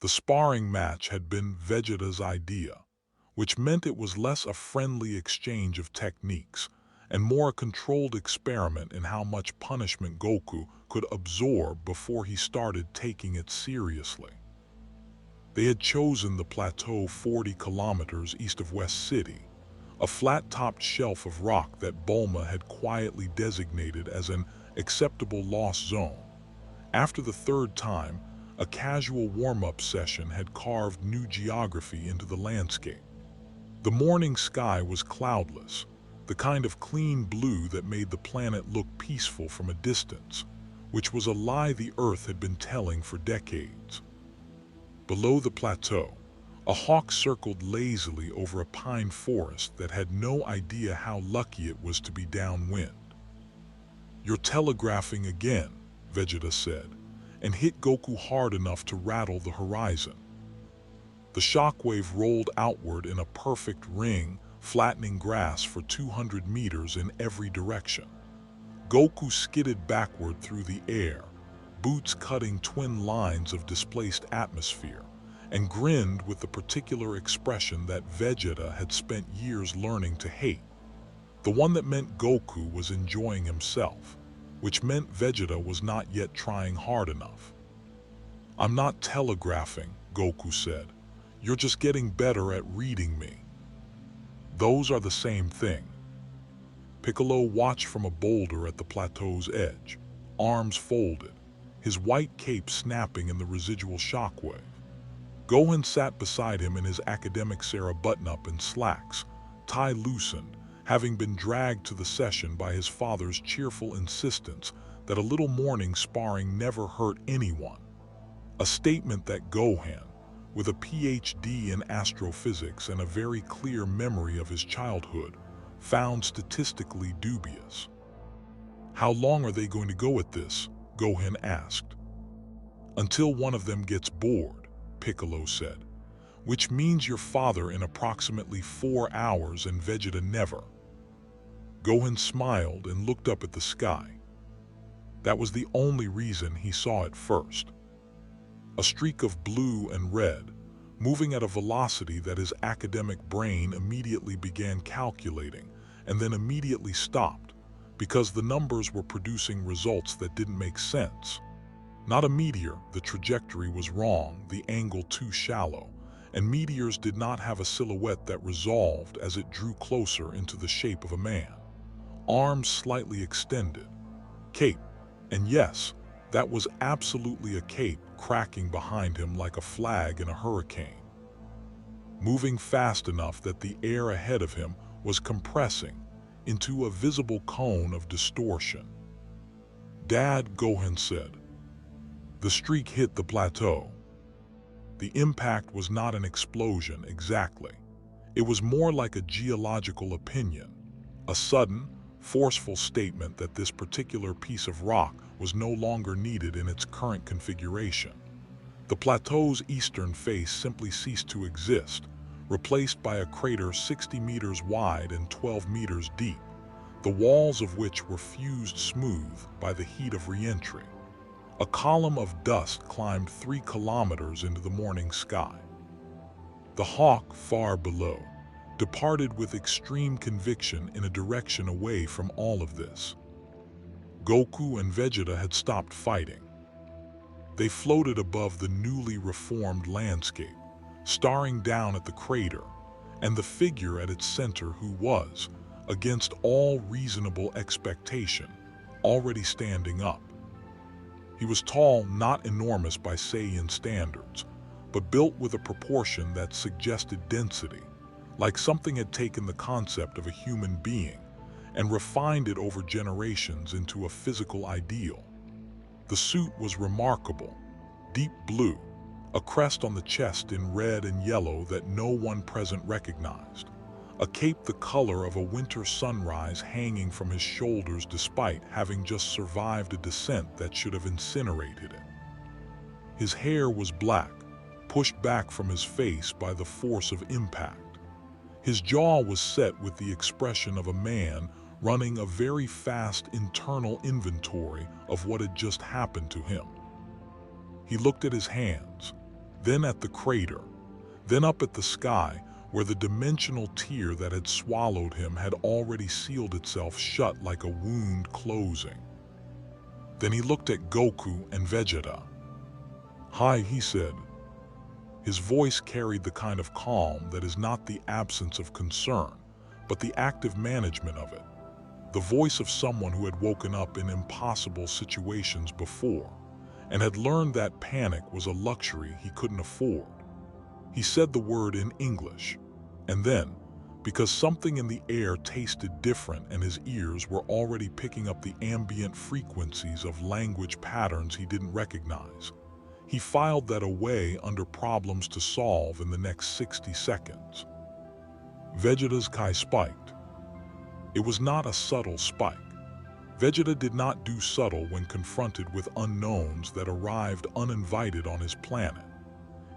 The sparring match had been Vegeta's idea, which meant it was less a friendly exchange of techniques and more a controlled experiment in how much punishment Goku could absorb before he started taking it seriously. They had chosen the plateau 40 kilometers east of West City, a flat-topped shelf of rock that Bulma had quietly designated as an acceptable loss zone. After the third time, a casual warm-up session had carved new geography into the landscape. The morning sky was cloudless, the kind of clean blue that made the planet look peaceful from a distance, which was a lie the Earth had been telling for decades. Below the plateau, a hawk circled lazily over a pine forest that had no idea how lucky it was to be downwind. "You're telegraphing again," Vegeta said, and hit Goku hard enough to rattle the horizon. The shockwave rolled outward in a perfect ring, flattening grass for 200 meters in every direction. Goku skidded backward through the air, boots cutting twin lines of displaced atmosphere, and grinned with the particular expression that Vegeta had spent years learning to hate. The one that meant Goku was enjoying himself, which meant Vegeta was not yet trying hard enough. "I'm not telegraphing," Goku said. "You're just getting better at reading me." "Those are the same thing." Piccolo watched from a boulder at the plateau's edge, arms folded, his white cape snapping in the residual shockwave. Gohan sat beside him in his academic era button-up and slacks, tie loosened, having been dragged to the session by his father's cheerful insistence that a little morning sparring never hurt anyone. A statement that Gohan, with a PhD in astrophysics and a very clear memory of his childhood, found statistically dubious. "How long are they going to go at this?" Gohan asked. "Until one of them gets bored," Piccolo said. "Which means your father in approximately 4 hours and Vegeta never." Gohan smiled and looked up at the sky. That was the only reason he saw it first. A streak of blue and red, moving at a velocity that his academic brain immediately began calculating and then immediately stopped, because the numbers were producing results that didn't make sense. Not a meteor, the trajectory was wrong, the angle too shallow, and meteors did not have a silhouette that resolved as it drew closer into the shape of a man. Arms slightly extended. Cape. And yes, that was absolutely a cape cracking behind him like a flag in a hurricane. Moving fast enough that the air ahead of him was compressing into a visible cone of distortion. "Dad," Gohan said. The streak hit the plateau. The impact was not an explosion exactly. It was more like a geological opinion, a sudden, forceful statement that this particular piece of rock was no longer needed in its current configuration. The plateau's eastern face simply ceased to exist, replaced by a crater 60 meters wide and 12 meters deep, the walls of which were fused smooth by the heat of re-entry. A column of dust climbed 3 kilometers into the morning sky. The hawk, far below, departed with extreme conviction in a direction away from all of this. Goku and Vegeta had stopped fighting. They floated above the newly reformed landscape, staring down at the crater, and the figure at its center who was, against all reasonable expectation, already standing up. He was tall, not enormous by Saiyan standards, but built with a proportion that suggested density, like something had taken the concept of a human being and refined it over generations into a physical ideal. The suit was remarkable, deep blue, a crest on the chest in red and yellow that no one present recognized, a cape the color of a winter sunrise hanging from his shoulders despite having just survived a descent that should have incinerated him. His hair was black, pushed back from his face by the force of impact. His jaw was set with the expression of a man running a very fast internal inventory of what had just happened to him. He looked at his hands. then at the crater, then up at the sky, where the dimensional tear that had swallowed him had already sealed itself shut like a wound closing. Then he looked at Goku and Vegeta. "Hi," he said. His voice carried the kind of calm that is not the absence of concern, but the active management of it. The voice of someone who had woken up in impossible situations before, and had learned that panic was a luxury he couldn't afford. He said the word in English, and then, because something in the air tasted different and his ears were already picking up the ambient frequencies of language patterns he didn't recognize, he filed that away under problems to solve in the next 60 seconds. Vegeta's Kai spiked. It was not a subtle spike. Vegeta did not do subtle when confronted with unknowns that arrived uninvited on his planet.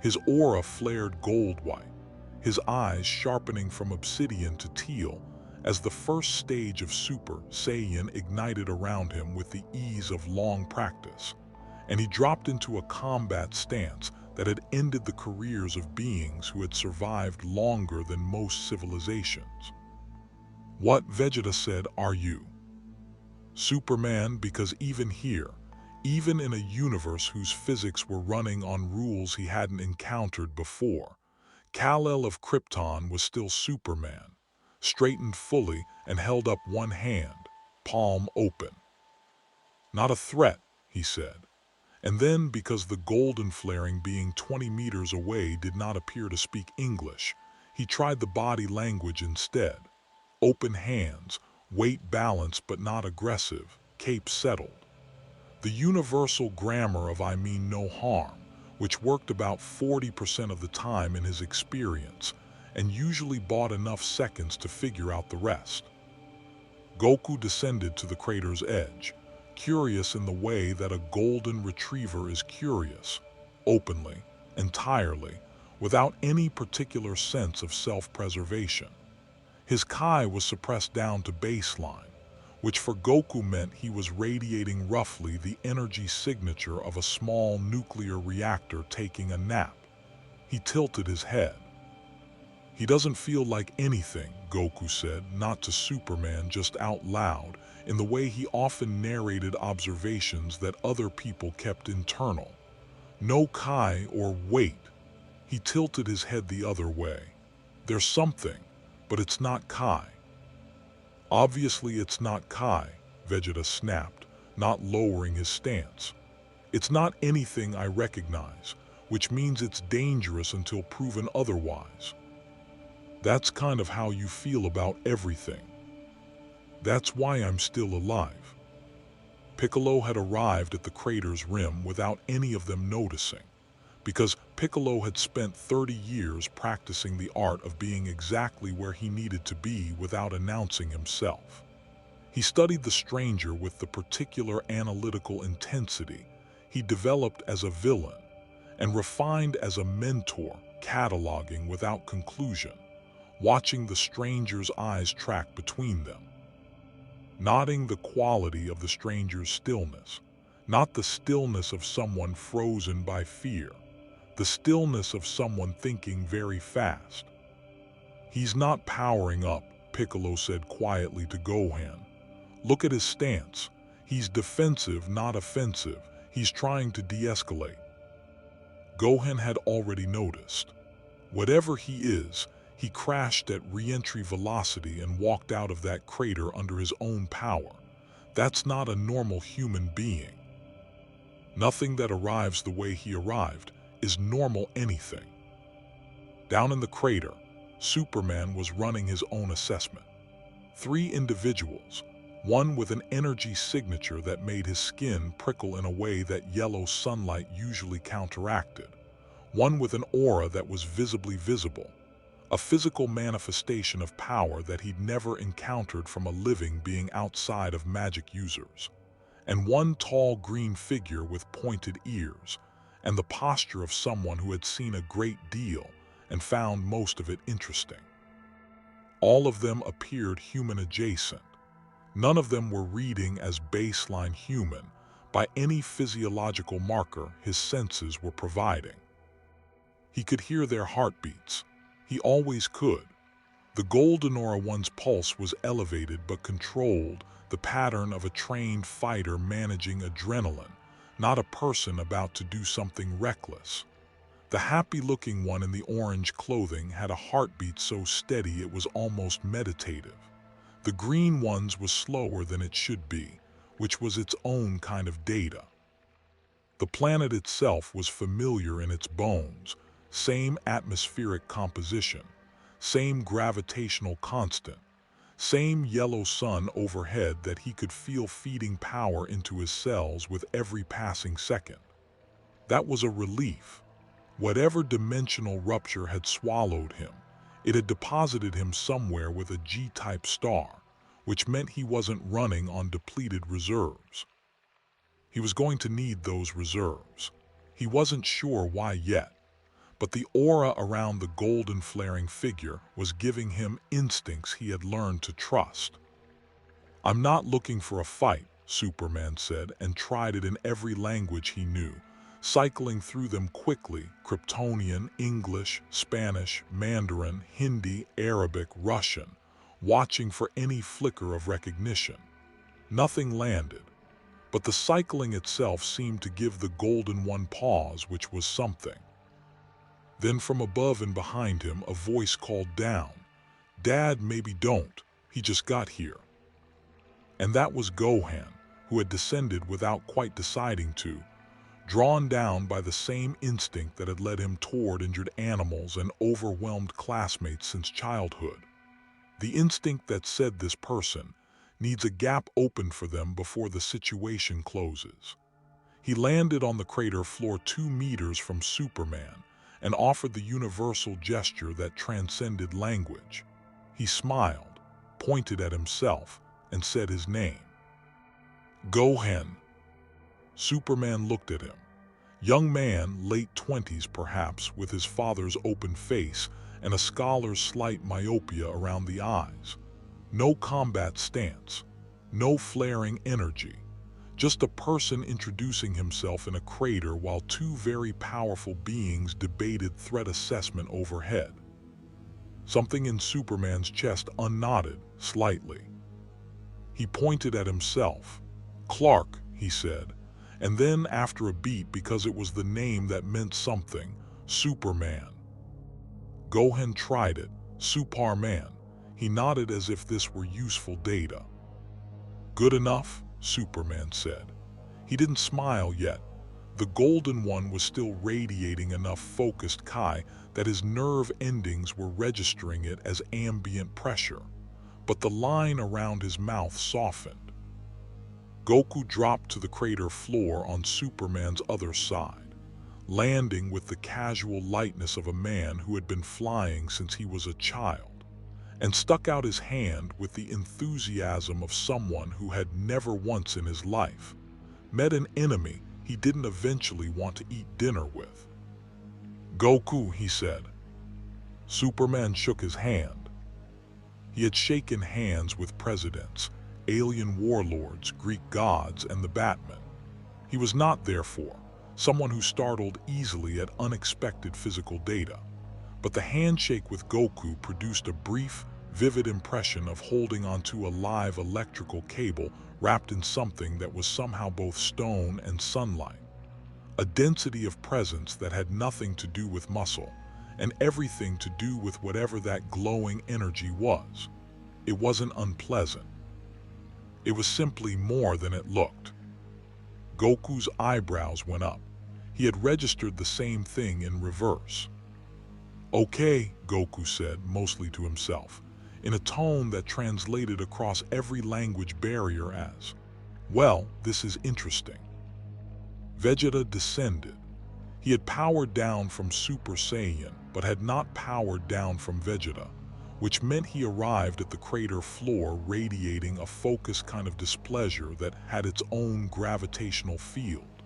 His aura flared gold-white, his eyes sharpening from obsidian to teal as the first stage of Super Saiyan ignited around him with the ease of long practice, and he dropped into a combat stance that had ended the careers of beings who had survived longer than most civilizations. "What," Vegeta said, "are you?" "Superman, because even here, even in a universe whose physics were running on rules he hadn't encountered before, Kal-El of Krypton was still Superman, straightened fully and held up one hand, palm open. "Not a threat," he said. And then, because the golden flaring being 20 meters away did not appear to speak English, he tried the body language instead. Open hands, weight balanced but not aggressive, cape settled. The universal grammar of "I mean no harm," which worked about 40% of the time in his experience, and usually bought enough seconds to figure out the rest. Goku descended to the crater's edge, curious in the way that a golden retriever is curious, openly, entirely, without any particular sense of self-preservation. His Kai was suppressed down to baseline, which for Goku meant he was radiating roughly the energy signature of a small nuclear reactor taking a nap. He tilted his head. "He doesn't feel like anything," Goku said, not to Superman, just out loud, in the way he often narrated observations that other people kept internal. "No Kai or weight." He tilted his head the other way. "There's something, but it's not Kai." "Obviously it's not Kai," Vegeta snapped, not lowering his stance. "It's not anything I recognize, which means it's dangerous until proven otherwise." "That's kind of how you feel about everything." "That's why I'm still alive." Piccolo had arrived at the crater's rim without any of them noticing, because Piccolo had spent 30 years practicing the art of being exactly where he needed to be without announcing himself. He studied the stranger with the particular analytical intensity he developed as a villain, and refined as a mentor, cataloging without conclusion, watching the stranger's eyes track between them, noting the quality of the stranger's stillness, not the stillness of someone frozen by fear, the stillness of someone thinking very fast. "He's not powering up," Piccolo said quietly to Gohan. "Look at his stance. He's defensive, not offensive. He's trying to de-escalate." Gohan had already noticed. Whatever he is, he crashed at re-entry velocity and walked out of that crater under his own power. That's not a normal human being. Nothing that arrives the way he arrived is normal anything. Down in the crater, Superman was running his own assessment. 3 individuals, one with an energy signature that made his skin prickle in a way that yellow sunlight usually counteracted, one with an aura that was visibly visible, a physical manifestation of power that he'd never encountered from a living being outside of magic users, and one tall green figure with pointed ears, and the posture of someone who had seen a great deal and found most of it interesting. All of them appeared human-adjacent. None of them were reading as baseline human by any physiological marker his senses were providing. He could hear their heartbeats. He always could. The golden aura one's pulse was elevated but controlled, the pattern of a trained fighter managing adrenaline, not a person about to do something reckless. The happy-looking one in the orange clothing had a heartbeat so steady it was almost meditative. The green one's was slower than it should be, which was its own kind of data. The planet itself was familiar in its bones, same atmospheric composition, same gravitational constant, same yellow sun overhead that he could feel feeding power into his cells with every passing second. That was a relief. Whatever dimensional rupture had swallowed him, it had deposited him somewhere with a G-type star, which meant he wasn't running on depleted reserves. He was going to need those reserves. He wasn't sure why yet, but the aura around the golden flaring figure was giving him instincts he had learned to trust. "I'm not looking for a fight," Superman said, and tried it in every language he knew, cycling through them quickly: Kryptonian, English, Spanish, Mandarin, Hindi, Arabic, Russian, watching for any flicker of recognition. Nothing landed, but the cycling itself seemed to give the Golden One pause, which was something. Then from above and behind him, a voice called down, "Dad, maybe don't. He just got here." And that was Gohan, who had descended without quite deciding to, drawn down by the same instinct that had led him toward injured animals and overwhelmed classmates since childhood. The instinct that said this person needs a gap opened for them before the situation closes. He landed on the crater floor 2 meters from Superman and offered the universal gesture that transcended language. He smiled, pointed at himself, and said his name. "Gohan." Superman looked at him. Young man, late 20s perhaps, with his father's open face and a scholar's slight myopia around the eyes. No combat stance, no flaring energy. Just a person introducing himself in a crater while 2 very powerful beings debated threat assessment overhead. Something in Superman's chest unknotted slightly. He pointed at himself. "Clark," he said, and then after a beat, because it was the name that meant something, "Superman." Gohan tried it, "Superman." He nodded as if this were useful data. "Good enough," Superman said. He didn't smile yet. The Golden One was still radiating enough focused chi that his nerve endings were registering it as ambient pressure, but the line around his mouth softened. Goku dropped to the crater floor on Superman's other side, landing with the casual lightness of a man who had been flying since he was a child, and stuck out his hand with the enthusiasm of someone who had never once in his life met an enemy he didn't eventually want to eat dinner with. "Goku," he said. Superman shook his hand. He had shaken hands with presidents, alien warlords, Greek gods, and the Batman. He was not, therefore, someone who startled easily at unexpected physical data. But the handshake with Goku produced a brief, vivid impression of holding onto a live electrical cable wrapped in something that was somehow both stone and sunlight. A density of presence that had nothing to do with muscle, and everything to do with whatever that glowing energy was. It wasn't unpleasant. It was simply more than it looked. Goku's eyebrows went up. He had registered the same thing in reverse. "Okay," Goku said, mostly to himself, in a tone that translated across every language barrier as, "Well, this is interesting." Vegeta descended. He had powered down from Super Saiyan, but had not powered down from Vegeta, which meant he arrived at the crater floor radiating a focused kind of displeasure that had its own gravitational field.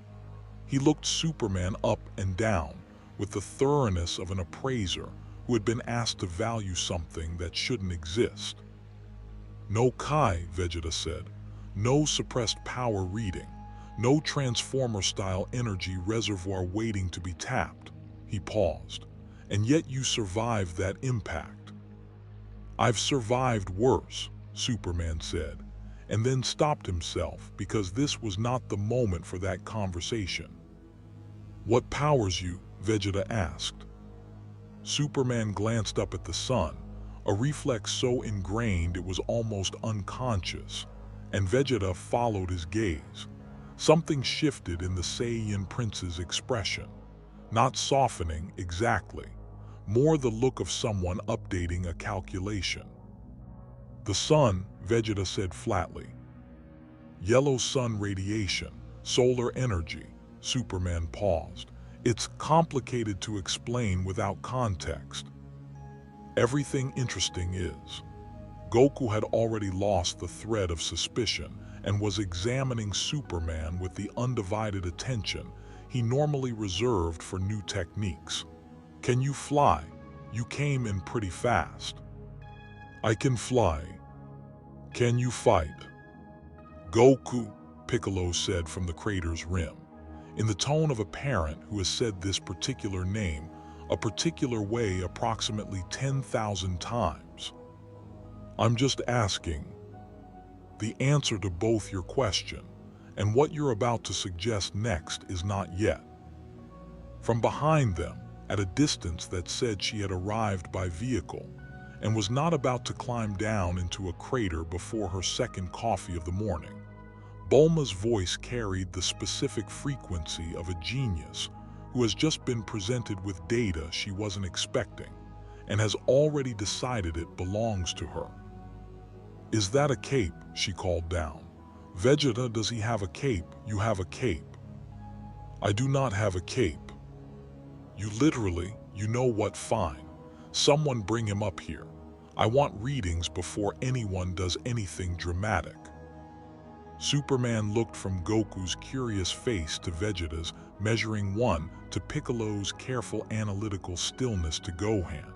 He looked Superman up and down with the thoroughness of an appraiser who had been asked to value something that shouldn't exist. "No Kai," Vegeta said. "No suppressed power reading. No Transformer-style energy reservoir waiting to be tapped." He paused. and yet you survived that impact." "I've survived worse," Superman said, and then stopped himself because this was not the moment for that conversation. "What powers you?" Vegeta asked. Superman glanced up at the sun, a reflex so ingrained it was almost unconscious, and Vegeta followed his gaze. Something shifted in the Saiyan prince's expression, not softening exactly, more the look of someone updating a calculation. "The sun," Vegeta said flatly. "Yellow sun radiation, solar energy." Superman paused. "It's complicated to explain without context." Everything interesting is. Goku had already lost the thread of suspicion and was examining Superman with the undivided attention he normally reserved for new techniques. "Can you fly? You came in pretty fast." "I can fly." "Can you fight?" "Goku," Piccolo said from the crater's rim, in the tone of a parent who has said this particular name a particular way approximately 10,000 times. "I'm just asking." The answer to both your question and what you're about to suggest next is not yet. From behind them, at a distance that said she had arrived by vehicle and was not about to climb down into a crater before her second coffee of the morning, Bulma's voice carried the specific frequency of a genius who has just been presented with data she wasn't expecting and has already decided it belongs to her. "Is that a cape?" she called down. "Vegeta, does he have a cape? You have a cape." "I do not have a cape." "You literally, you know what, fine. Someone bring him up here. I want readings before anyone does anything dramatic." Superman looked from Goku's curious face to Vegeta's measuring one to Piccolo's careful analytical stillness to Gohan,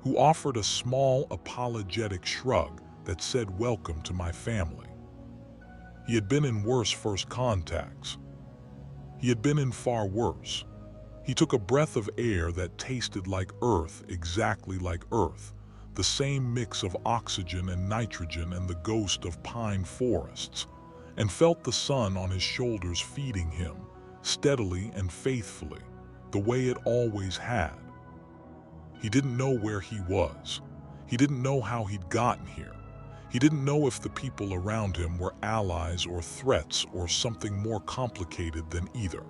who offered a small apologetic shrug that said, "Welcome to my family." He had been in worse first contacts. He had been in far worse. He took a breath of air that tasted like Earth, exactly like Earth, the same mix of oxygen and nitrogen and the ghost of pine forests, and felt the sun on his shoulders feeding him, steadily and faithfully, the way it always had. He didn't know where he was. He didn't know how he'd gotten here. He didn't know if the people around him were allies or threats or something more complicated than either.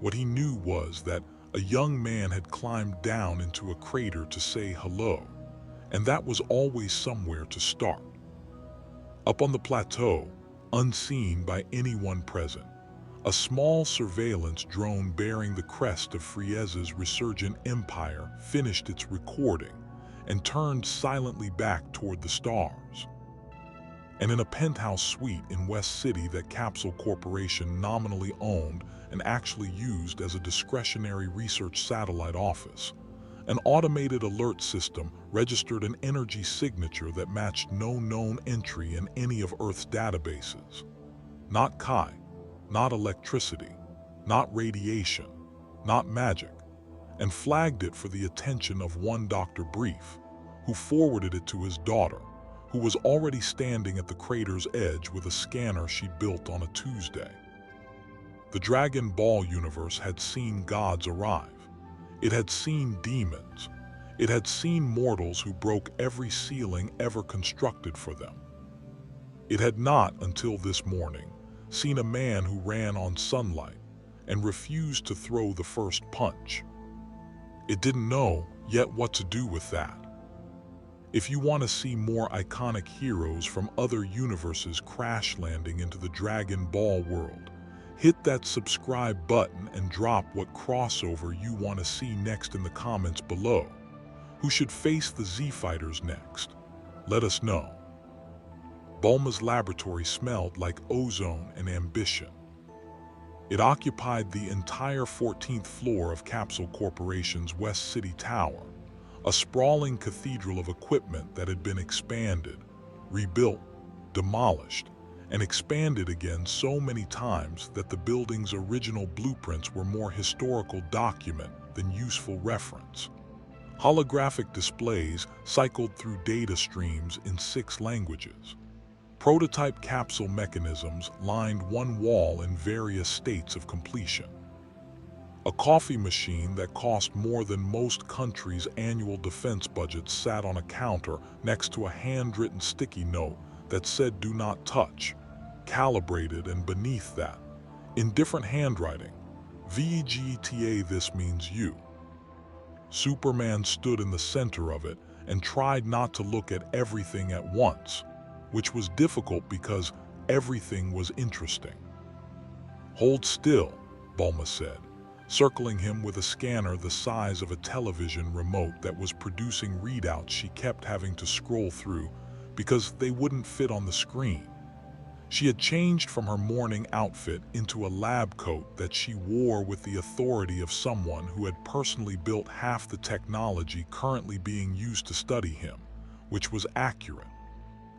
What he knew was that a young man had climbed down into a crater to say hello, and that was always somewhere to start. Up on the plateau, unseen by anyone present, a small surveillance drone bearing the crest of Frieza's resurgent empire finished its recording and turned silently back toward the stars. And in a penthouse suite in West City that Capsule Corporation nominally owned and actually used as a discretionary research satellite office, an automated alert system registered an energy signature that matched no known entry in any of Earth's databases. Not Kai, not electricity, not radiation, not magic, and flagged it for the attention of one Dr. Brief, who forwarded it to his daughter, who was already standing at the crater's edge with a scanner she built on a Tuesday. The Dragon Ball universe had seen gods arrive. It had seen demons. It had seen mortals who broke every ceiling ever constructed for them. It had not, until this morning, seen a man who ran on sunlight and refused to throw the first punch. It didn't know yet what to do with that. If you want to see more iconic heroes from other universes crash landing into the Dragon Ball world, hit that subscribe button and drop what crossover you want to see next in the comments below. Who should face the Z-Fighters next? Let us know. Bulma's laboratory smelled like ozone and ambition. It occupied the entire 14th floor of Capsule Corporation's West City Tower, a sprawling cathedral of equipment that had been expanded, rebuilt, demolished, and expanded again so many times that the building's original blueprints were more historical document than useful reference. Holographic displays cycled through data streams in 6 languages. Prototype capsule mechanisms lined one wall in various states of completion. A coffee machine that cost more than most countries' annual defense budgets sat on a counter next to a handwritten sticky note that said "Do not touch," calibrated, and beneath that, in different handwriting, "Vegeta, this means you." Superman stood in the center of it and tried not to look at everything at once, which was difficult because everything was interesting. "Hold still," Bulma said, circling him with a scanner the size of a television remote that was producing readouts she kept having to scroll through because they wouldn't fit on the screen. She had changed from her morning outfit into a lab coat that she wore with the authority of someone who had personally built half the technology currently being used to study him, which was accurate.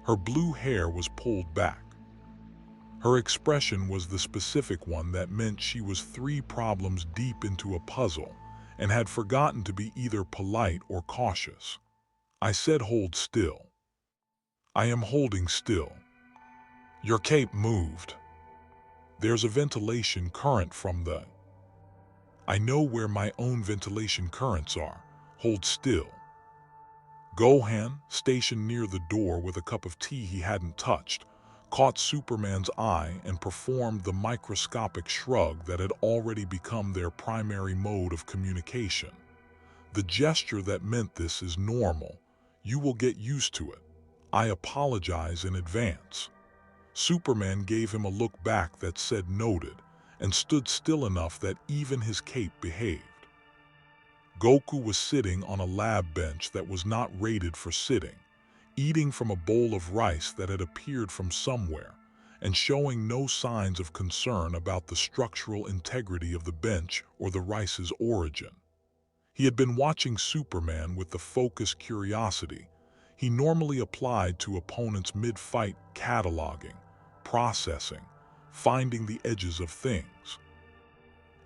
Her blue hair was pulled back. Her expression was the specific one that meant she was 3 problems deep into a puzzle and had forgotten to be either polite or cautious. I said, "Hold still." "I am holding still." "Your cape moved." "There's a ventilation current from the—" "I know where my own ventilation currents are. Hold still." Gohan, stationed near the door with a cup of tea he hadn't touched, caught Superman's eye and performed the microscopic shrug that had already become their primary mode of communication. The gesture that meant, "This is normal. You will get used to it. I apologize in advance." Superman gave him a look back that said "noted," and stood still enough that even his cape behaved. Goku was sitting on a lab bench that was not rated for sitting, eating from a bowl of rice that had appeared from somewhere, and showing no signs of concern about the structural integrity of the bench or the rice's origin. He had been watching Superman with the focused curiosity he normally applied to opponents mid-fight, cataloging, processing, finding the edges of things.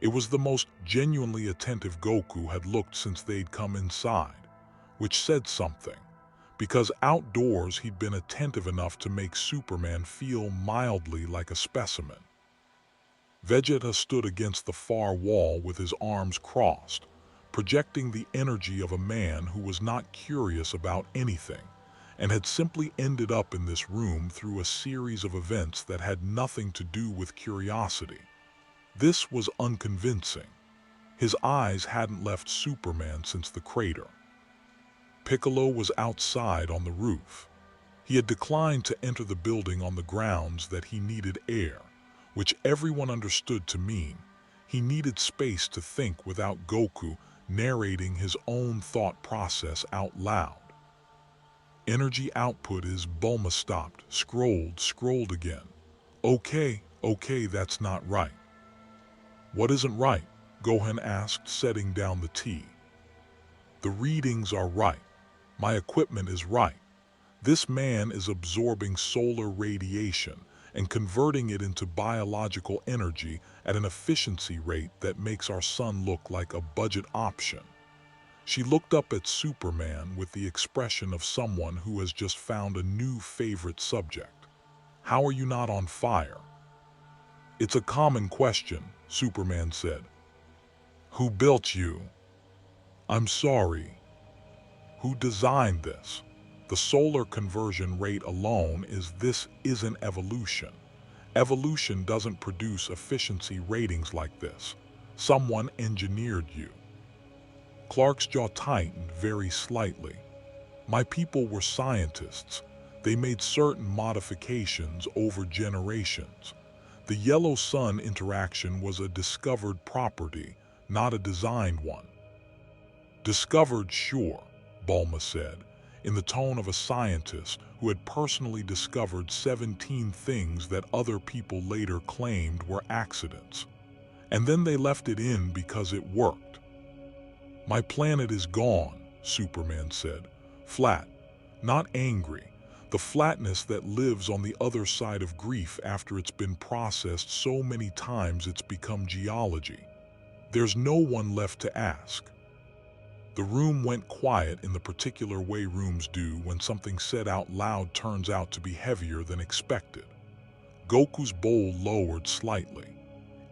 It was the most genuinely attentive Goku had looked since they'd come inside, which said something, because outdoors he'd been attentive enough to make Superman feel mildly like a specimen. Vegeta stood against the far wall with his arms crossed, projecting the energy of a man who was not curious about anything and had simply ended up in this room through a series of events that had nothing to do with curiosity. This was unconvincing. His eyes hadn't left Superman since the crater. Piccolo was outside on the roof. He had declined to enter the building on the grounds that he needed air, which everyone understood to mean he needed space to think without Goku narrating his own thought process out loud. "Energy output is—" Bulma stopped, scrolled again. Okay, that's not right." "What isn't right?" Gohan asked, setting down the tea. "The readings are right. My equipment is right. This man is absorbing solar radiation and converting it into biological energy at an efficiency rate that makes our sun look like a budget option." She looked up at Superman with the expression of someone who has just found a new favorite subject. "How are you not on fire?" "It's a common question," Superman said. "Who built you?" "I'm sorry." "Who designed this? The solar conversion rate alone this isn't evolution. Evolution doesn't produce efficiency ratings like this. Someone engineered you." Clark's jaw tightened very slightly. "My people were scientists. They made certain modifications over generations. The yellow sun interaction was a discovered property, not a designed one." "Discovered, sure," Bulma said, in the tone of a scientist who had personally discovered 17 things that other people later claimed were accidents. And then they left it in because it worked. "My planet is gone," Superman said, flat, not angry, the flatness that lives on the other side of grief after it's been processed so many times it's become geology. There's no one left to ask. The room went quiet in the particular way rooms do when something said out loud turns out to be heavier than expected. Goku's bowl lowered slightly.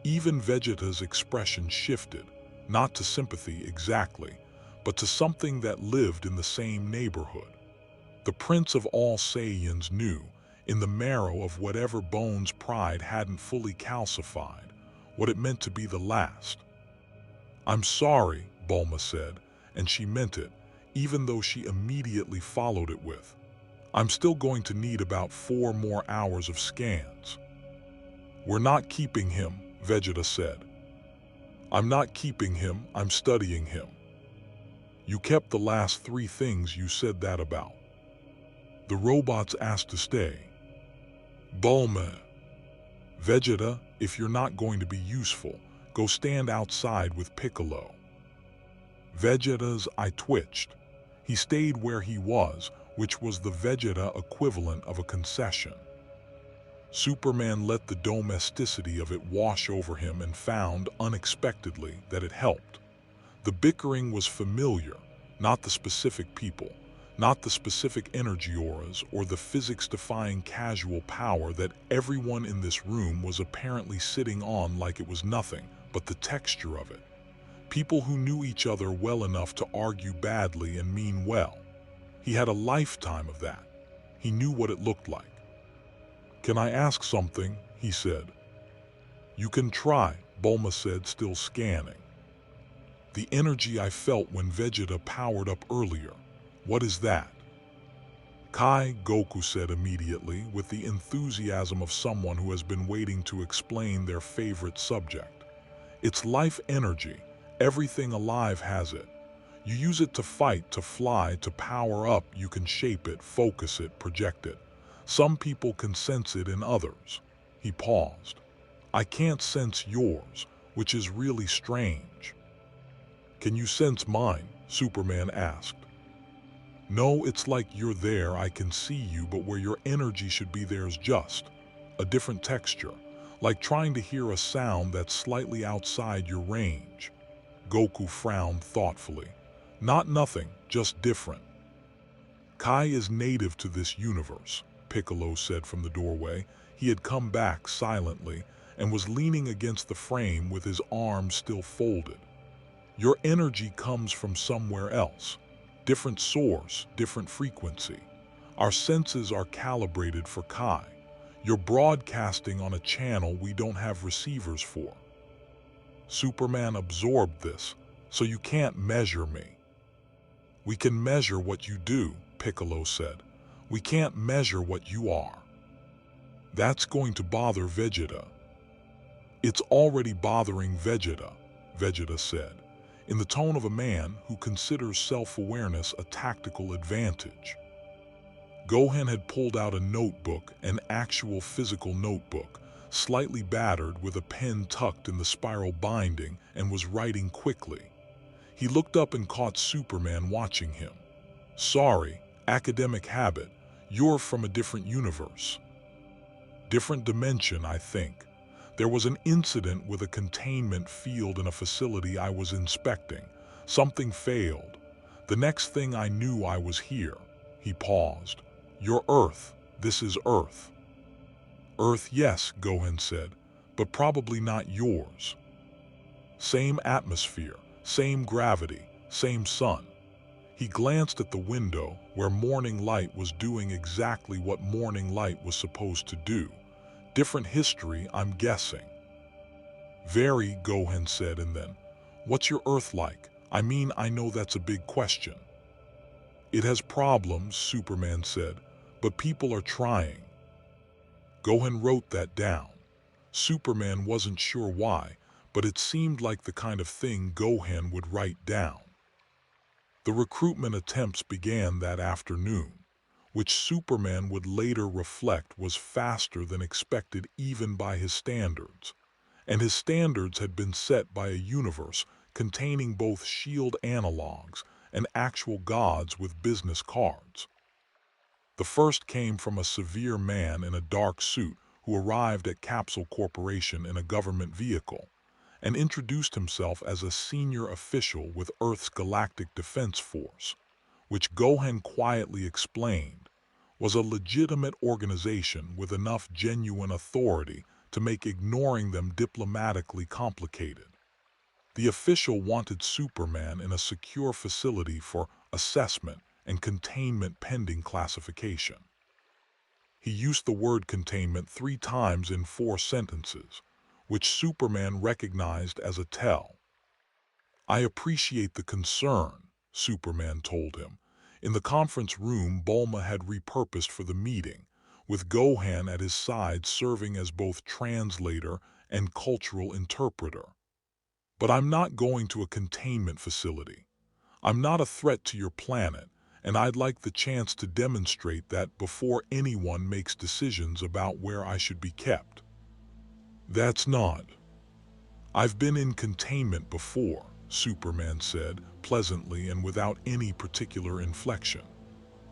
Even Vegeta's expression shifted, not to sympathy exactly, but to something that lived in the same neighborhood. The Prince of all Saiyans knew, in the marrow of whatever bones pride hadn't fully calcified, what it meant to be the last. "I'm sorry," Bulma said, and she meant it, even though she immediately followed it with, "I'm still going to need about 4 more hours of scans." "We're not keeping him," Vegeta said. "I'm not keeping him, I'm studying him." "You kept the last 3 things you said that about." "The robots asked to stay." "Bulma." "Vegeta, if you're not going to be useful, go stand outside with Piccolo." Vegeta's eye twitched. He stayed where he was, which was the Vegeta equivalent of a concession. Superman let the domesticity of it wash over him and found, unexpectedly, that it helped. The bickering was familiar, not the specific people, not the specific energy auras or the physics-defying casual power that everyone in this room was apparently sitting on like it was nothing, but the texture of it. People who knew each other well enough to argue badly and mean well. He had a lifetime of that. He knew what it looked like. "Can I ask something?" he said. "You can try," Bulma said, still scanning. "The energy I felt when Vegeta powered up earlier, what is that?" "Kai," Goku said immediately, with the enthusiasm of someone who has been waiting to explain their favorite subject. "It's life energy. Everything alive has it. You use it to fight, to fly, to power up. You can shape it, focus it, project it. Some people can sense it in others." He paused. "I can't sense yours, which is really strange." "Can you sense mine?" Superman asked. "No, it's like you're there, I can see you, but where your energy should be there's just a different texture, like trying to hear a sound that's slightly outside your range." Goku frowned thoughtfully. "Not nothing, just different." "Kai is native to this universe," Piccolo said from the doorway. He had come back silently and was leaning against the frame with his arms still folded. "Your energy comes from somewhere else. Different source, different frequency. Our senses are calibrated for Kai. You're broadcasting on a channel we don't have receivers for." Superman absorbed this, "So you can't measure me." "We can measure what you do," Piccolo said. "We can't measure what you are." "That's going to bother Vegeta." "It's already bothering Vegeta," Vegeta said, in the tone of a man who considers self-awareness a tactical advantage. Gohan had pulled out a notebook, an actual physical notebook, slightly battered with a pen tucked in the spiral binding, and was writing quickly. He looked up and caught Superman watching him. "Sorry, academic habit, you're from a different universe." "Different dimension, I think. There was an incident with a containment field in a facility I was inspecting. Something failed. The next thing I knew I was here." He paused. "You're Earth. This is Earth." "Earth, yes," Gohan said, "but probably not yours." "Same atmosphere, same gravity, same sun." He glanced at the window where morning light was doing exactly what morning light was supposed to do. "Different history, I'm guessing." "Very," Gohan said, and then, "What's your Earth like? I mean, I know that's a big question." "It has problems," Superman said, "but people are trying." Gohan wrote that down. Superman wasn't sure why, but it seemed like the kind of thing Gohan would write down. The recruitment attempts began that afternoon, which Superman would later reflect was faster than expected even by his standards. And his standards had been set by a universe containing both SHIELD analogs and actual gods with business cards. The first came from a severe man in a dark suit who arrived at Capsule Corporation in a government vehicle, and introduced himself as a senior official with Earth's Galactic Defense Force, which Gohan quietly explained was a legitimate organization with enough genuine authority to make ignoring them diplomatically complicated. The official wanted Superman in a secure facility for assessment and containment pending classification. He used the word containment 3 times in 4 sentences, which Superman recognized as a tell. "I appreciate the concern," Superman told him. In the conference room Bulma had repurposed for the meeting, with Gohan at his side serving as both translator and cultural interpreter. "But I'm not going to a containment facility. I'm not a threat to your planet, and I'd like the chance to demonstrate that before anyone makes decisions about where I should be kept." "That's not. I've been in containment before," Superman said, pleasantly and without any particular inflection.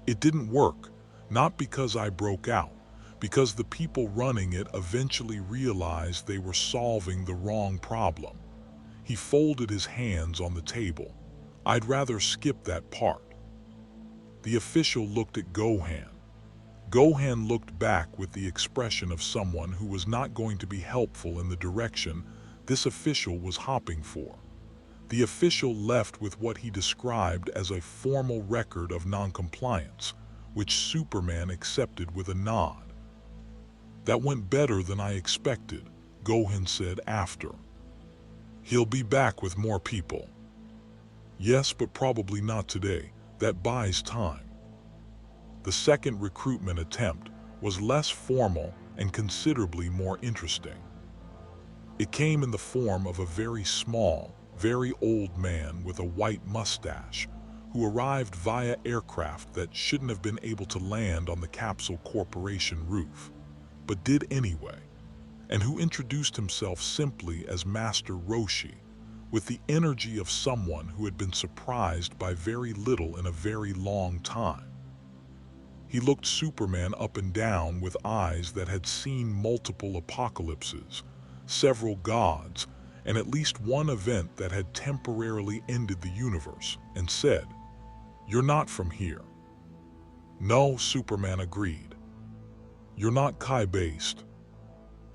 "It didn't work, not because I broke out, because the people running it eventually realized they were solving the wrong problem." He folded his hands on the table. "I'd rather skip that part." The official looked at Gohan. Gohan looked back with the expression of someone who was not going to be helpful in the direction this official was hopping for. The official left with what he described as a formal record of noncompliance, which Superman accepted with a nod. "That went better than I expected," Gohan said after. "He'll be back with more people." "Yes, but probably not today. That buys time." The second recruitment attempt was less formal and considerably more interesting. It came in the form of a very small, very old man with a white mustache who arrived via aircraft that shouldn't have been able to land on the Capsule Corporation roof, but did anyway, and who introduced himself simply as Master Roshi, with the energy of someone who had been surprised by very little in a very long time. He looked Superman up and down with eyes that had seen multiple apocalypses, several gods, and at least one event that had temporarily ended the universe, and said, "You're not from here." "No," Superman agreed. "You're not Kai-based."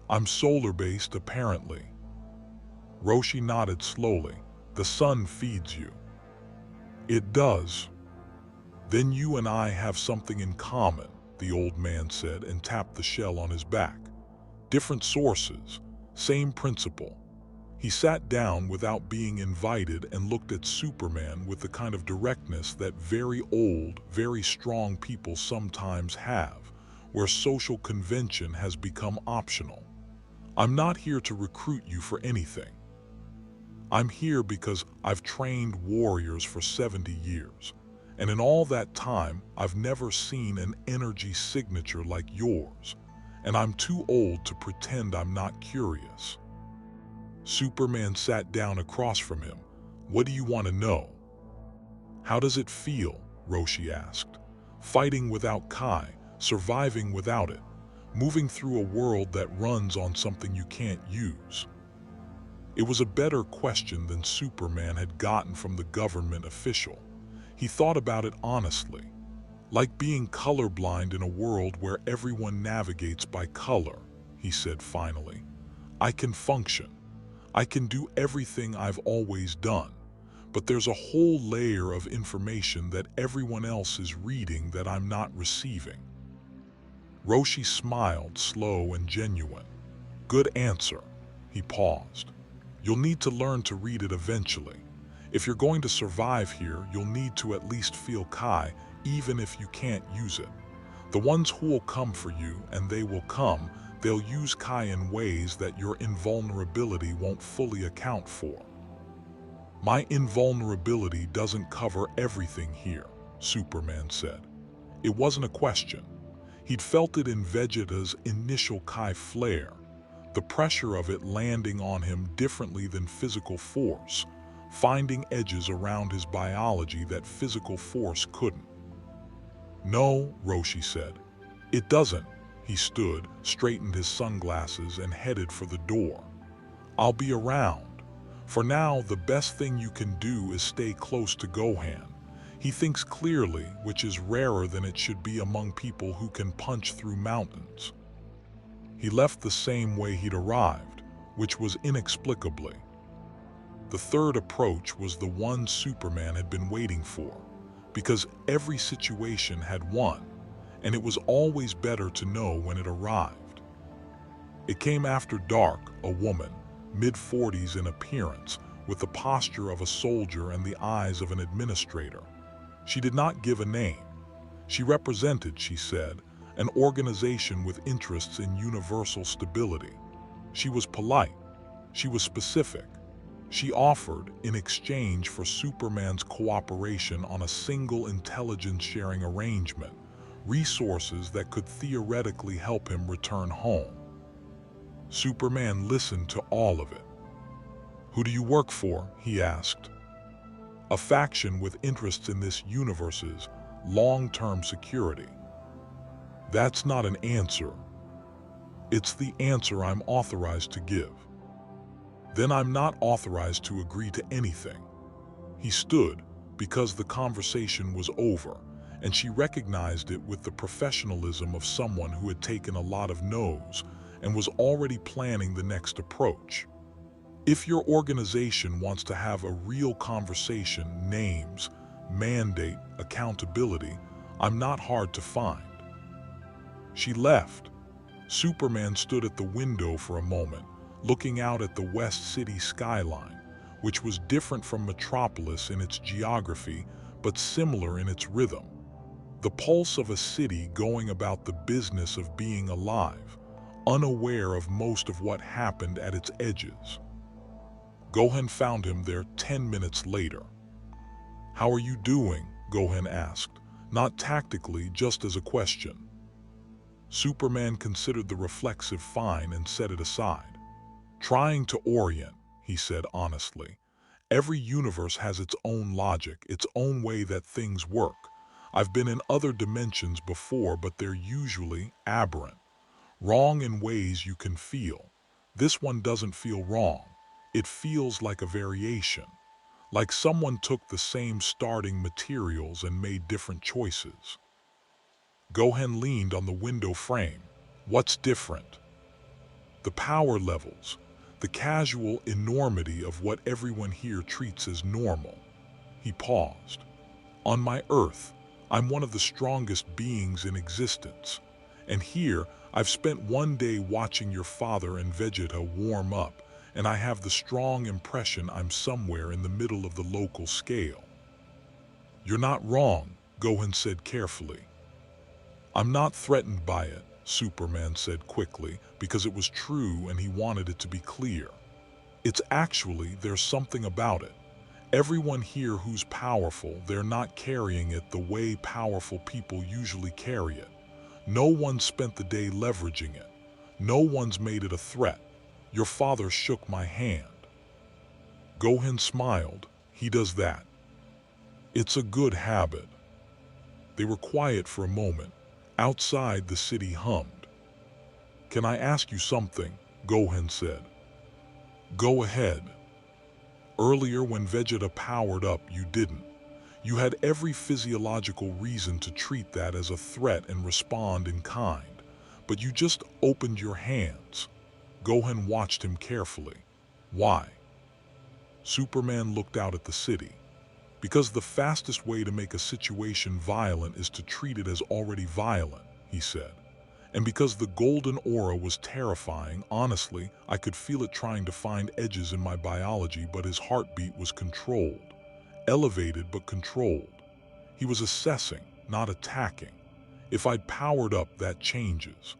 "I'm solar-based, apparently." Roshi nodded slowly. "The sun feeds you." "It does." "Then you and I have something in common," the old man said and tapped the shell on his back. "Different sources, same principle." He sat down without being invited and looked at Superman with the kind of directness that very old, very strong people sometimes have, where social convention has become optional. "I'm not here to recruit you for anything. I'm here because I've trained warriors for 70 years, and in all that time I've never seen an energy signature like yours, and I'm too old to pretend I'm not curious." Superman sat down across from him. "What do you want to know?" "How does it feel?" Roshi asked. "Fighting without Kai, surviving without it, moving through a world that runs on something you can't use." It was a better question than Superman had gotten from the government official. He thought about it honestly. "Like being colorblind in a world where everyone navigates by color," he said finally. "I can function. I can do everything I've always done, but there's a whole layer of information that everyone else is reading that I'm not receiving." Roshi smiled, slow and genuine. "Good answer." He paused. "You'll need to learn to read it eventually. If you're going to survive here, you'll need to at least feel Kai, even if you can't use it. The ones who will come for you, and they will come, they'll use Kai in ways that your invulnerability won't fully account for." "My invulnerability doesn't cover everything here," Superman said. It wasn't a question. He'd felt it in Vegeta's initial Kai flare, the pressure of it landing on him differently than physical force, finding edges around his biology that physical force couldn't. "No," Roshi said. "It doesn't." He stood, straightened his sunglasses, and headed for the door. "I'll be around." For now, the best thing you can do is stay close to Gohan. He thinks clearly, which is rarer than it should be among people who can punch through mountains. He left the same way he'd arrived, which was inexplicably. The third approach was the one Superman had been waiting for, because every situation had one, and it was always better to know when it arrived. It came after dark, a woman, mid-40s in appearance, with the posture of a soldier and the eyes of an administrator. She did not give a name. She represented, she said, an organization with interests in universal stability. She was polite. She was specific. She offered, in exchange for Superman's cooperation on a single intelligence-sharing arrangement, resources that could theoretically help him return home. Superman listened to all of it. "Who do you work for?" he asked. "A faction with interests in this universe's long-term security." "That's not an answer. It's the answer I'm authorized to give." "Then I'm not authorized to agree to anything." He stood, because the conversation was over, and she recognized it with the professionalism of someone who had taken a lot of no's and was already planning the next approach. "If your organization wants to have a real conversation, names, mandate, accountability, I'm not hard to find." She left. Superman stood at the window for a moment, looking out at the West City skyline, which was different from Metropolis in its geography, but similar in its rhythm. The pulse of a city going about the business of being alive, unaware of most of what happened at its edges. Gohan found him there 10 minutes later. "How are you doing?" Gohan asked, not tactically, just as a question. Superman considered the reflexive fine and set it aside. "Trying to orient," he said honestly. "Every universe has its own logic, its own way that things work. I've been in other dimensions before, but they're usually aberrant. Wrong in ways you can feel. This one doesn't feel wrong. It feels like a variation. Like someone took the same starting materials and made different choices." Gohan leaned on the window frame. "What's different?" "The power levels. The casual enormity of what everyone here treats as normal." He paused. "On my Earth, I'm one of the strongest beings in existence. And here, I've spent one day watching your father and Vegeta warm up, and I have the strong impression I'm somewhere in the middle of the local scale." "You're not wrong," Gohan said carefully. "I'm not threatened by it," Superman said quickly, because it was true and he wanted it to be clear. "It's actually, there's something about it. Everyone here who's powerful, they're not carrying it the way powerful people usually carry it. No one spent the day leveraging it. No one's made it a threat. Your father shook my hand." Gohan smiled. "He does that. It's a good habit." They were quiet for a moment. Outside, the city hummed. "Can I ask you something?" Gohan said. "Go ahead." "Earlier when Vegeta powered up, you didn't. You had every physiological reason to treat that as a threat and respond in kind, but you just opened your hands." Gohan watched him carefully. "Why?" Superman looked out at the city. "Because the fastest way to make a situation violent is to treat it as already violent," he said. "And because the golden aura was terrifying, honestly, I could feel it trying to find edges in my biology, but his heartbeat was controlled. Elevated but controlled. He was assessing, not attacking. If I'd powered up, that changes.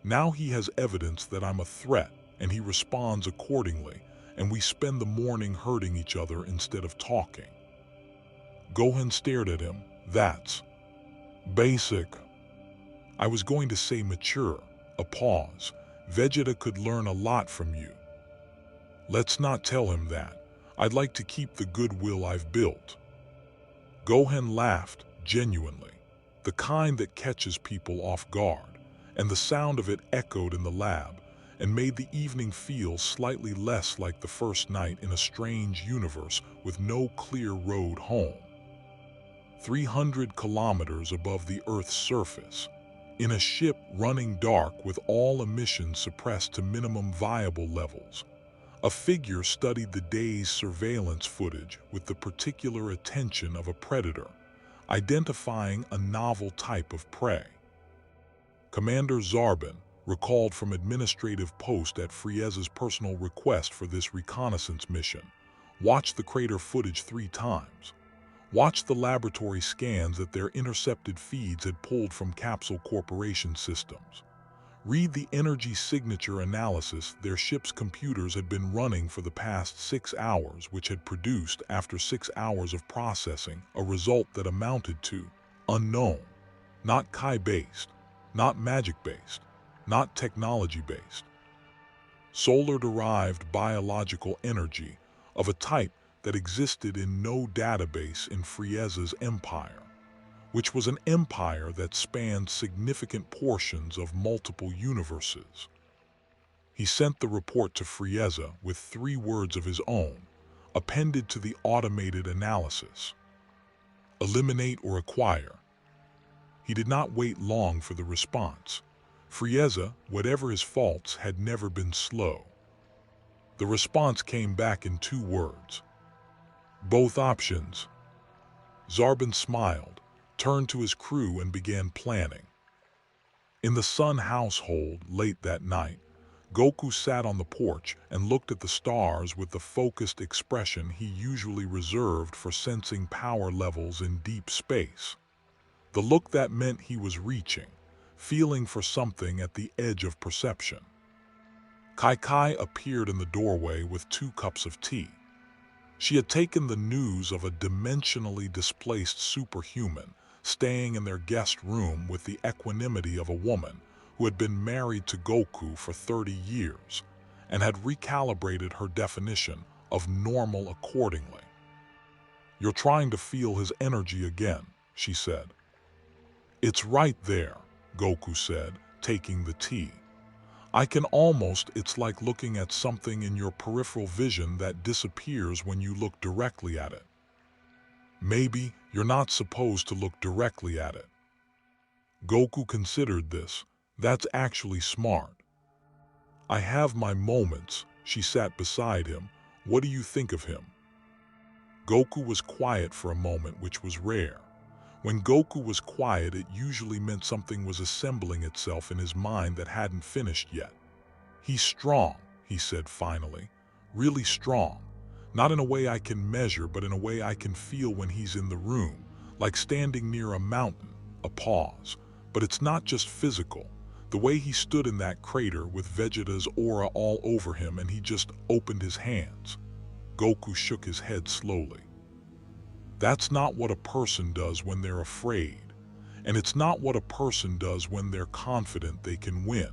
Now he has evidence that I'm a threat, and he responds accordingly, and we spend the morning hurting each other instead of talking." Gohan stared at him. "That's basic." "I was going to say mature." A pause. "Vegeta could learn a lot from you." "Let's not tell him that. I'd like to keep the goodwill I've built." Gohan laughed, genuinely. The kind that catches people off guard, and the sound of it echoed in the lab, and made the evening feel slightly less like the first night in a strange universe with no clear road home. 300 kilometers above the Earth's surface, in a ship running dark with all emissions suppressed to minimum viable levels, a figure studied the day's surveillance footage with the particular attention of a predator, identifying a novel type of prey. Commander Zarbin, recalled from administrative post at Frieza's personal request for this reconnaissance mission, watched the crater footage 3 times, watched the laboratory scans that their intercepted feeds had pulled from Capsule Corporation systems, read the energy signature analysis their ship's computers had been running for the past 6 hours, which had produced, after 6 hours of processing, a result that amounted to unknown, not Kai-based, not magic-based, not technology-based. Solar-derived biological energy of a type that existed in no database in Frieza's empire, which was an empire that spanned significant portions of multiple universes. He sent the report to Frieza with 3 words of his own, appended to the automated analysis: eliminate or acquire. He did not wait long for the response. Frieza, whatever his faults, had never been slow. The response came back in 2 words: both options. Zarbin smiled, turned to his crew and began planning. In the Sun household late that night, Goku sat on the porch and looked at the stars with the focused expression he usually reserved for sensing power levels in deep space. The look that meant he was reaching, feeling for something at the edge of perception. Kai appeared in the doorway with 2 cups of tea. She had taken the news of a dimensionally displaced superhuman staying in their guest room with the equanimity of a woman who had been married to Goku for 30 years and had recalibrated her definition of normal accordingly. "You're trying to feel his energy again," she said. "It's right there," Goku said, taking the tea. "I can almost, it's like looking at something in your peripheral vision that disappears when you look directly at it." "Maybe you're not supposed to look directly at it." Goku considered this. "That's actually smart." "I have my moments." She sat beside him. "What do you think of him?" Goku was quiet for a moment, which was rare. When Goku was quiet, it usually meant something was assembling itself in his mind that hadn't finished yet. "He's strong," he said finally. "Really strong. Not in a way I can measure, but in a way I can feel when he's in the room, like standing near a mountain." A pause. "But it's not just physical. The way he stood in that crater with Vegeta's aura all over him and he just opened his hands." Goku shook his head slowly. "That's not what a person does when they're afraid. And it's not what a person does when they're confident they can win.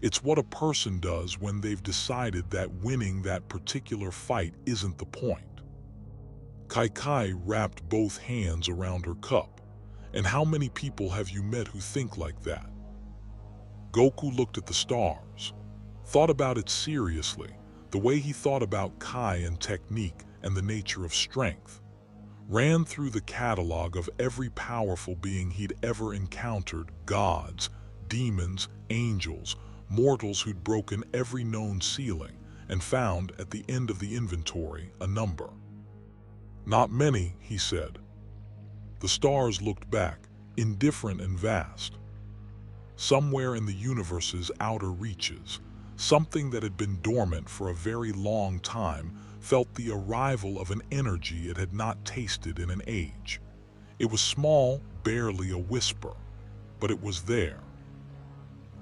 It's what a person does when they've decided that winning that particular fight isn't the point." Kai wrapped both hands around her cup. "And how many people have you met who think like that?" Goku looked at the stars. Thought about it seriously, the way he thought about Kai and technique and the nature of strength. Ran through the catalog of every powerful being he'd ever encountered: gods, demons, angels, mortals who'd broken every known ceiling, and found, at the end of the inventory, a number. "Not many," he said. The stars looked back, indifferent and vast. Somewhere in the universe's outer reaches, something that had been dormant for a very long time felt the arrival of an energy it had not tasted in an age. It was small, barely a whisper, but it was there.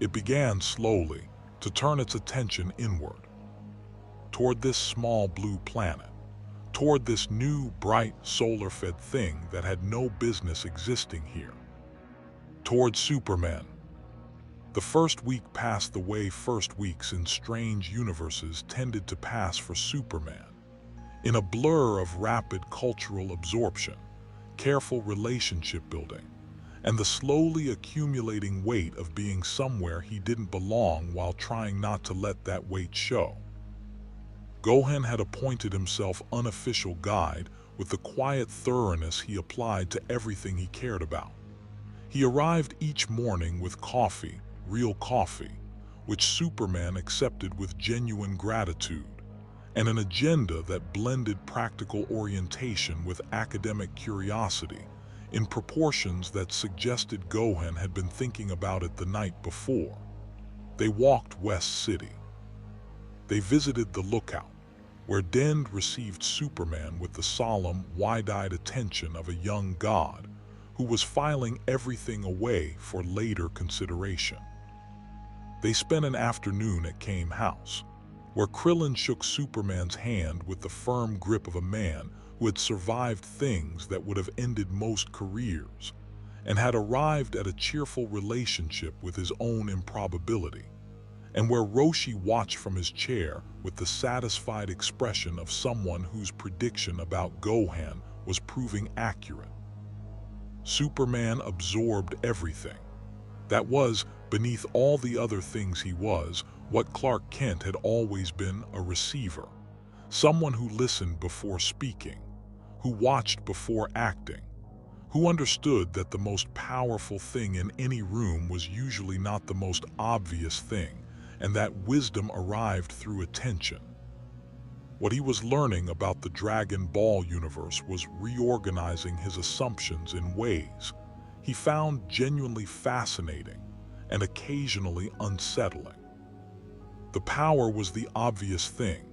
It began slowly to turn its attention inward, toward this small blue planet, toward this new, bright, solar-fed thing that had no business existing here, toward Superman. The first week passed the way first weeks in strange universes tended to pass for Superman, in a blur of rapid cultural absorption, careful relationship building, and the slowly accumulating weight of being somewhere he didn't belong while trying not to let that weight show. Gohan had appointed himself unofficial guide with the quiet thoroughness he applied to everything he cared about. He arrived each morning with coffee, real coffee, which Superman accepted with genuine gratitude, and an agenda that blended practical orientation with academic curiosity in proportions that suggested Gohan had been thinking about it the night before. They walked West City. They visited the lookout, where Dend received Superman with the solemn, wide-eyed attention of a young god who was filing everything away for later consideration. They spent an afternoon at Kame House, where Krillin shook Superman's hand with the firm grip of a man who had survived things that would have ended most careers, and had arrived at a cheerful relationship with his own improbability, and where Roshi watched from his chair with the satisfied expression of someone whose prediction about Gohan was proving accurate. Superman absorbed everything. That was, beneath all the other things he was, what Clark Kent had always been: a receiver, someone who listened before speaking, who watched before acting, who understood that the most powerful thing in any room was usually not the most obvious thing, and that wisdom arrived through attention. What he was learning about the Dragon Ball universe was reorganizing his assumptions in ways he found genuinely fascinating and occasionally unsettling. The power was the obvious thing,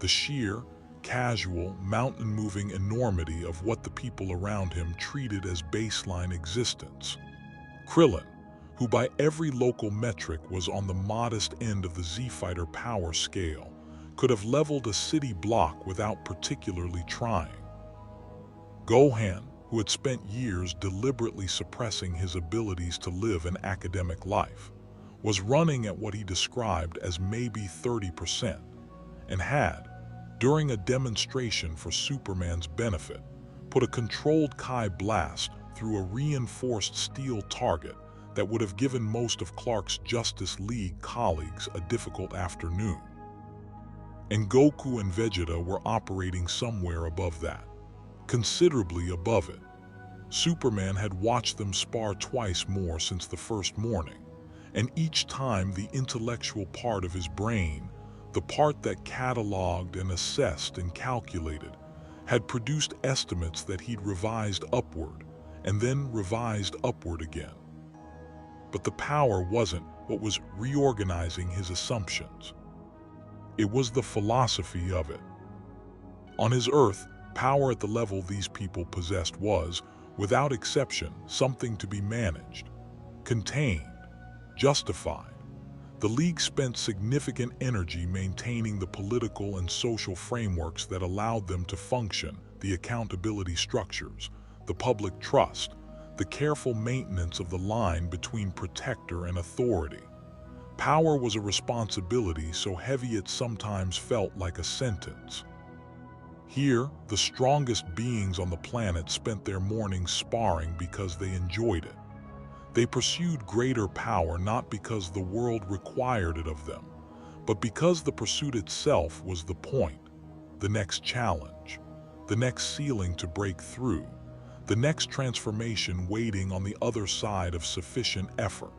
the sheer, casual, mountain-moving enormity of what the people around him treated as baseline existence. Krillin, who by every local metric was on the modest end of the Z-Fighter power scale, could have leveled a city block without particularly trying. Gohan, who had spent years deliberately suppressing his abilities to live an academic life, was running at what he described as maybe 30%, and had, during a demonstration for Superman's benefit, put a controlled Kai blast through a reinforced steel target that would have given most of Clark's Justice League colleagues a difficult afternoon. And Goku and Vegeta were operating somewhere above that, considerably above it. Superman had watched them spar twice more since the first morning, and each time the intellectual part of his brain, the part that cataloged and assessed and calculated, had produced estimates that he'd revised upward and then revised upward again. But the power wasn't what was reorganizing his assumptions. It was the philosophy of it. On his Earth, power at the level these people possessed was, without exception, something to be managed, contained, justified. The League spent significant energy maintaining the political and social frameworks that allowed them to function, the accountability structures, the public trust, the careful maintenance of the line between protector and authority. Power was a responsibility so heavy it sometimes felt like a sentence. Here, the strongest beings on the planet spent their mornings sparring because they enjoyed it. They pursued greater power not because the world required it of them, but because the pursuit itself was the point, the next challenge, the next ceiling to break through, the next transformation waiting on the other side of sufficient effort.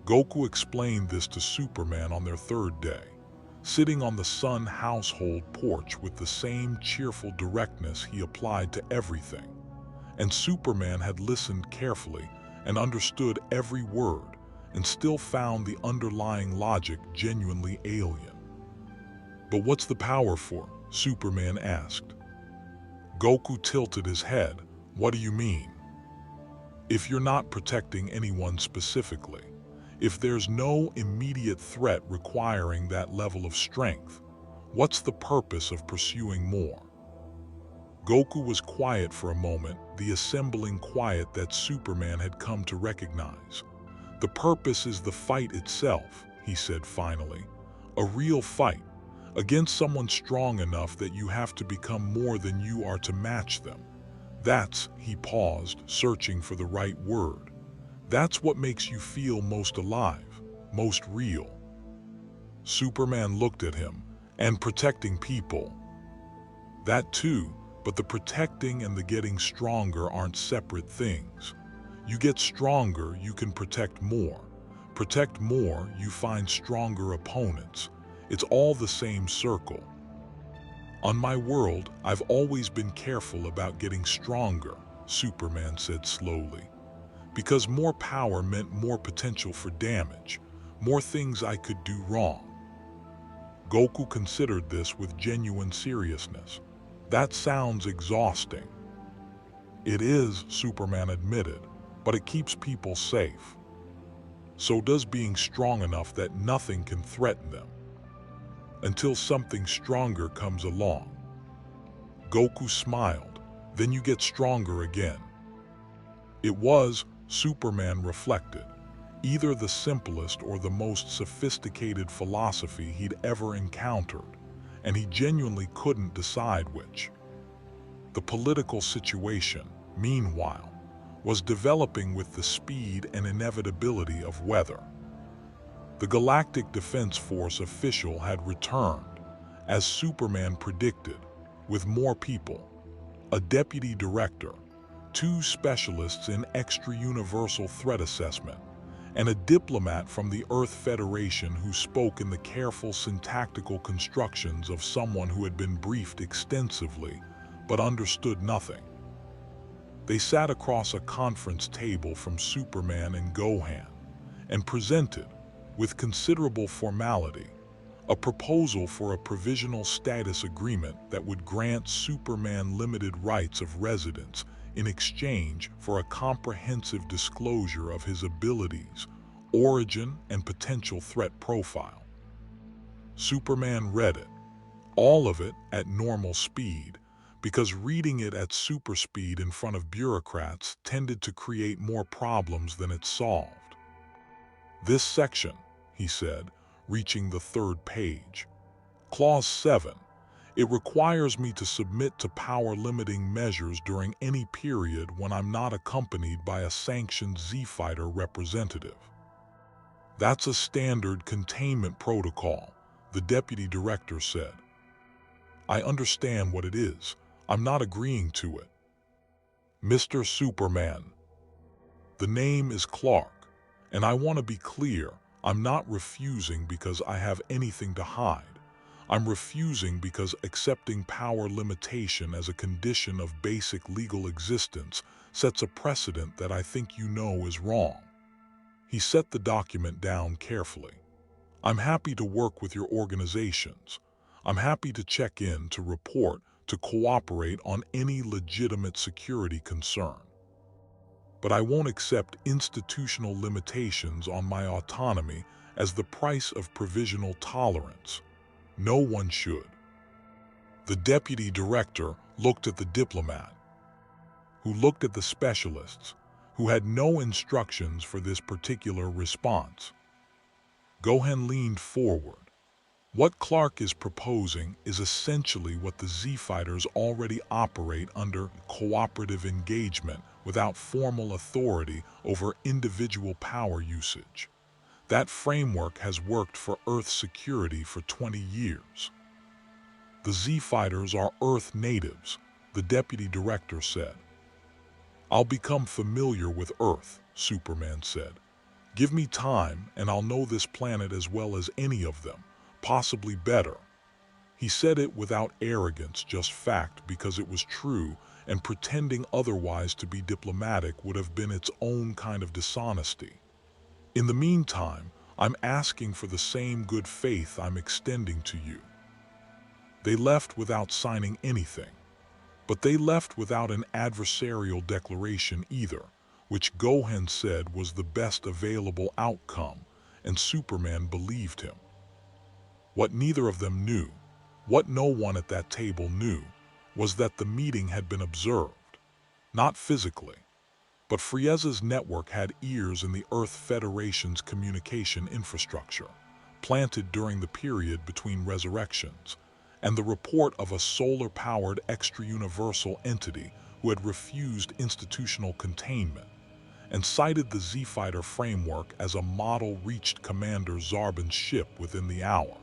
Goku explained this to Superman on their third day, sitting on the Sun household porch with the same cheerful directness he applied to everything. And Superman had listened carefully and understood every word, and still found the underlying logic genuinely alien. "But what's the power for?" Superman asked. Goku tilted his head. "What do you mean?" "If you're not protecting anyone specifically, if there's no immediate threat requiring that level of strength, what's the purpose of pursuing more?" Goku was quiet for a moment, the assembling quiet that Superman had come to recognize. "The purpose is the fight itself," he said finally. "A real fight, against someone strong enough that you have to become more than you are to match them. He paused, searching for the right word. That's what makes you feel most alive, most real. Superman looked at him. And protecting people. That too, but the protecting and the getting stronger aren't separate things. You get stronger, you can protect more. Protect more, you find stronger opponents. It's all the same circle. On my world, I've always been careful about getting stronger, Superman said slowly. Because more power meant more potential for damage, more things I could do wrong. Goku considered this with genuine seriousness. That sounds exhausting. It is, Superman admitted, but it keeps people safe. So does being strong enough that nothing can threaten them. Until something stronger comes along. Goku smiled. Then you get stronger again. It was, Superman reflected, either the simplest or the most sophisticated philosophy he'd ever encountered, and he genuinely couldn't decide which. The political situation, meanwhile, was developing with the speed and inevitability of weather. The Galactic Defense Force official had returned, as Superman predicted, with more people, a deputy director, 2 specialists in extra-universal threat assessment, and a diplomat from the Earth Federation who spoke in the careful syntactical constructions of someone who had been briefed extensively but understood nothing. They sat across a conference table from Superman and Gohan and presented, with considerable formality, a proposal for a provisional status agreement that would grant Superman limited rights of residence in exchange for a comprehensive disclosure of his abilities, origin, and potential threat profile. Superman read it, all of it at normal speed, because reading it at super speed in front of bureaucrats tended to create more problems than it solved. This section, he said, reaching the 3rd page. Clause 7. It requires me to submit to power-limiting measures during any period when I'm not accompanied by a sanctioned Z-Fighter representative. That's a standard containment protocol, the deputy director said. I understand what it is. I'm not agreeing to it. Mr. Superman. The name is Clark, and I want to be clear, I'm not refusing because I have anything to hide. I'm refusing because accepting power limitation as a condition of basic legal existence sets a precedent that I think you know is wrong. He set the document down carefully. I'm happy to work with your organizations. I'm happy to check in, to report, to cooperate on any legitimate security concern. But I won't accept institutional limitations on my autonomy as the price of provisional tolerance. No one should. The deputy director looked at the diplomat, who looked at the specialists, who had no instructions for this particular response. Gohan leaned forward. What Clark is proposing is essentially what the Z-Fighters already operate under: cooperative engagement without formal authority over individual power usage. That framework has worked for Earth security for 20 years. The Z-Fighters are Earth natives, the deputy director said. I'll become familiar with Earth, Superman said. Give me time and I'll know this planet as well as any of them, possibly better. He said it without arrogance, just fact, because it was true, and pretending otherwise to be diplomatic would have been its own kind of dishonesty. In the meantime, I'm asking for the same good faith I'm extending to you. They left without signing anything, but they left without an adversarial declaration either, which Gohan said was the best available outcome, and Superman believed him. What neither of them knew, what no one at that table knew, was that the meeting had been observed, not physically, but Frieza's network had ears in the Earth Federation's communication infrastructure, planted during the period between resurrections, and the report of a solar-powered extra-universal entity who had refused institutional containment, and cited the Z-Fighter framework as a model reached Commander Zarbin's ship within the hour.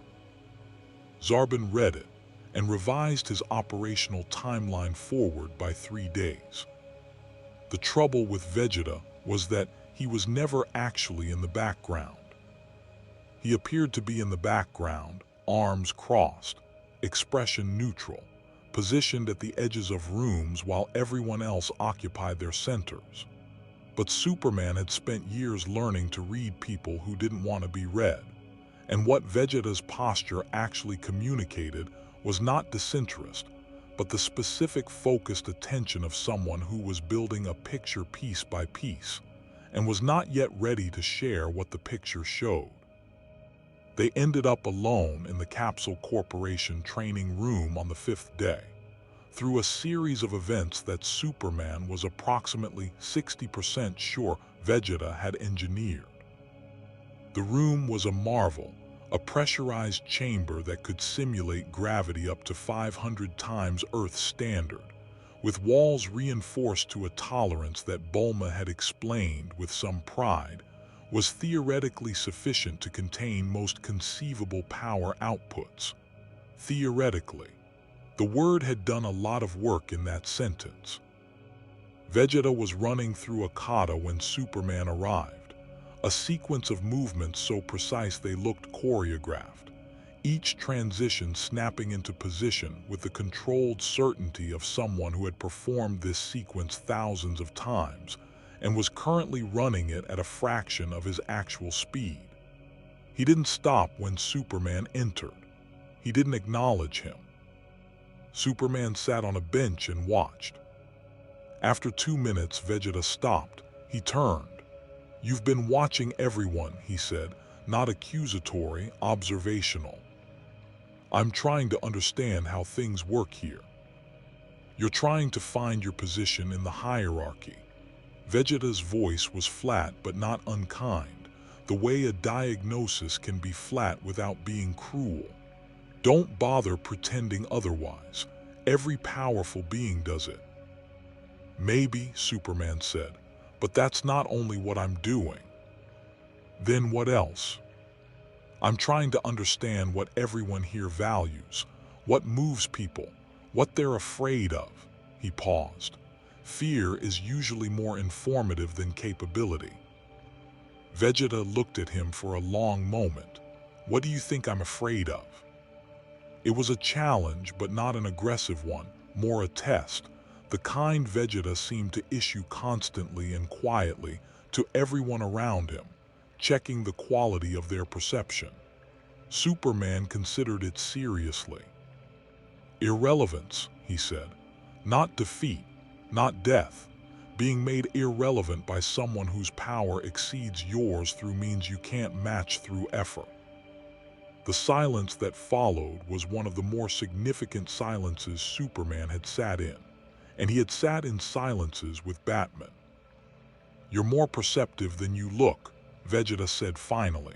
Zarbin read it and revised his operational timeline forward by 3 days. The trouble with Vegeta was that he was never actually in the background. He appeared to be in the background, arms crossed, expression neutral, positioned at the edges of rooms while everyone else occupied their centers. But Superman had spent years learning to read people who didn't want to be read, and what Vegeta's posture actually communicated was not disinterest, but the specific focused attention of someone who was building a picture piece by piece, and was not yet ready to share what the picture showed. They ended up alone in the Capsule Corporation training room on the 5th day, through a series of events that Superman was approximately 60% sure Vegeta had engineered. The room was a marvel, a pressurized chamber that could simulate gravity up to 500 times Earth's standard, with walls reinforced to a tolerance that Bulma had explained with some pride was theoretically sufficient to contain most conceivable power outputs. Theoretically. The word had done a lot of work in that sentence. Vegeta was running through a kata when Superman arrived, a sequence of movements so precise they looked choreographed, each transition snapping into position with the controlled certainty of someone who had performed this sequence thousands of times and was currently running it at a fraction of his actual speed. He didn't stop when Superman entered. He didn't acknowledge him. Superman sat on a bench and watched. After 2 minutes, Vegeta stopped. He turned. "You've been watching everyone," he said, not accusatory, observational. "I'm trying to understand how things work here. You're trying to find your position in the hierarchy." Vegeta's voice was flat but not unkind, the way a diagnosis can be flat without being cruel. "Don't bother pretending otherwise. Every powerful being does it." "Maybe," Superman said, "but that's not only what I'm doing." "Then what else?" "I'm trying to understand what everyone here values, what moves people, what they're afraid of." He paused. Fear is usually more informative than capability. Vegeta looked at him for a long moment. "What do you think I'm afraid of?" It was a challenge, but not an aggressive one, more a test, the kind Vegeta seemed to issue constantly and quietly to everyone around him, checking the quality of their perception. Superman considered it seriously. "Irrelevance," he said. "Not defeat, not death. Being made irrelevant by someone whose power exceeds yours through means you can't match through effort." The silence that followed was one of the more significant silences Superman had sat in, and he had sat in silences with Batman. "You're more perceptive than you look," Vegeta said finally.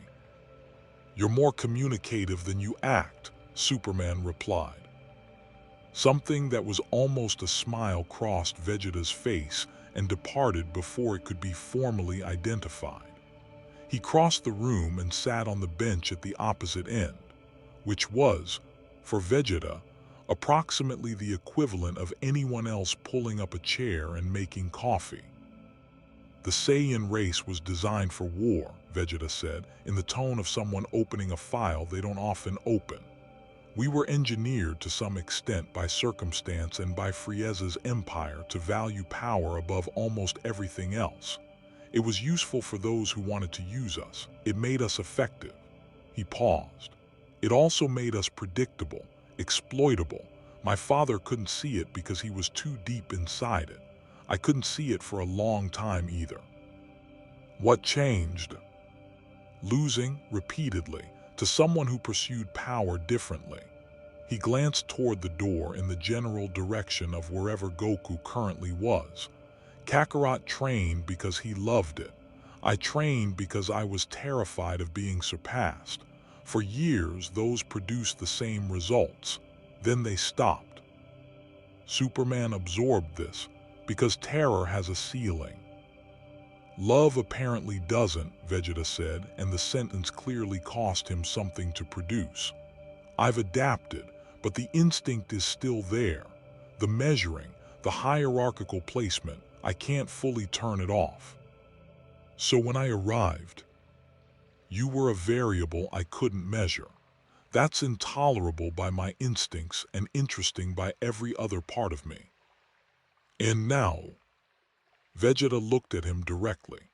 "You're more communicative than you act," Superman replied. Something that was almost a smile crossed Vegeta's face and departed before it could be formally identified. He crossed the room and sat on the bench at the opposite end, which was, for Vegeta, approximately the equivalent of anyone else pulling up a chair and making coffee. "The Saiyan race was designed for war," Vegeta said, in the tone of someone opening a file they don't often open. "We were engineered to some extent by circumstance and by Frieza's empire to value power above almost everything else. It was useful for those who wanted to use us. It made us effective." He paused. "It also made us predictable, exploitable. My father couldn't see it because he was too deep inside it. I couldn't see it for a long time either." "What changed?" "Losing, repeatedly, to someone who pursued power differently." He glanced toward the door in the general direction of wherever Goku currently was. "Kakarot trained because he loved it. I trained because I was terrified of being surpassed. For years, those produced the same results. Then they stopped." Superman absorbed this, because terror has a ceiling. Love apparently doesn't, Vegeta said, and the sentence clearly cost him something to produce. I've adapted, but the instinct is still there. The measuring, the hierarchical placement, I can't fully turn it off. So when I arrived, you were a variable I couldn't measure. That's intolerable by my instincts and interesting by every other part of me. And now, Vegeta looked at him directly.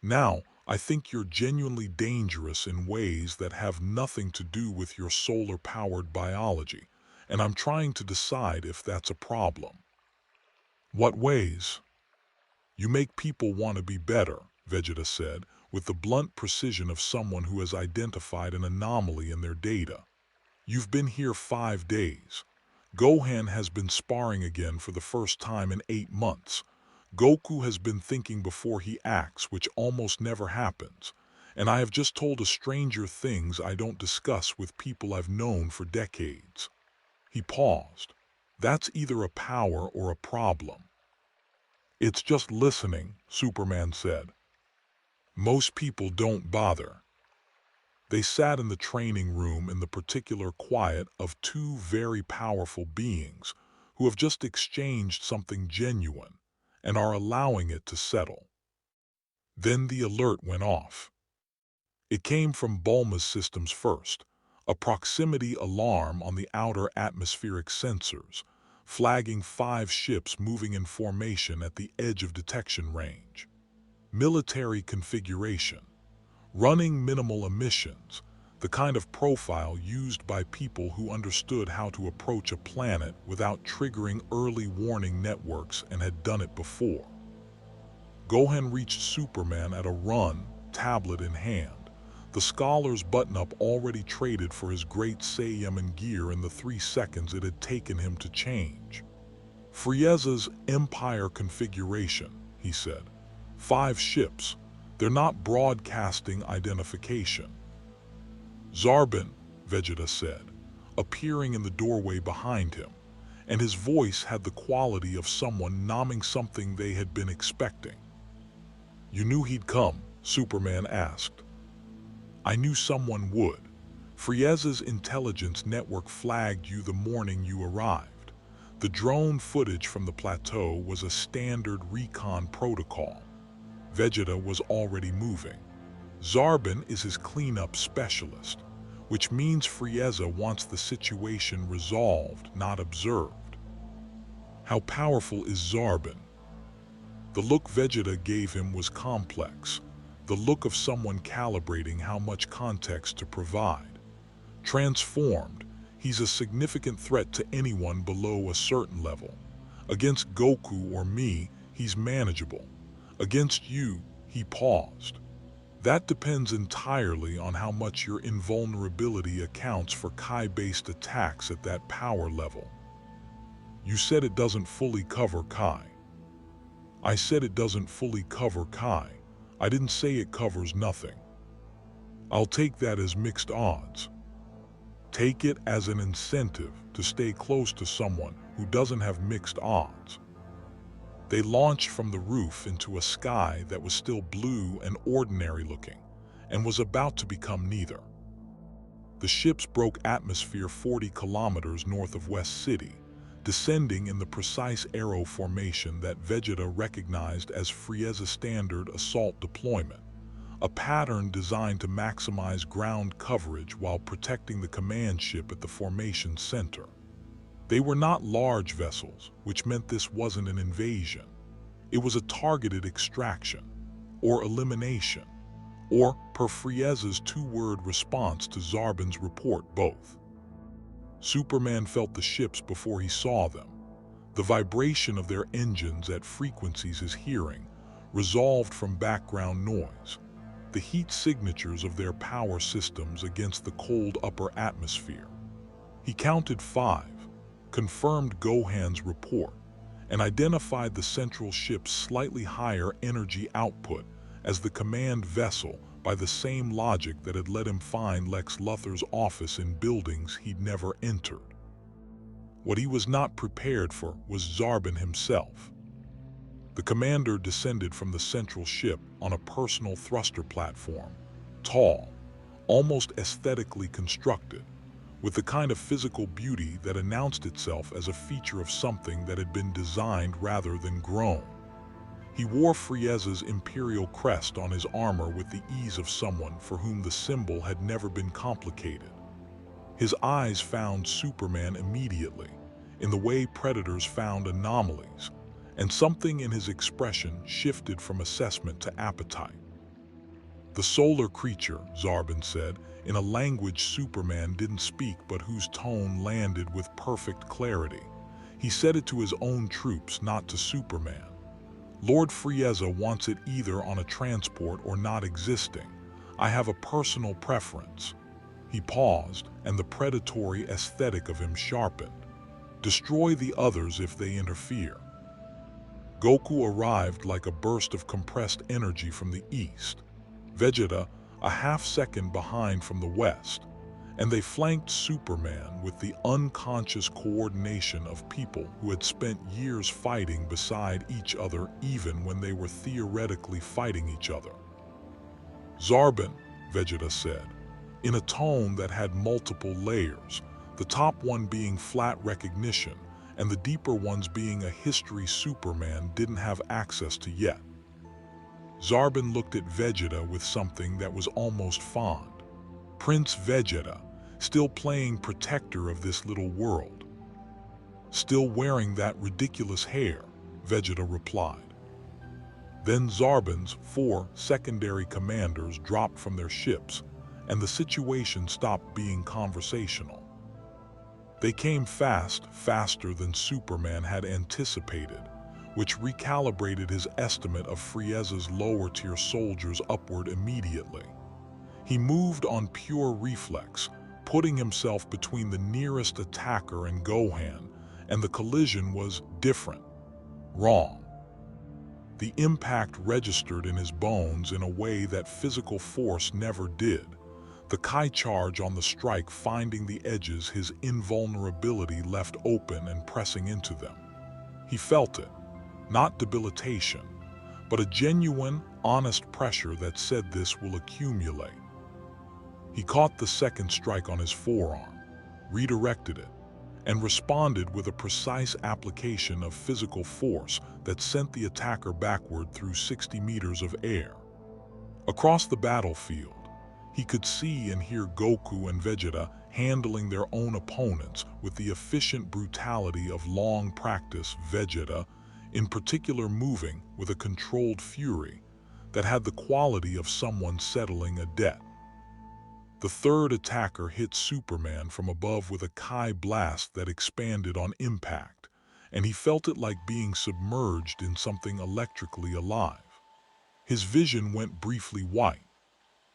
Now, I think you're genuinely dangerous in ways that have nothing to do with your solar-powered biology, and I'm trying to decide if that's a problem. What ways? You make people want to be better, Vegeta said, with the blunt precision of someone who has identified an anomaly in their data. You've been here 5 days. Gohan has been sparring again for the first time in 8 months. Goku has been thinking before he acts, which almost never happens. And I have just told a stranger things I don't discuss with people I've known for decades. He paused. That's either a power or a problem. It's just listening, Superman said. Most people don't bother. They sat in the training room in the particular quiet of two very powerful beings who have just exchanged something genuine and are allowing it to settle. Then the alert went off. It came from Bulma's systems first, a proximity alarm on the outer atmospheric sensors, flagging 5 ships moving in formation at the edge of detection range. Military configuration. Running minimal emissions, the kind of profile used by people who understood how to approach a planet without triggering early warning networks and had done it before. Gohan reached Superman at a run, tablet in hand, the scholar's button-up already traded for his great Saiyaman gear in the 3 seconds it had taken him to change. Frieza's Empire configuration, he said. 5 ships. They're not broadcasting identification. Zarbin, Vegeta said, appearing in the doorway behind him, and his voice had the quality of someone nomming something they had been expecting. You knew he'd come, Superman asked. I knew someone would. Frieza's intelligence network flagged you the morning you arrived. The drone footage from the plateau was a standard recon protocol. Vegeta was already moving. Zarbin is his cleanup specialist, which means Frieza wants the situation resolved, not observed. How powerful is Zarbin? The look Vegeta gave him was complex, the look of someone calibrating how much context to provide. Transformed, he's a significant threat to anyone below a certain level. Against Goku or me, he's manageable. Against you, he paused. That depends entirely on how much your invulnerability accounts for Kai-based attacks at that power level. You said it doesn't fully cover Kai. I said it doesn't fully cover Kai. I didn't say it covers nothing. I'll take that as mixed odds. Take it as an incentive to stay close to someone who doesn't have mixed odds. They launched from the roof into a sky that was still blue and ordinary looking, and was about to become neither. The ships broke atmosphere 40 kilometers north of West City, descending in the precise arrow formation that Vegeta recognized as Frieza's standard assault deployment, a pattern designed to maximize ground coverage while protecting the command ship at the formation center. They were not large vessels, which meant this wasn't an invasion. It was a targeted extraction, or elimination, or, per Frieza's 2-word response to Zarbin's report, both. Superman felt the ships before he saw them. The vibration of their engines at frequencies his hearing, resolved from background noise. The heat signatures of their power systems against the cold upper atmosphere. He counted 5. Confirmed Gohan's report, and identified the central ship's slightly higher energy output as the command vessel by the same logic that had let him find Lex Luthor's office in buildings he'd never entered. What he was not prepared for was Zarbin himself. The commander descended from the central ship on a personal thruster platform, tall, almost aesthetically constructed, with the kind of physical beauty that announced itself as a feature of something that had been designed rather than grown. He wore Frieza's imperial crest on his armor with the ease of someone for whom the symbol had never been complicated. His eyes found Superman immediately, in the way predators found anomalies, and something in his expression shifted from assessment to appetite. "The solar creature," Zarbon said, in a language Superman didn't speak but whose tone landed with perfect clarity. He said it to his own troops, not to Superman. "Lord Frieza wants it either on a transport or not existing. I have a personal preference." He paused, and the predatory aesthetic of him sharpened. "Destroy the others if they interfere." Goku arrived like a burst of compressed energy from the east, Vegeta a half-second behind from the west, and they flanked Superman with the unconscious coordination of people who had spent years fighting beside each other even when they were theoretically fighting each other. "Zarbon," Vegeta said, in a tone that had multiple layers, the top one being flat recognition and the deeper ones being a history Superman didn't have access to yet. Zarbon looked at Vegeta with something that was almost fond. Prince Vegeta, still playing protector of this little world. "Still wearing that ridiculous hair," Vegeta replied. Then Zarbon's 4 secondary commanders dropped from their ships, and the situation stopped being conversational. They came fast, faster than Superman had anticipated, which recalibrated his estimate of Frieza's lower-tier soldiers upward immediately. He moved on pure reflex, putting himself between the nearest attacker and Gohan, and the collision was different, wrong. The impact registered in his bones in a way that physical force never did, the Kai charge on the strike finding the edges his invulnerability left open and pressing into them. He felt it, not debilitation, but a genuine, honest pressure that said this will accumulate. He caught the second strike on his forearm, redirected it, and responded with a precise application of physical force that sent the attacker backward through 60 meters of air. Across the battlefield, he could see and hear Goku and Vegeta handling their own opponents with the efficient brutality of long practice, Vegeta, in particular, moving with a controlled fury that had the quality of someone settling a debt. The third attacker hit Superman from above with a Kai blast that expanded on impact, and he felt it like being submerged in something electrically alive. His vision went briefly white.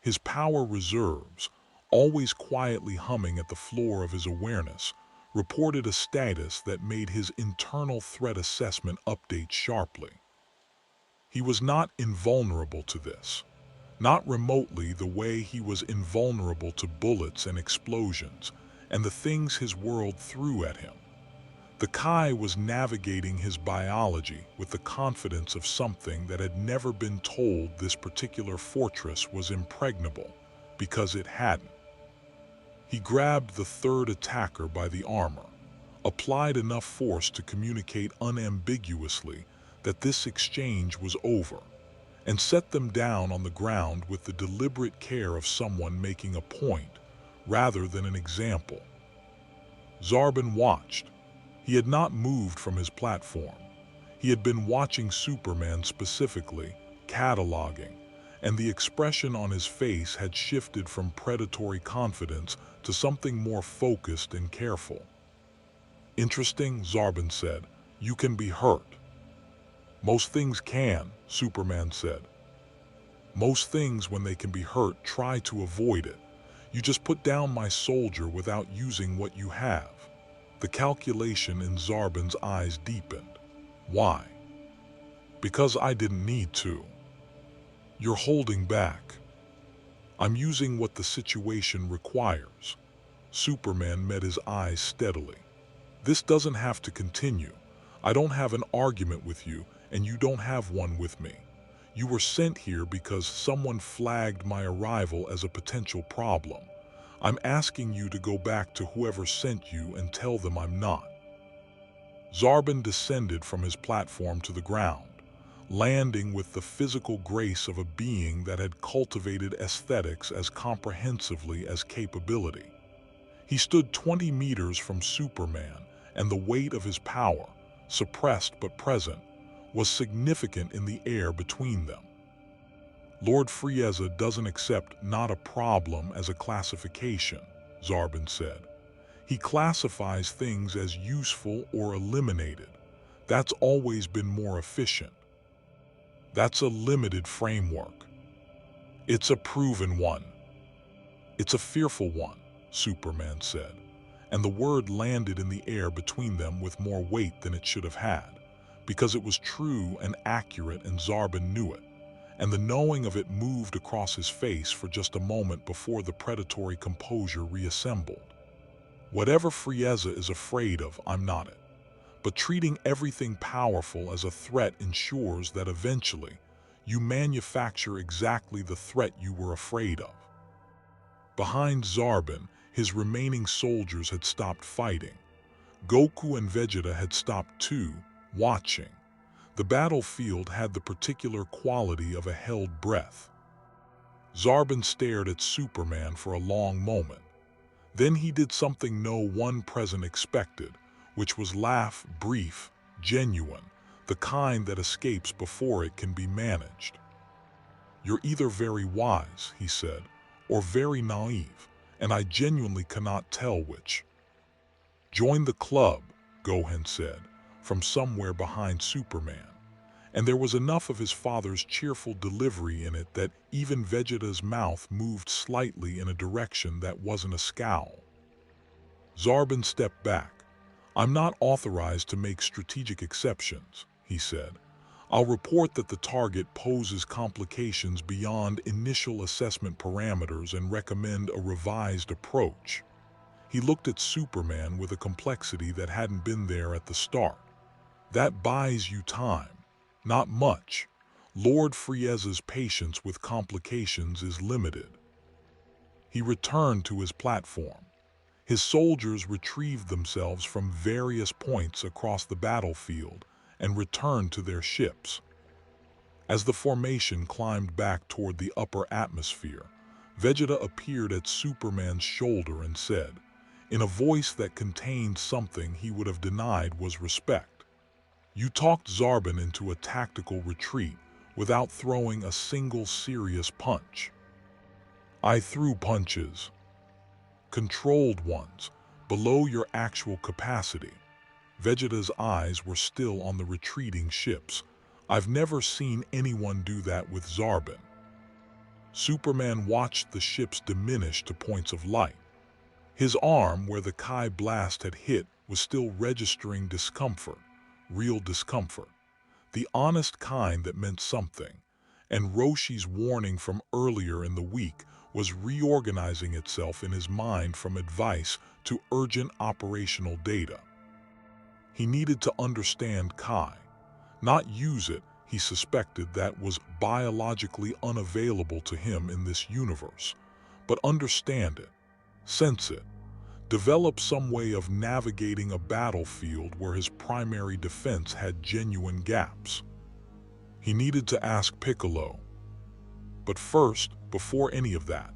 His power reserves, always quietly humming at the floor of his awareness, reported a status that made his internal threat assessment update sharply. He was not invulnerable to this, not remotely the way he was invulnerable to bullets and explosions and the things his world threw at him. The Kai was navigating his biology with the confidence of something that had never been told this particular fortress was impregnable, because it hadn't. He grabbed the third attacker by the armor, applied enough force to communicate unambiguously that this exchange was over, and set them down on the ground with the deliberate care of someone making a point rather than an example. Zarbon watched. He had not moved from his platform. He had been watching Superman specifically, cataloging, and the expression on his face had shifted from predatory confidence to something more focused and careful. "Interesting," Zarbon said. "You can be hurt." "Most things can," Superman said. "Most things, when they can be hurt, try to avoid it. You just put down my soldier without using what you have." The calculation in Zarbon's eyes deepened. "Why?" "Because I didn't need to." "You're holding back." "I'm using what the situation requires." Superman met his eyes steadily. "This doesn't have to continue. I don't have an argument with you, and you don't have one with me. You were sent here because someone flagged my arrival as a potential problem. I'm asking you to go back to whoever sent you and tell them I'm not." Zarbon descended from his platform to the ground, landing with the physical grace of a being that had cultivated aesthetics as comprehensively as capability. He stood 20 meters from Superman, and the weight of his power, suppressed but present, was significant in the air between them. "Lord Frieza doesn't accept not a problem as a classification," Zarbon said. "He classifies things as useful or eliminated. That's always been more efficient. That's a limited framework. It's a proven one. It's a fearful one," Superman said, and the word landed in the air between them with more weight than it should have had, because it was true and accurate and Zarbon knew it, and the knowing of it moved across his face for just a moment before the predatory composure reassembled. "Whatever Frieza is afraid of, I'm not it. But treating everything powerful as a threat ensures that eventually you manufacture exactly the threat you were afraid of." Behind Zarbon, his remaining soldiers had stopped fighting. Goku and Vegeta had stopped too, watching. The battlefield had the particular quality of a held breath. Zarbon stared at Superman for a long moment. Then he did something no one present expected, which was laugh, brief, genuine, the kind that escapes before it can be managed. "You're either very wise," he said, "or very naive, and I genuinely cannot tell which." "Join the club," Gohan said, from somewhere behind Superman, and there was enough of his father's cheerful delivery in it that even Vegeta's mouth moved slightly in a direction that wasn't a scowl. Zarbon stepped back. "I'm not authorized to make strategic exceptions," he said. "I'll report that the target poses complications beyond initial assessment parameters and recommend a revised approach." He looked at Superman with a complexity that hadn't been there at the start. "That buys you time. Not much. Lord Frieza's patience with complications is limited." He returned to his platform. His soldiers retrieved themselves from various points across the battlefield and returned to their ships. As the formation climbed back toward the upper atmosphere, Vegeta appeared at Superman's shoulder and said, in a voice that contained something he would have denied was respect, "You talked Zarbon into a tactical retreat without throwing a single serious punch." "I threw punches. Controlled ones, below your actual capacity." Vegeta's eyes were still on the retreating ships. "I've never seen anyone do that with Zarbon." Superman watched the ships diminish to points of light. His arm, where the Kai blast had hit, was still registering discomfort, real discomfort. The honest kind that meant something. And Roshi's warning from earlier in the week was reorganizing itself in his mind from advice to urgent operational data. He needed to understand Kai. Not use it, he suspected that was biologically unavailable to him in this universe, but understand it, sense it, develop some way of navigating a battlefield where his primary defense had genuine gaps. He needed to ask Piccolo. But first, before any of that,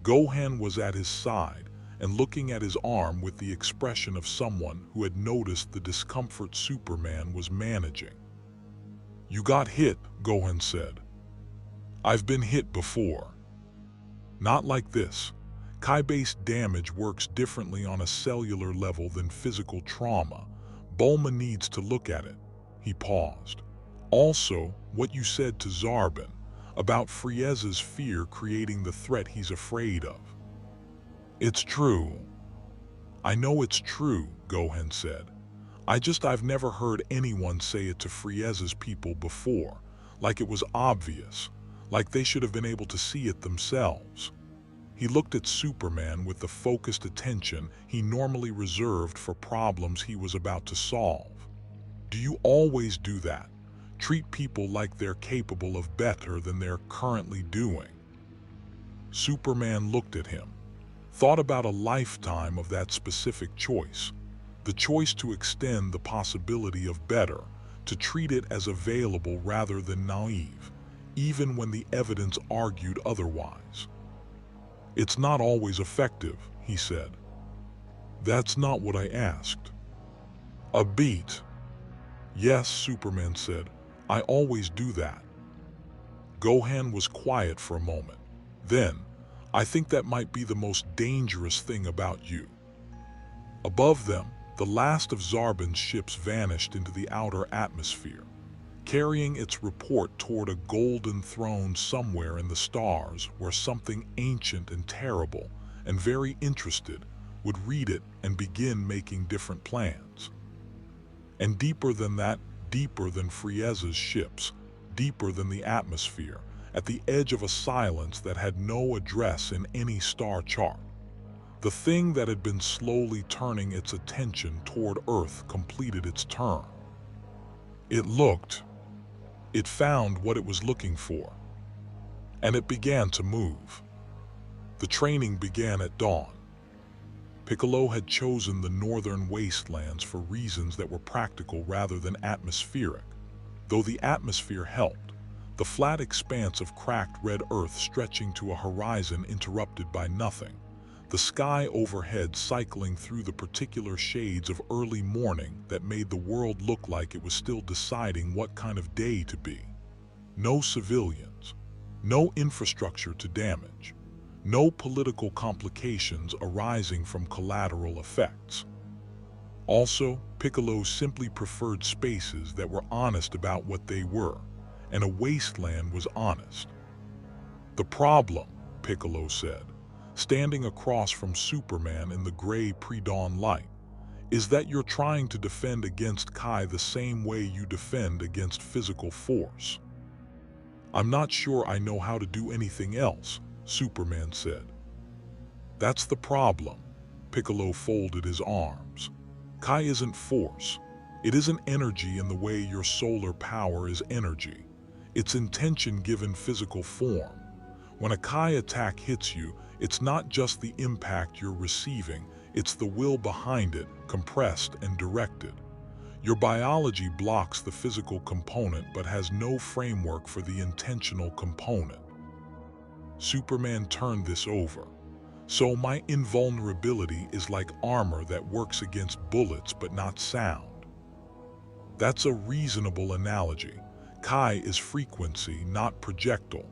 Gohan was at his side and looking at his arm with the expression of someone who had noticed the discomfort Superman was managing. "You got hit," Gohan said. "I've been hit before. Not like this. Kai-based damage works differently on a cellular level than physical trauma. Bulma needs to look at it." He paused. "Also, what you said to Zarbon, about Frieza's fear creating the threat he's afraid of. It's true." "I know it's true," Gohan said. I've never heard anyone say it to Frieza's people before, like it was obvious, like they should have been able to see it themselves." He looked at Superman with the focused attention he normally reserved for problems he was about to solve. "Do you always do that? Treat people like they're capable of better than they're currently doing. Superman looked at him, thought about a lifetime of that specific choice. The choice to extend the possibility of better, to treat it as available rather than naive, even when the evidence argued otherwise. It's not always effective, he said. That's not what I asked. A beat. Yes, Superman said. I always do that. Gohan was quiet for a moment. Then, I think that might be the most dangerous thing about you. Above them, the last of Zarbon's ships vanished into the outer atmosphere, carrying its report toward a golden throne somewhere in the stars where something ancient and terrible and very interested would read it and begin making different plans. And deeper than that, deeper than Frieza's ships, deeper than the atmosphere, at the edge of a silence that had no address in any star chart, the thing that had been slowly turning its attention toward Earth completed its turn. It looked. It found what it was looking for. And it began to move. The training began at dawn. Piccolo had chosen the northern wastelands for reasons that were practical rather than atmospheric. Though the atmosphere helped, the flat expanse of cracked red earth stretching to a horizon interrupted by nothing, the sky overhead cycling through the particular shades of early morning that made the world look like it was still deciding what kind of day to be. No civilians, no infrastructure to damage, no political complications arising from collateral effects. Also, Piccolo simply preferred spaces that were honest about what they were, and a wasteland was honest. The problem, Piccolo said, standing across from Superman in the gray pre-dawn light, is that you're trying to defend against Kai the same way you defend against physical force. I'm not sure I know how to do anything else, Superman said. That's the problem. Piccolo folded his arms. Kai isn't force. It isn't energy in the way your solar power is energy. It's intention given physical form. When a Kai attack hits you, it's not just the impact you're receiving, it's the will behind it, compressed and directed. Your biology blocks the physical component but has no framework for the intentional component. Superman turned this over. So my invulnerability is like armor that works against bullets but not sound. That's a reasonable analogy. Kai is frequency, not projectile.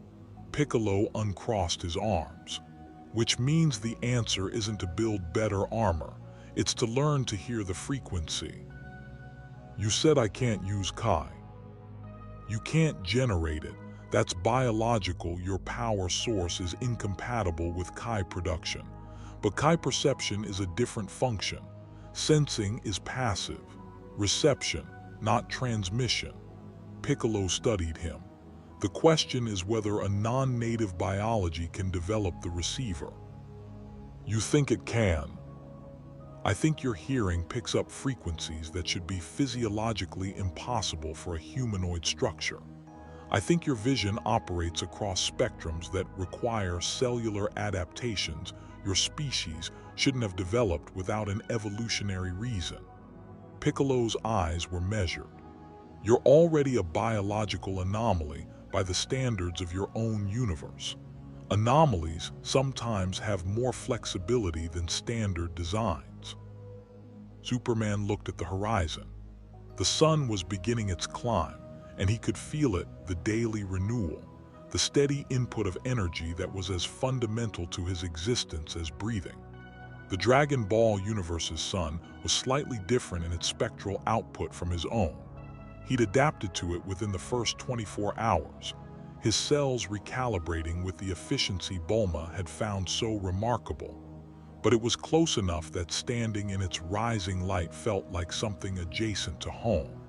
Piccolo uncrossed his arms. Which means the answer isn't to build better armor, it's to learn to hear the frequency. You said I can't use Kai. You can't generate it. That's biological. Your power source is incompatible with Kai production. But Kai perception is a different function. Sensing is passive. Reception, not transmission. Piccolo studied him. The question is whether a non-native biology can develop the receiver. You think it can. I think your hearing picks up frequencies that should be physiologically impossible for a humanoid structure. I think your vision operates across spectrums that require cellular adaptations your species shouldn't have developed without an evolutionary reason. Piccolo's eyes were measured. You're already a biological anomaly by the standards of your own universe. Anomalies sometimes have more flexibility than standard designs. Superman looked at the horizon. The sun was beginning its climb, and he could feel it, the daily renewal, the steady input of energy that was as fundamental to his existence as breathing. The Dragon Ball universe's sun was slightly different in its spectral output from his own. He'd adapted to it within the first 24 hours, his cells recalibrating with the efficiency Bulma had found so remarkable. But it was close enough that standing in its rising light felt like something adjacent to home.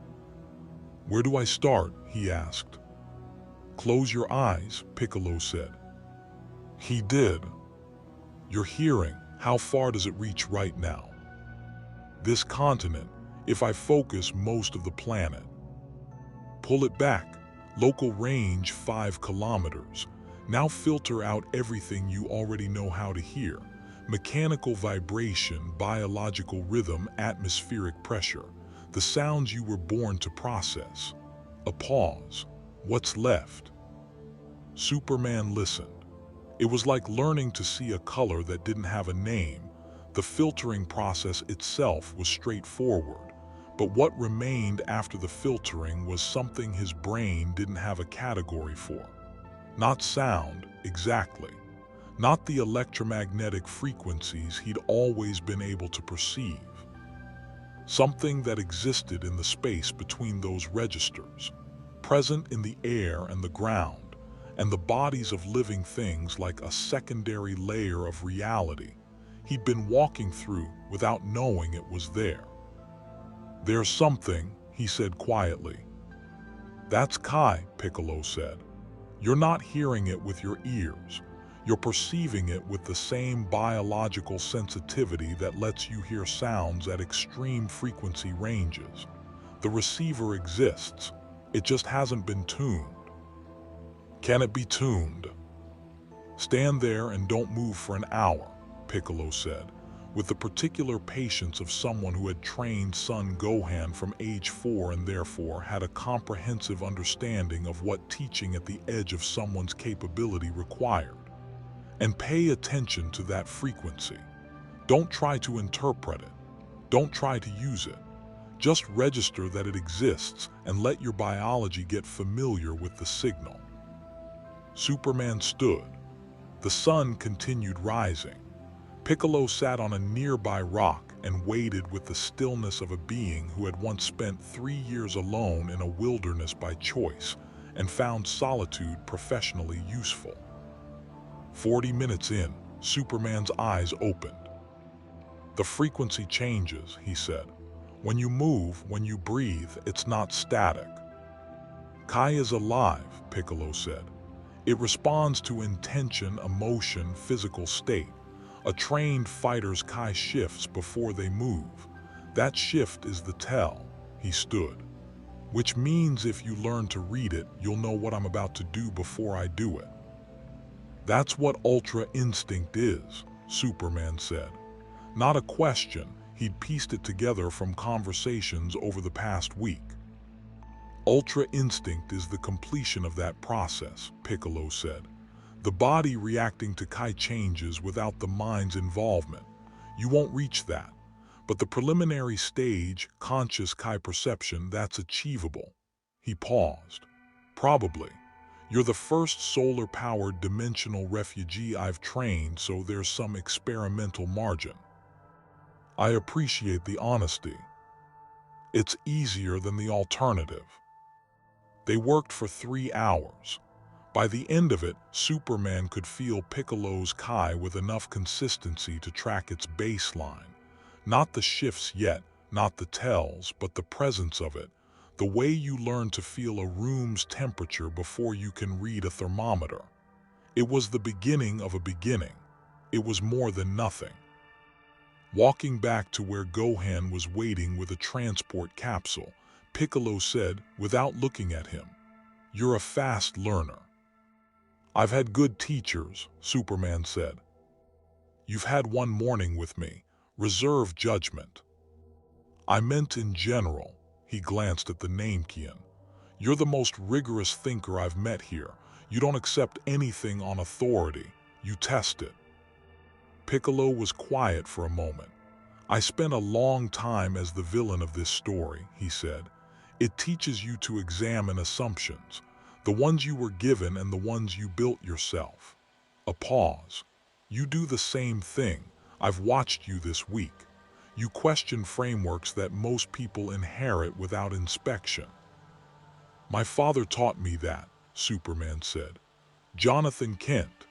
Where do I start? He asked. Close your eyes, Piccolo said. He did. Your hearing, how far does it reach right now? This continent, if I focus most of the planet. Pull it back. Local range 5 kilometers. Now filter out everything you already know how to hear. Mechanical vibration, biological rhythm, atmospheric pressure. The sounds you were born to process. A pause. What's left? Superman listened. It was like learning to see a color that didn't have a name. The filtering process itself was straightforward, but what remained after the filtering was something his brain didn't have a category for. Not sound, exactly. Not the electromagnetic frequencies he'd always been able to perceive. Something that existed in the space between those registers, present in the air and the ground, and the bodies of living things like a secondary layer of reality he'd been walking through without knowing it was there. "There's something," he said quietly. "That's Kai," Piccolo said. "You're not hearing it with your ears. You're perceiving it with the same biological sensitivity that lets you hear sounds at extreme frequency ranges. The receiver exists. It just hasn't been tuned." "Can it be tuned?" "Stand there and don't move for an hour," Piccolo said, with the particular patience of someone who had trained son Gohan from age 4 and therefore had a comprehensive understanding of what teaching at the edge of someone's capability required. "And pay attention to that frequency. Don't try to interpret it. Don't try to use it. Just register that it exists and let your biology get familiar with the signal." Superman stood. The sun continued rising. Piccolo sat on a nearby rock and waited with the stillness of a being who had once spent 3 years alone in a wilderness by choice and found solitude professionally useful. 40 minutes in, Superman's eyes opened. "The frequency changes," he said. "When you move, when you breathe, it's not static." "Kai is alive," Piccolo said. "It responds to intention, emotion, physical state. A trained fighter's Kai shifts before they move. That shift is the tell." He stood. "Which means if you learn to read it, you'll know what I'm about to do before I do it." "That's what Ultra Instinct is," Superman said. Not a question, he'd pieced it together from conversations over the past week. "Ultra Instinct is the completion of that process," Piccolo said. "The body reacting to Kai changes without the mind's involvement. You won't reach that. But the preliminary stage, conscious Kai perception, that's achievable." He paused. "Probably. You're the first solar-powered dimensional refugee I've trained, so there's some experimental margin." "I appreciate the honesty. It's easier than the alternative." They worked for 3 hours. By the end of it, Superman could feel Piccolo's Kai with enough consistency to track its baseline. Not the shifts yet, not the tells, but the presence of it. The way you learn to feel a room's temperature before you can read a thermometer. It was the beginning of a beginning. It was more than nothing. Walking back to where Gohan was waiting with a transport capsule, Piccolo said, without looking at him, "You're a fast learner." "I've had good teachers," Superman said. "You've had one morning with me. Reserve judgment." "I meant in general." He glanced at the Namekian. "You're the most rigorous thinker I've met here. You don't accept anything on authority. You test it." Piccolo was quiet for a moment. "I spent a long time as the villain of this story," he said. "It teaches you to examine assumptions, the ones you were given and the ones you built yourself." A pause. "You do the same thing. I've watched you this week. You question frameworks that most people inherit without inspection." "My father taught me that," Superman said. "Jonathan Kent,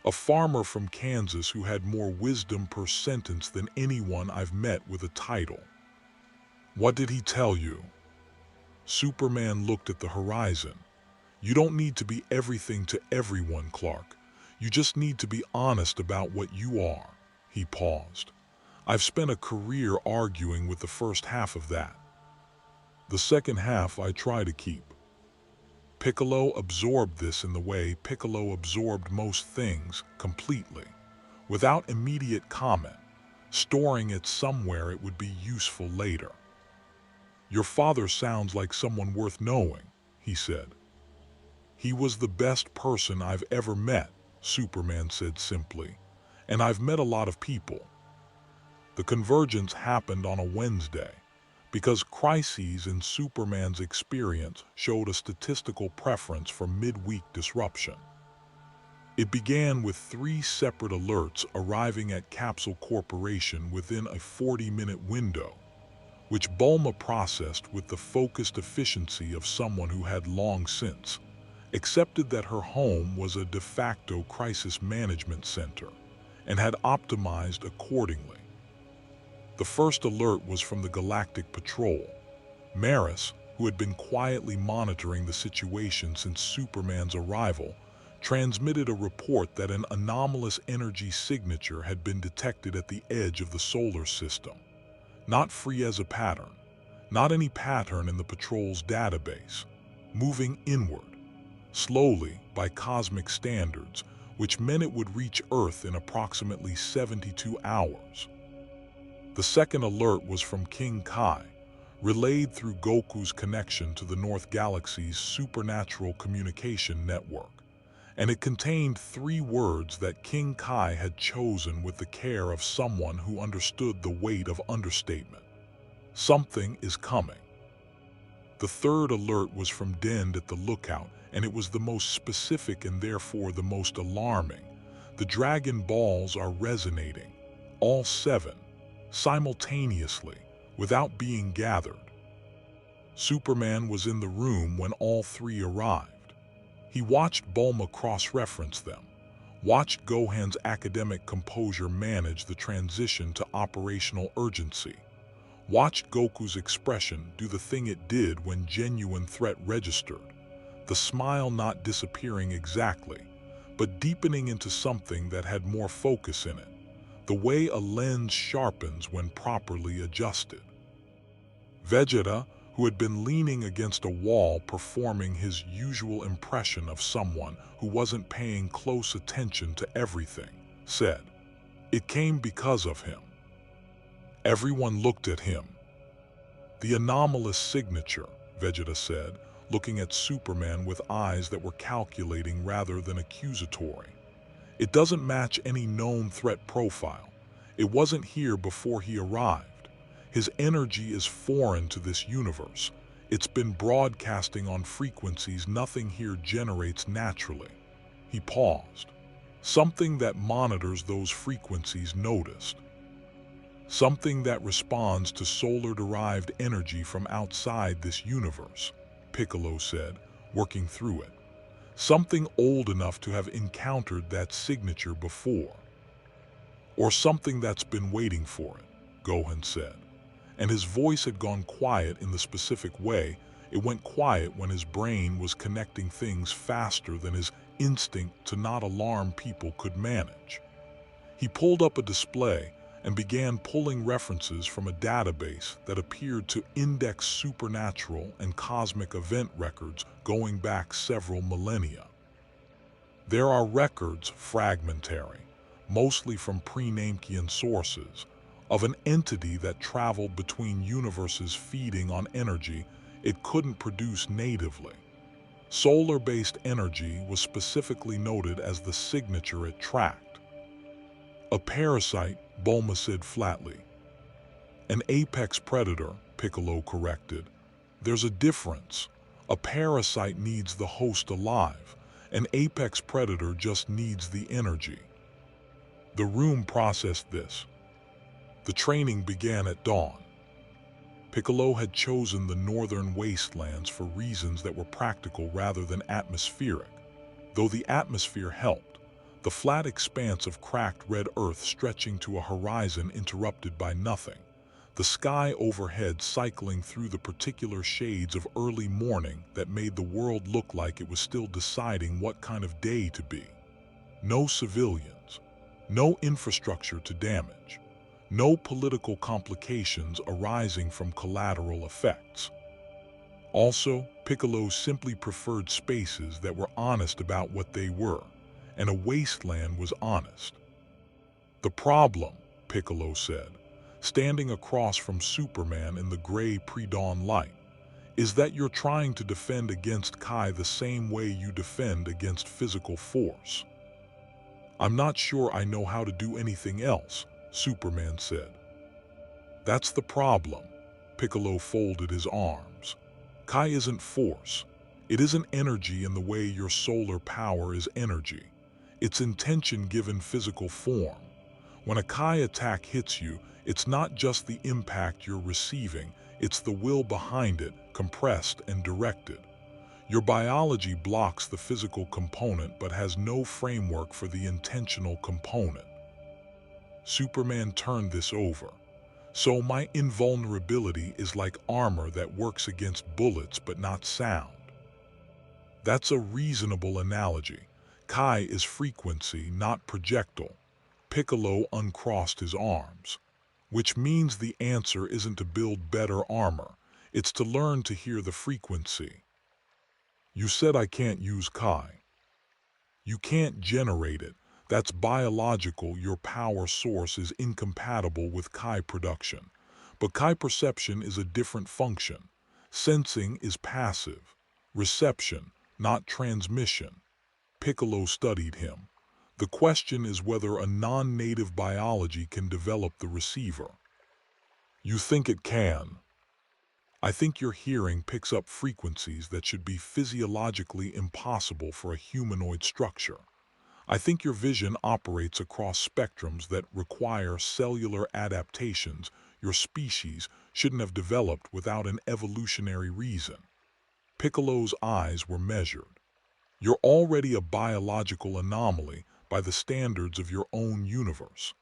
a farmer from Kansas who had more wisdom per sentence than anyone I've met with a title." "What did he tell you?" Superman looked at the horizon. "You don't need to be everything to everyone, Clark. You just need to be honest about what you are." He paused. "I've spent a career arguing with the first half of that. The second half I try to keep." Piccolo absorbed this in the way Piccolo absorbed most things completely, without immediate comment, storing it somewhere it would be useful later. "Your father sounds like someone worth knowing," he said. "He was the best person I've ever met," Superman said simply, "and I've met a lot of people." The convergence happened on a Wednesday, because crises in Superman's experience showed a statistical preference for midweek disruption. It began with 3 separate alerts arriving at Capsule Corporation within a 40-minute window, which Bulma processed with the focused efficiency of someone who had long since accepted that her home was a de facto crisis management center and had optimized accordingly. The first alert was from the Galactic Patrol. Maris, who had been quietly monitoring the situation since Superman's arrival, transmitted a report that an anomalous energy signature had been detected at the edge of the solar system. Not Frieza pattern, not any pattern in the patrol's database, moving inward, slowly by cosmic standards, which meant it would reach Earth in approximately 72 hours. The second alert was from King Kai, relayed through Goku's connection to the North Galaxy's supernatural communication network, and it contained 3 words that King Kai had chosen with the care of someone who understood the weight of understatement. Something is coming. The third alert was from Dend at the lookout, and it was the most specific and therefore the most alarming. The Dragon Balls are resonating, all 7, simultaneously, without being gathered. Superman was in the room when all 3 arrived. He watched Bulma cross-reference them, watched Gohan's academic composure manage the transition to operational urgency, watched Goku's expression do the thing it did when genuine threat registered, the smile not disappearing exactly, but deepening into something that had more focus in it, the way a lens sharpens when properly adjusted. Vegeta, who had been leaning against a wall performing his usual impression of someone who wasn't paying close attention to everything, said, "It came because of him." Everyone looked at him. "The anomalous signature," Vegeta said, looking at Superman with eyes that were calculating rather than accusatory. "It doesn't match any known threat profile. It wasn't here before he arrived. His energy is foreign to this universe. It's been broadcasting on frequencies nothing here generates naturally." He paused. "Something that monitors those frequencies noticed. Something that responds to solar-derived energy from outside this universe," Piccolo said, working through it. "Something old enough to have encountered that signature before. Or something that's been waiting for it," Gohan said. And his voice had gone quiet in the specific way. It went quiet when his brain was connecting things faster than his instinct to not alarm people could manage. He pulled up a display and began pulling references from a database that appeared to index supernatural and cosmic event records going back several millennia. There are records, fragmentary, mostly from pre-Namkian sources, of an entity that traveled between universes feeding on energy it couldn't produce natively. Solar-based energy was specifically noted as the signature it tracked. "A parasite," Bulma said flatly. "An apex predator," Piccolo corrected. "There's a difference. A parasite needs the host alive. An apex predator just needs the energy." The room processed this. The training began at dawn. Piccolo had chosen the northern wastelands for reasons that were practical rather than atmospheric, though the atmosphere helped. The flat expanse of cracked red earth stretching to a horizon interrupted by nothing. The sky overhead cycling through the particular shades of early morning that made the world look like it was still deciding what kind of day to be. No civilians, no infrastructure to damage, no political complications arising from collateral effects. Also, Piccolo simply preferred spaces that were honest about what they were, and a wasteland was honest. "The problem," Piccolo said, standing across from Superman in the gray pre-dawn light, "is that you're trying to defend against Kai the same way you defend against physical force." "I'm not sure I know how to do anything else," Superman said. "That's the problem." Piccolo folded his arms. "Kai isn't force. It isn't energy in the way your solar power is energy. It's intention given physical form. When a Kai attack hits you, it's not just the impact you're receiving, it's the will behind it, compressed and directed. Your biology blocks the physical component but has no framework for the intentional component." Superman turned this over. "So my invulnerability is like armor that works against bullets but not sound." "That's a reasonable analogy. Kai is frequency, not projectile." Piccolo uncrossed his arms. "Which means the answer isn't to build better armor. It's to learn to hear the frequency." "You said I can't use Kai." "You can't generate it. That's biological. Your power source is incompatible with Kai production. But Kai perception is a different function. Sensing is passive. Reception, not transmission." Piccolo studied him. "The question is whether a non-native biology can develop the receiver." "You think it can?" "I think your hearing picks up frequencies that should be physiologically impossible for a humanoid structure. I think your vision operates across spectrums that require cellular adaptations your species shouldn't have developed without an evolutionary reason." Piccolo's eyes were measured. "You're already a biological anomaly by the standards of your own universe.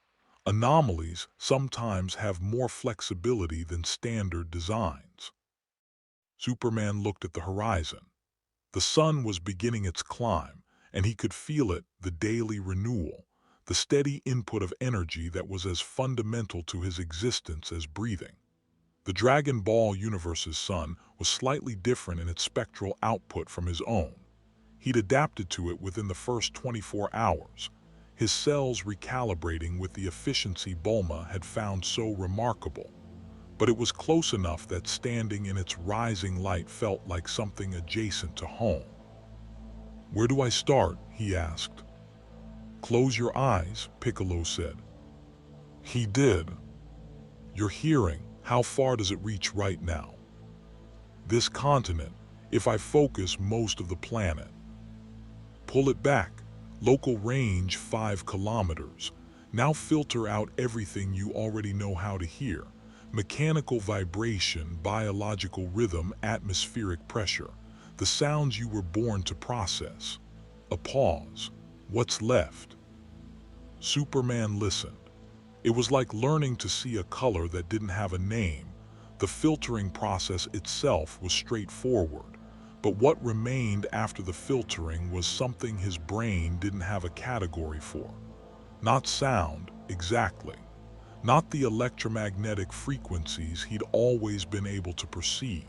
Anomalies sometimes have more flexibility than standard designs." Superman looked at the horizon. The sun was beginning its climb, and he could feel it, the daily renewal, the steady input of energy that was as fundamental to his existence as breathing. The Dragon Ball universe's sun was slightly different in its spectral output from his own. He'd adapted to it within the first 24 hours, his cells recalibrating with the efficiency Bulma had found so remarkable. But it was close enough that standing in its rising light felt like something adjacent to home. "Where do I start?" he asked. "Close your eyes," Piccolo said. He did. "Your hearing, how far does it reach right now?" "This continent, if I focus most of the planet." "Pull it back. Local range 5 kilometers. Now filter out everything you already know how to hear. Mechanical vibration, biological rhythm, atmospheric pressure. The sounds you were born to process." A pause. "What's left?" Superman listened. It was like learning to see a color that didn't have a name. The filtering process itself was straightforward. But what remained after the filtering was something his brain didn't have a category for. Not sound, exactly. Not the electromagnetic frequencies he'd always been able to perceive.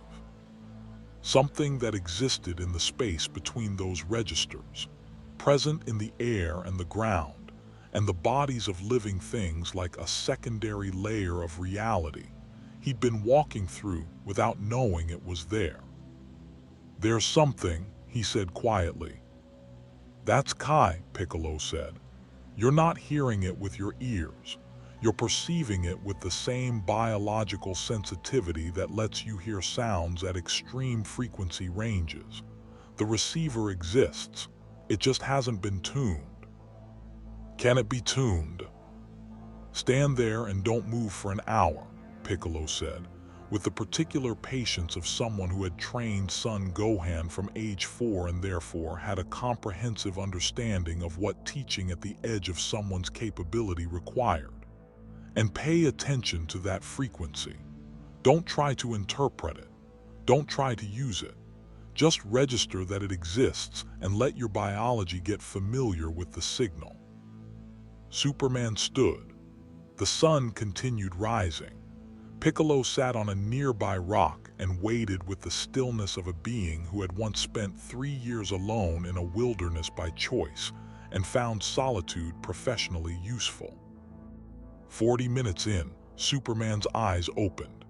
Something that existed in the space between those registers, present in the air and the ground, and the bodies of living things like a secondary layer of reality he'd been walking through without knowing it was there. "There's something," he said quietly. "That's Kai," Piccolo said. "You're not hearing it with your ears. You're perceiving it with the same biological sensitivity that lets you hear sounds at extreme frequency ranges. The receiver exists. It just hasn't been tuned." "Can it be tuned?" "Stand there and don't move for an hour," Piccolo said, with the particular patience of someone who had trained son Gohan from age 4 and therefore had a comprehensive understanding of what teaching at the edge of someone's capability required. "And pay attention to that frequency. Don't try to interpret it. Don't try to use it. Just register that it exists and let your biology get familiar with the signal." Superman stood. The sun continued rising. Piccolo sat on a nearby rock, and waited with the stillness of a being who had once spent 3 years alone in a wilderness by choice and found solitude professionally useful. 40 minutes in, Superman's eyes opened.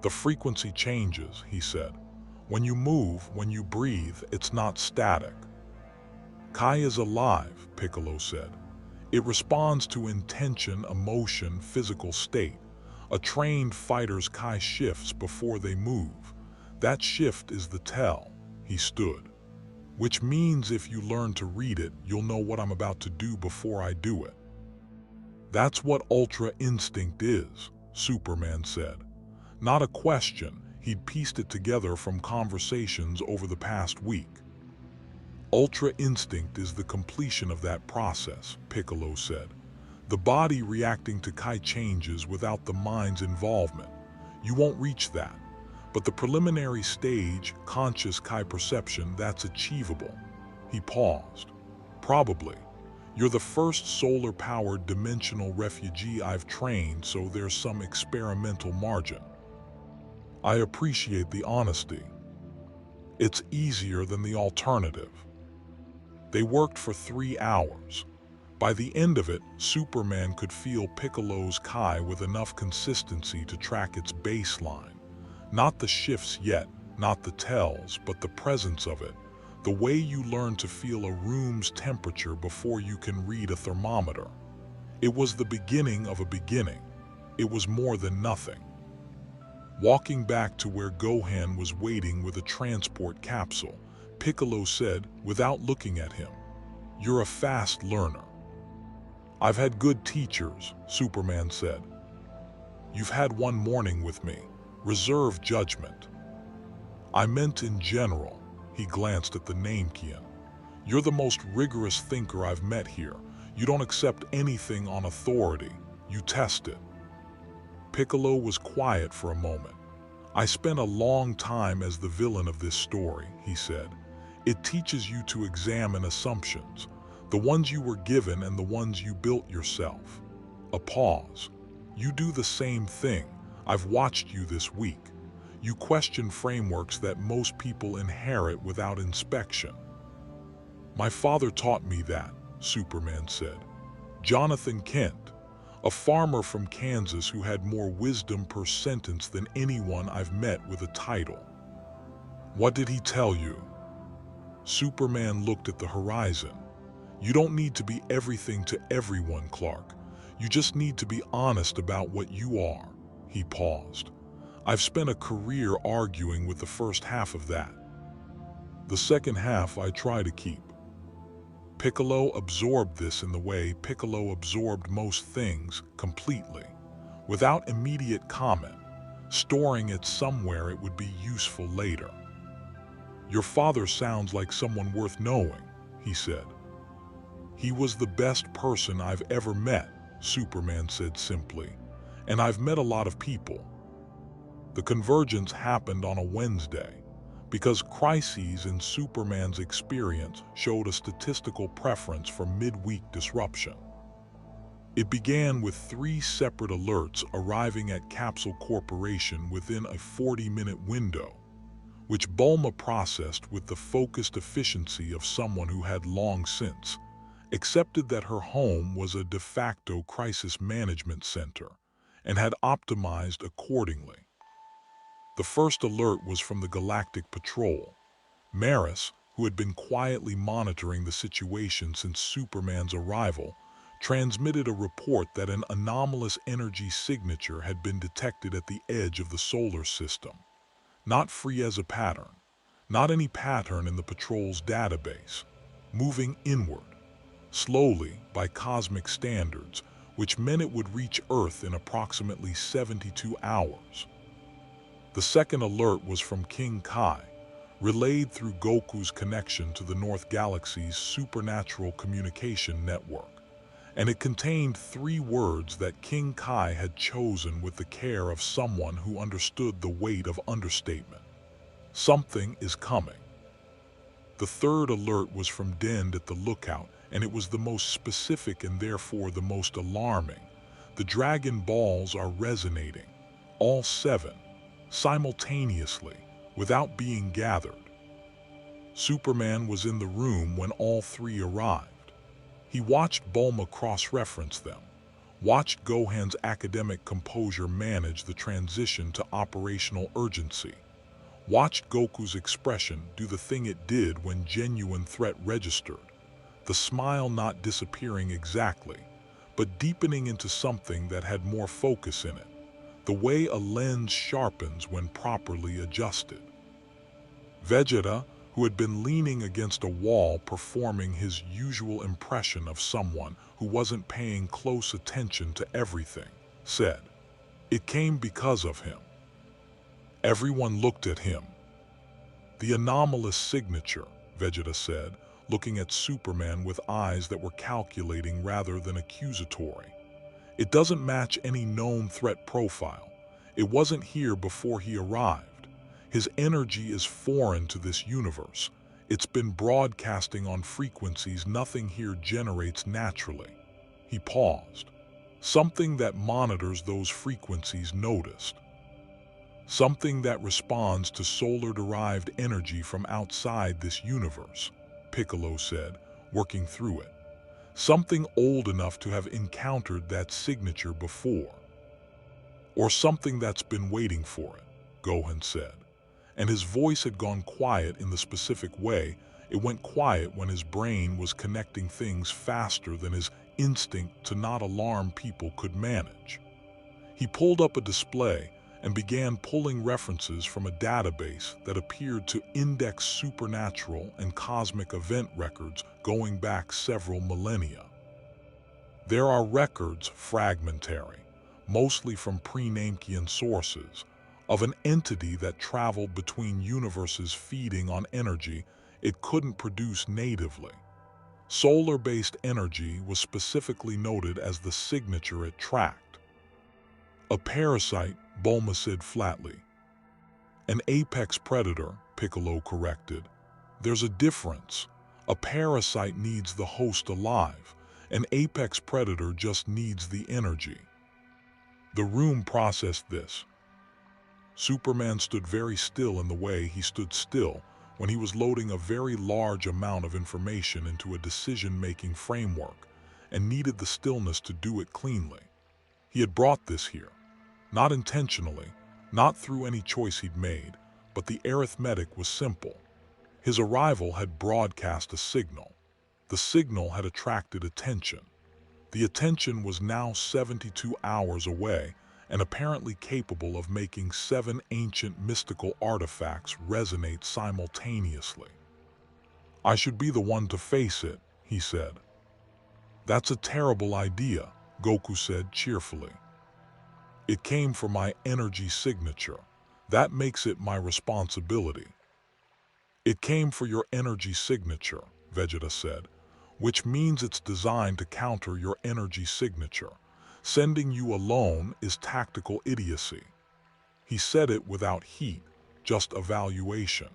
"The frequency changes," he said. "When you move, when you breathe, it's not static." "Kai is alive," Piccolo said. "It responds to intention, emotion, physical state. A trained fighter's Kai shifts before they move. That shift is the tell." He stood. "Which means if you learn to read it, you'll know what I'm about to do before I do it." "That's what Ultra Instinct is," Superman said. Not a question, he'd pieced it together from conversations over the past week. "Ultra Instinct is the completion of that process," Piccolo said. "The body reacting to Kai changes without the mind's involvement. You won't reach that. But the preliminary stage, conscious Kai perception, that's achievable." He paused. "Probably. You're the first solar-powered dimensional refugee I've trained, so there's some experimental margin." "I appreciate the honesty. It's easier than the alternative." They worked for 3 hours. By the end of it, Superman could feel Piccolo's Kai with enough consistency to track its baseline. Not the shifts yet, not the tells, but the presence of it. The way you learn to feel a room's temperature before you can read a thermometer. It was the beginning of a beginning. It was more than nothing. Walking back to where Gohan was waiting with a transport capsule, Piccolo said, without looking at him, "You're a fast learner." "I've had good teachers," Superman said. "You've had one morning with me. Reserve judgment." "I meant in general." He glanced at the Namekian. "You're the most rigorous thinker I've met here. You don't accept anything on authority. You test it." Piccolo was quiet for a moment. "I spent a long time as the villain of this story," he said. "It teaches you to examine assumptions, the ones you were given and the ones you built yourself." A pause. "You do the same thing. I've watched you this week. You question frameworks that most people inherit without inspection." "My father taught me that," Superman said. "Jonathan Kent, a farmer from Kansas who had more wisdom per sentence than anyone I've met with a title." "What did he tell you?" Superman looked at the horizon. "You don't need to be everything to everyone, Clark. You just need to be honest about what you are." He paused. "I've spent a career arguing with the first half of that. The second half I try to keep." Piccolo absorbed this in the way Piccolo absorbed most things, completely, without immediate comment, storing it somewhere it would be useful later. "Your father sounds like someone worth knowing," he said. "He was the best person I've ever met," Superman said simply, "and I've met a lot of people." The convergence happened on a Wednesday, because crises in Superman's experience showed a statistical preference for midweek disruption. It began with 3 separate alerts arriving at Capsule Corporation within a 40-minute window, which Bulma processed with the focused efficiency of someone who had long since accepted that her home was a de facto crisis management center and had optimized accordingly. The first alert was from the Galactic Patrol. Maris, who had been quietly monitoring the situation since Superman's arrival, transmitted a report that an anomalous energy signature had been detected at the edge of the solar system. Not Frieza pattern, not any pattern in the Patrol's database, moving inward, slowly by cosmic standards, which meant it would reach Earth in approximately 72 hours. The second alert was from King Kai, relayed through Goku's connection to the North Galaxy's supernatural communication network, and it contained 3 words that King Kai had chosen with the care of someone who understood the weight of understatement. Something is coming. The third alert was from Dend at the lookout, and it was the most specific and therefore the most alarming. The Dragon Balls are resonating, all 7. simultaneously, without being gathered. Superman was in the room when all three arrived. He watched Bulma cross-reference them, watched Gohan's academic composure manage the transition to operational urgency, watched Goku's expression do the thing it did when genuine threat registered, the smile not disappearing exactly, but deepening into something that had more focus in it, the way a lens sharpens when properly adjusted. Vegeta, who had been leaning against a wall performing his usual impression of someone who wasn't paying close attention to everything, said, "It came because of him." Everyone looked at him. "The anomalous signature," Vegeta said, looking at Superman with eyes that were calculating rather than accusatory. "It doesn't match any known threat profile. It wasn't here before he arrived. His energy is foreign to this universe. It's been broadcasting on frequencies nothing here generates naturally." He paused. "Something that monitors those frequencies noticed. Something that responds to solar-derived energy from outside this universe," Piccolo said, working through it. "Something old enough to have encountered that signature before. Or something that's been waiting for it," Gohan said. And his voice had gone quiet in the specific way. It went quiet when his brain was connecting things faster than his instinct to not alarm people could manage. He pulled up a display and began pulling references from a database that appeared to index supernatural and cosmic event records going back several millennia. There are records, fragmentary, mostly from pre-Namkian sources, of an entity that traveled between universes feeding on energy it couldn't produce natively. Solar-based energy was specifically noted as the signature it tracked. "A parasite," Bulma said flatly. "An apex predator," Piccolo corrected. "There's a difference. A parasite needs the host alive. An apex predator just needs the energy." The room processed this. Superman stood very still in the way he stood still when he was loading a very large amount of information into a decision-making framework and needed the stillness to do it cleanly. He had brought this here, not intentionally, not through any choice he'd made, but the arithmetic was simple. His arrival had broadcast a signal. The signal had attracted attention. The attention was now 72 hours away and apparently capable of making 7 ancient mystical artifacts resonate simultaneously. "I should be the one to face it," he said. "That's a terrible idea," Goku said cheerfully. "It came from my energy signature. That makes it my responsibility." "It came for your energy signature," Vegeta said, "which means it's designed to counter your energy signature. Sending you alone is tactical idiocy." He said it without heat, just evaluation.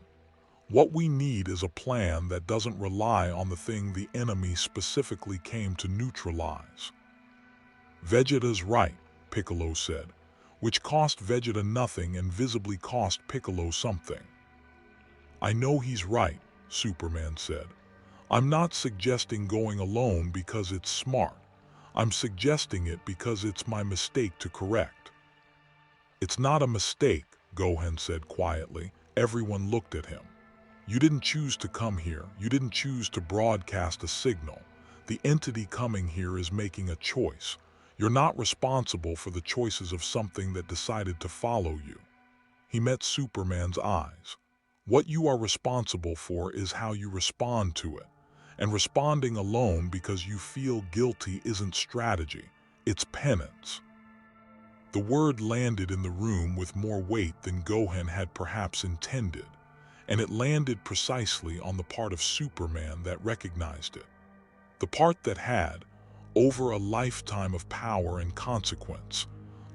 "What we need is a plan that doesn't rely on the thing the enemy specifically came to neutralize." "Vegeta's right," Piccolo said, which cost Vegeta nothing and visibly cost Piccolo something. "I know he's right," Superman said. "I'm not suggesting going alone because it's smart. I'm suggesting it because it's my mistake to correct." "It's not a mistake," Gohan said quietly. Everyone looked at him. "You didn't choose to come here. You didn't choose to broadcast a signal. The entity coming here is making a choice. You're not responsible for the choices of something that decided to follow you." He met Superman's eyes. "What you are responsible for is how you respond to it. And responding alone because you feel guilty isn't strategy, it's penance." The word landed in the room with more weight than Gohan had perhaps intended, and it landed precisely on the part of Superman that recognized it. The part that had, over a lifetime of power and consequence,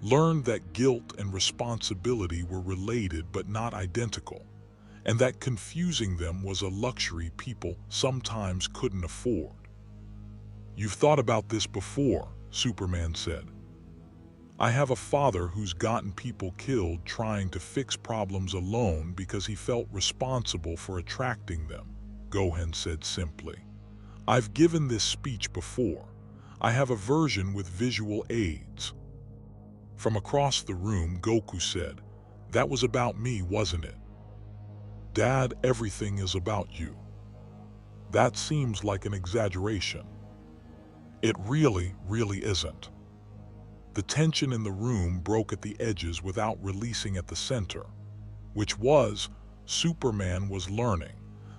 learned that guilt and responsibility were related but not identical, and that confusing them was a luxury people sometimes couldn't afford. "You've thought about this before," Superman said. I have a father who's gotten people killed trying to fix problems alone because he felt responsible for attracting them, Gohan said simply. I've given this speech before. I have a version with visual aids. From across the room, Goku said, "That was about me, wasn't it? Dad, everything is about you." That seems like an exaggeration. It really isn't. The tension in the room broke at the edges without releasing at the center, which was, Superman was learning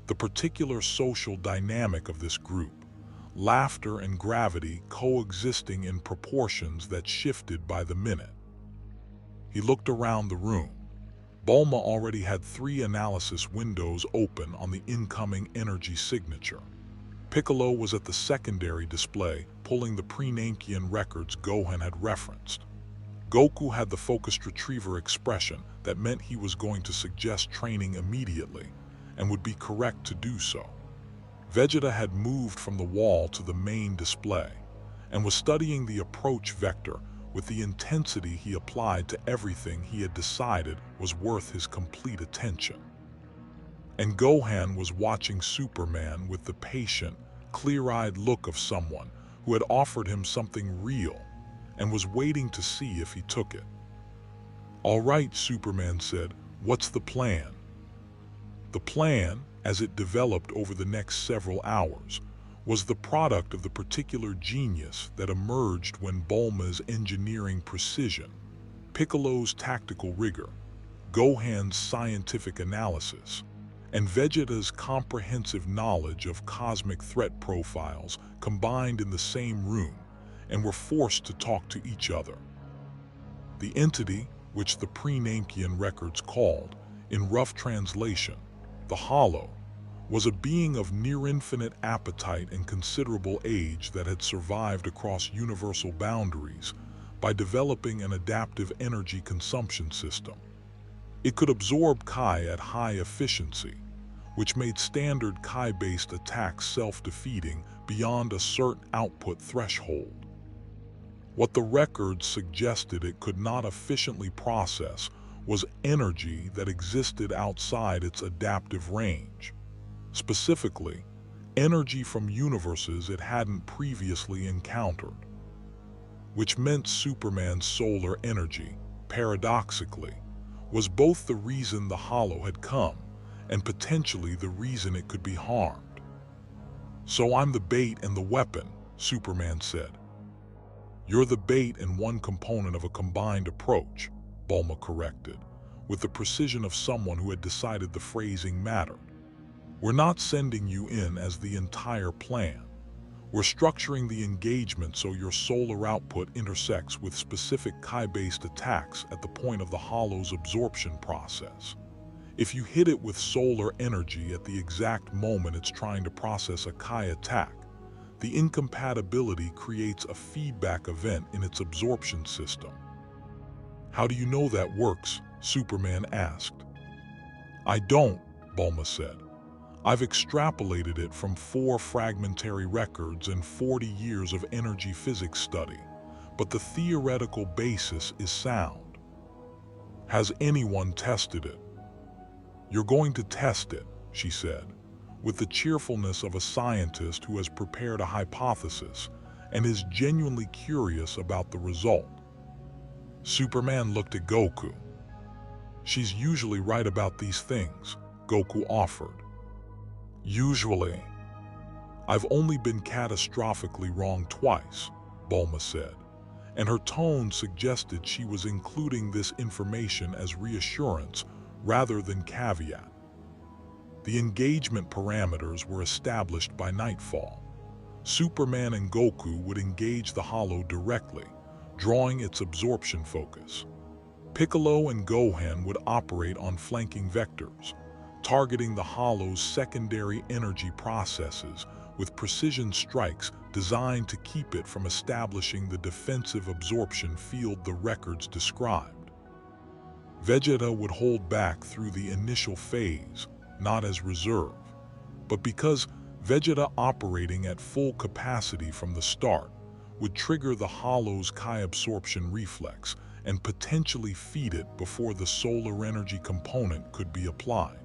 the particular social dynamic of this group, laughter and gravity coexisting in proportions that shifted by the minute. He looked around the room. Bulma already had 3 analysis windows open on the incoming energy signature. Piccolo was at the secondary display, pulling the pre-Namkian records Gohan had referenced. Goku had the focused retriever expression that meant he was going to suggest training immediately, and would be correct to do so. Vegeta had moved from the wall to the main display, and was studying the approach vector with the intensity he applied to everything he had decided was worth his complete attention. And Gohan was watching Superman with the patient, clear-eyed look of someone who had offered him something real and was waiting to see if he took it. "All right," Superman said, "what's the plan?" The plan, as it developed over the next several hours, was the product of the particular genius that emerged when Bulma's engineering precision, Piccolo's tactical rigor, Gohan's scientific analysis, and Vegeta's comprehensive knowledge of cosmic threat profiles combined in the same room and were forced to talk to each other. The entity, which the pre-Namkian records called, in rough translation, the Hollow, was a being of near-infinite appetite and considerable age that had survived across universal boundaries by developing an adaptive energy consumption system. It could absorb Kai at high efficiency, which made standard Kai-based attacks self-defeating beyond a certain output threshold. What the records suggested it could not efficiently process was energy that existed outside its adaptive range. Specifically, energy from universes it hadn't previously encountered. Which meant Superman's solar energy, paradoxically, was both the reason the Hollow had come and potentially the reason it could be harmed. "So I'm the bait and the weapon," Superman said. "You're the bait and one component of a combined approach," Bulma corrected, with the precision of someone who had decided the phrasing mattered. "We're not sending you in as the entire plan. We're structuring the engagement so your solar output intersects with specific Kai-based attacks at the point of the Hollow's absorption process. If you hit it with solar energy at the exact moment it's trying to process a Kai attack, the incompatibility creates a feedback event in its absorption system." "How do you know that works?" Superman asked. "I don't," Bulma said. "I've extrapolated it from 4 fragmentary records and 40 years of energy physics study, but the theoretical basis is sound." "Has anyone tested it?" "You're going to test it," she said, with the cheerfulness of a scientist who has prepared a hypothesis and is genuinely curious about the result. Superman looked at Goku. "She's usually right about these things," Goku offered. "Usually. I've only been catastrophically wrong twice," Bulma said, and her tone suggested she was including this information as reassurance rather than caveat. The engagement parameters were established by nightfall. Superman and Goku would engage the Hollow directly, drawing its absorption focus. Piccolo and Gohan would operate on flanking vectors, targeting the Hollow's secondary energy processes with precision strikes designed to keep it from establishing the defensive absorption field the records described. Vegeta would hold back through the initial phase, not as reserve, but because Vegeta operating at full capacity from the start would trigger the Hollow's Chi absorption reflex and potentially feed it before the solar energy component could be applied.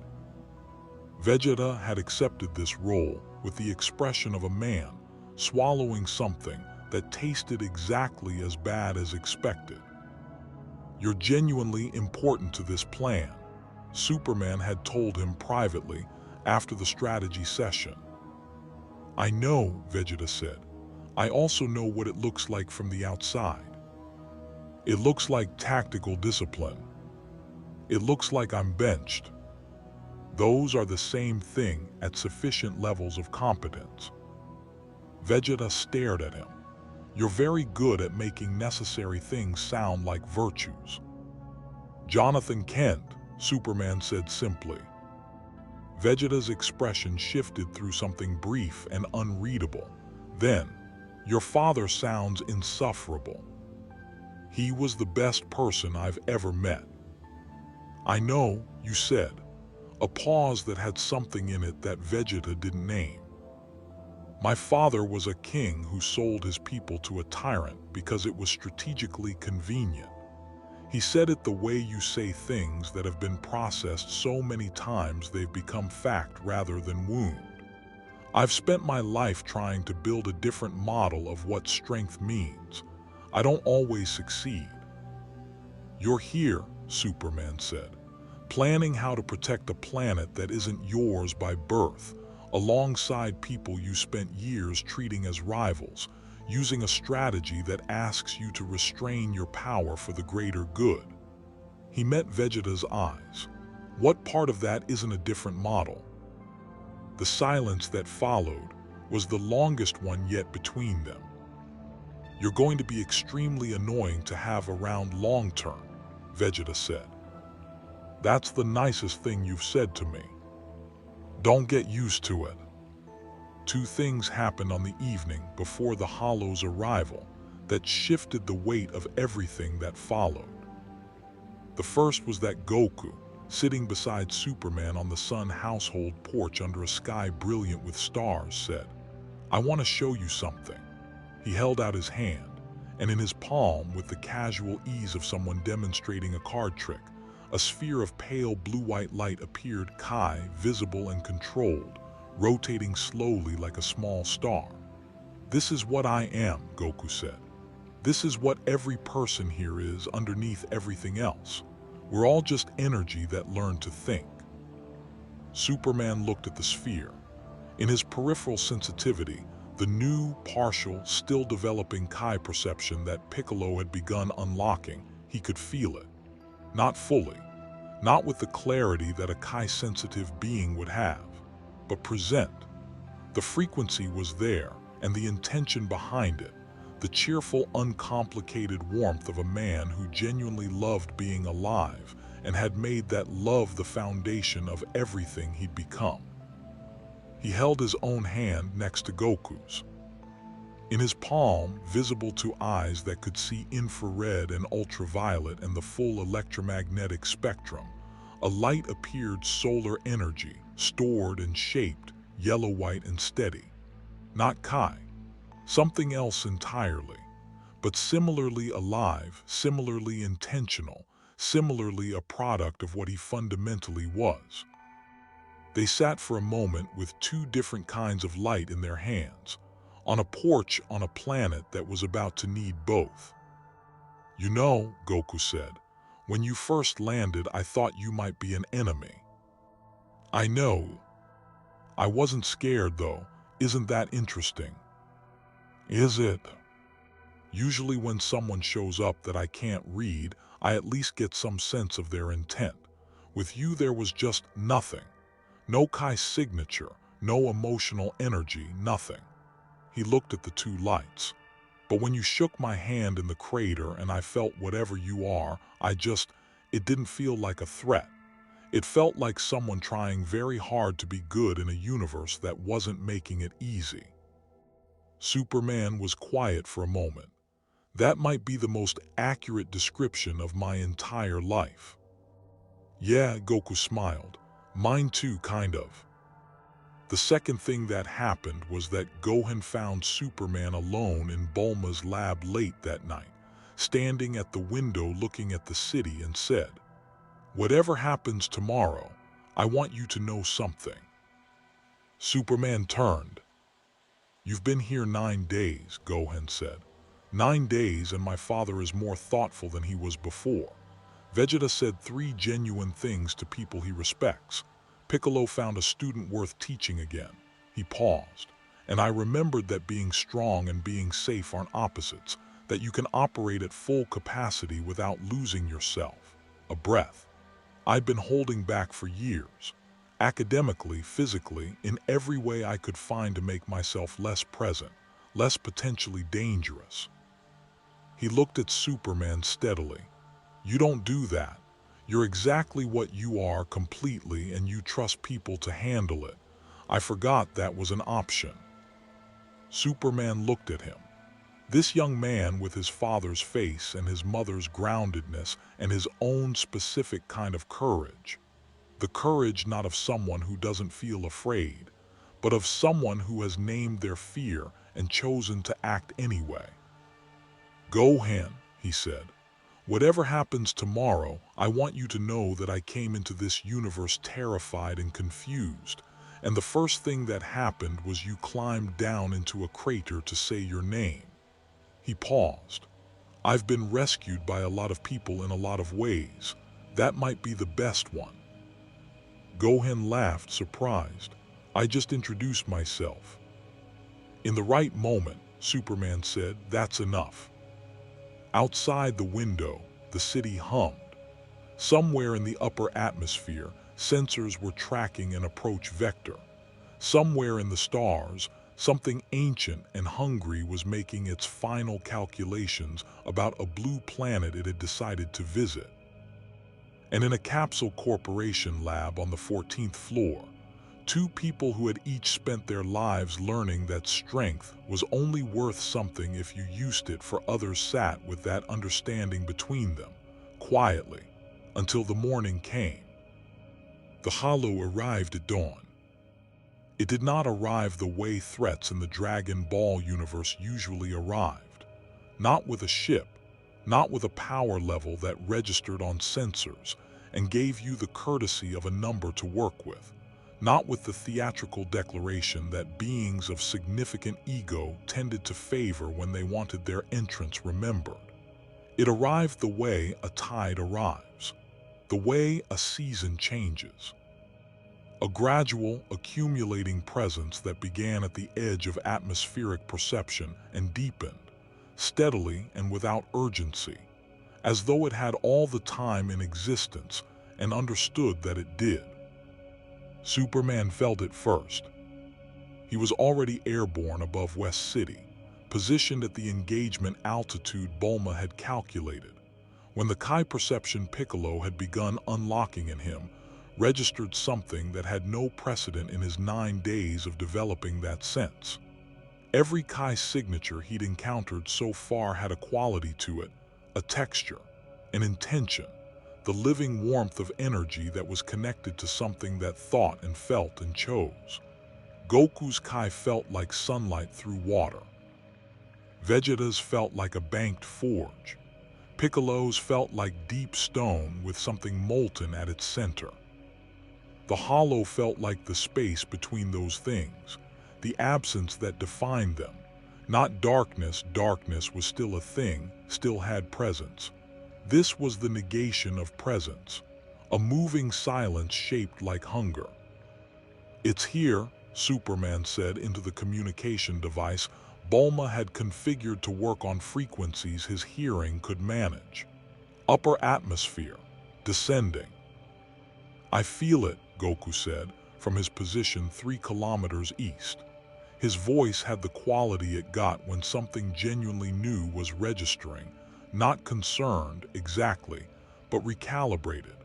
Vegeta had accepted this role with the expression of a man swallowing something that tasted exactly as bad as expected. "You're genuinely important to this plan," Superman had told him privately after the strategy session. "I know," Vegeta said. "I also know what it looks like from the outside. It looks like tactical discipline. It looks like I'm benched. Those are the same thing at sufficient levels of competence." Vegeta stared at him. "You're very good at making necessary things sound like virtues." "Jonathan Kent," Superman said simply. Vegeta's expression shifted through something brief and unreadable. Then, "Your father sounds insufferable. He was the best person I've ever met." "I know," you said, a pause that had something in it that Vegeta didn't name. "My father was a king who sold his people to a tyrant because it was strategically convenient." He said it the way you say things that have been processed so many times they've become fact rather than wound. "I've spent my life trying to build a different model of what strength means. I don't always succeed." "You're here," Superman said, "planning how to protect a planet that isn't yours by birth, alongside people you spent years treating as rivals, using a strategy that asks you to restrain your power for the greater good." He met Vegeta's eyes. "What part of that isn't a different model?" The silence that followed was the longest one yet between them. "You're going to be extremely annoying to have around long term," Vegeta said. "That's the nicest thing you've said to me. Don't get used to it." Two things happened on the evening before the Hollow's arrival that shifted the weight of everything that followed. The first was that Goku, sitting beside Superman on the Sun household porch under a sky brilliant with stars, said, "I want to show you something." He held out his hand, and in his palm, with the casual ease of someone demonstrating a card trick, a sphere of pale blue-white light appeared, Kai, visible and controlled, rotating slowly like a small star. "This is what I am," Goku said. "This is what every person here is underneath everything else. We're all just energy that learned to think." Superman looked at the sphere. In his peripheral sensitivity, the new, partial, still developing Kai perception that Piccolo had begun unlocking, he could feel it. Not fully, not with the clarity that a Kai-sensitive being would have, but present. The frequency was there, and the intention behind it, the cheerful, uncomplicated warmth of a man who genuinely loved being alive and had made that love the foundation of everything he'd become. He held his own hand next to Goku's. In his palm, visible to eyes that could see infrared and ultraviolet and the full electromagnetic spectrum, a light appeared, solar energy, stored and shaped, yellow-white and steady. Not Kai, something else entirely, but similarly alive, similarly intentional, similarly a product of what he fundamentally was. They sat for a moment with two different kinds of light in their hands, on a porch on a planet that was about to need both. "You know," Goku said, "when you first landed I thought you might be an enemy." "I know. I wasn't scared though. Isn't that interesting?" "Is it? Usually when someone shows up that I can't read, I at least get some sense of their intent. With you there was just nothing. No Kai signature, no emotional energy, nothing." He looked at the two lights. "But when you shook my hand in the crater and I felt whatever you are, it didn't feel like a threat. It felt like someone trying very hard to be good in a universe that wasn't making it easy." Superman was quiet for a moment. "That might be the most accurate description of my entire life." "Yeah," Goku smiled. "Mine too, kind of." The second thing that happened was that Gohan found Superman alone in Bulma's lab late that night, standing at the window looking at the city, and said, "Whatever happens tomorrow, I want you to know something." Superman turned. "You've been here 9 days, Gohan said. 9 days, and my father is more thoughtful than he was before. Vegeta said 3 genuine things to people he respects. Piccolo found a student worth teaching again." He paused. "And I remembered that being strong and being safe aren't opposites, that you can operate at full capacity without losing yourself." A breath. "I've been holding back for years. Academically, physically, in every way I could find to make myself less present, less potentially dangerous." He looked at Superman steadily. "You don't do that. You're exactly what you are completely, and you trust people to handle it. I forgot that was an option." Superman looked at him. This young man with his father's face and his mother's groundedness and his own specific kind of courage. The courage not of someone who doesn't feel afraid, but of someone who has named their fear and chosen to act anyway. "Gohan," he said, "whatever happens tomorrow, I want you to know that I came into this universe terrified and confused, and the first thing that happened was you climbed down into a crater to say your name." He paused. "I've been rescued by a lot of people in a lot of ways. That might be the best one." Gohan laughed, surprised. "I just introduced myself." "In the right moment," Superman said, "that's enough." Outside the window, the city hummed. Somewhere in the upper atmosphere, sensors were tracking an approach vector. Somewhere in the stars, something ancient and hungry was making its final calculations about a blue planet it had decided to visit. And in a capsule corporation lab on the 14th floor, 2 people who had each spent their lives learning that strength was only worth something if you used it for others sat with that understanding between them, quietly, until the morning came. The Hollow arrived at dawn. It did not arrive the way threats in the Dragon Ball universe usually arrived. Not with a ship, not with a power level that registered on sensors and gave you the courtesy of a number to work with. Not with the theatrical declaration that beings of significant ego tended to favor when they wanted their entrance remembered. It arrived the way a tide arrives, the way a season changes. A gradual, accumulating presence that began at the edge of atmospheric perception and deepened, steadily and without urgency, as though it had all the time in existence and understood that it did. Superman felt it first. He was already airborne above West City, positioned at the engagement altitude Bulma had calculated, when the Kai perception Piccolo had begun unlocking in him, registered something that had no precedent in his 9 days of developing that sense. Every Kai signature he'd encountered so far had a quality to it, a texture, an intention, the living warmth of energy that was connected to something that thought and felt and chose. Goku's Kai felt like sunlight through water. Vegeta's felt like a banked forge. Piccolo's felt like deep stone with something molten at its center. The Hollow felt like the space between those things, the absence that defined them. Not darkness. Darkness was still a thing, still had presence. This was the negation of presence, a moving silence shaped like hunger. "It's here," Superman said into the communication device Bulma had configured to work on frequencies his hearing could manage. "Upper atmosphere, descending." "I feel it," Goku said, from his position 3 kilometers east. His voice had the quality it got when something genuinely new was registering, not concerned, exactly, but recalibrated.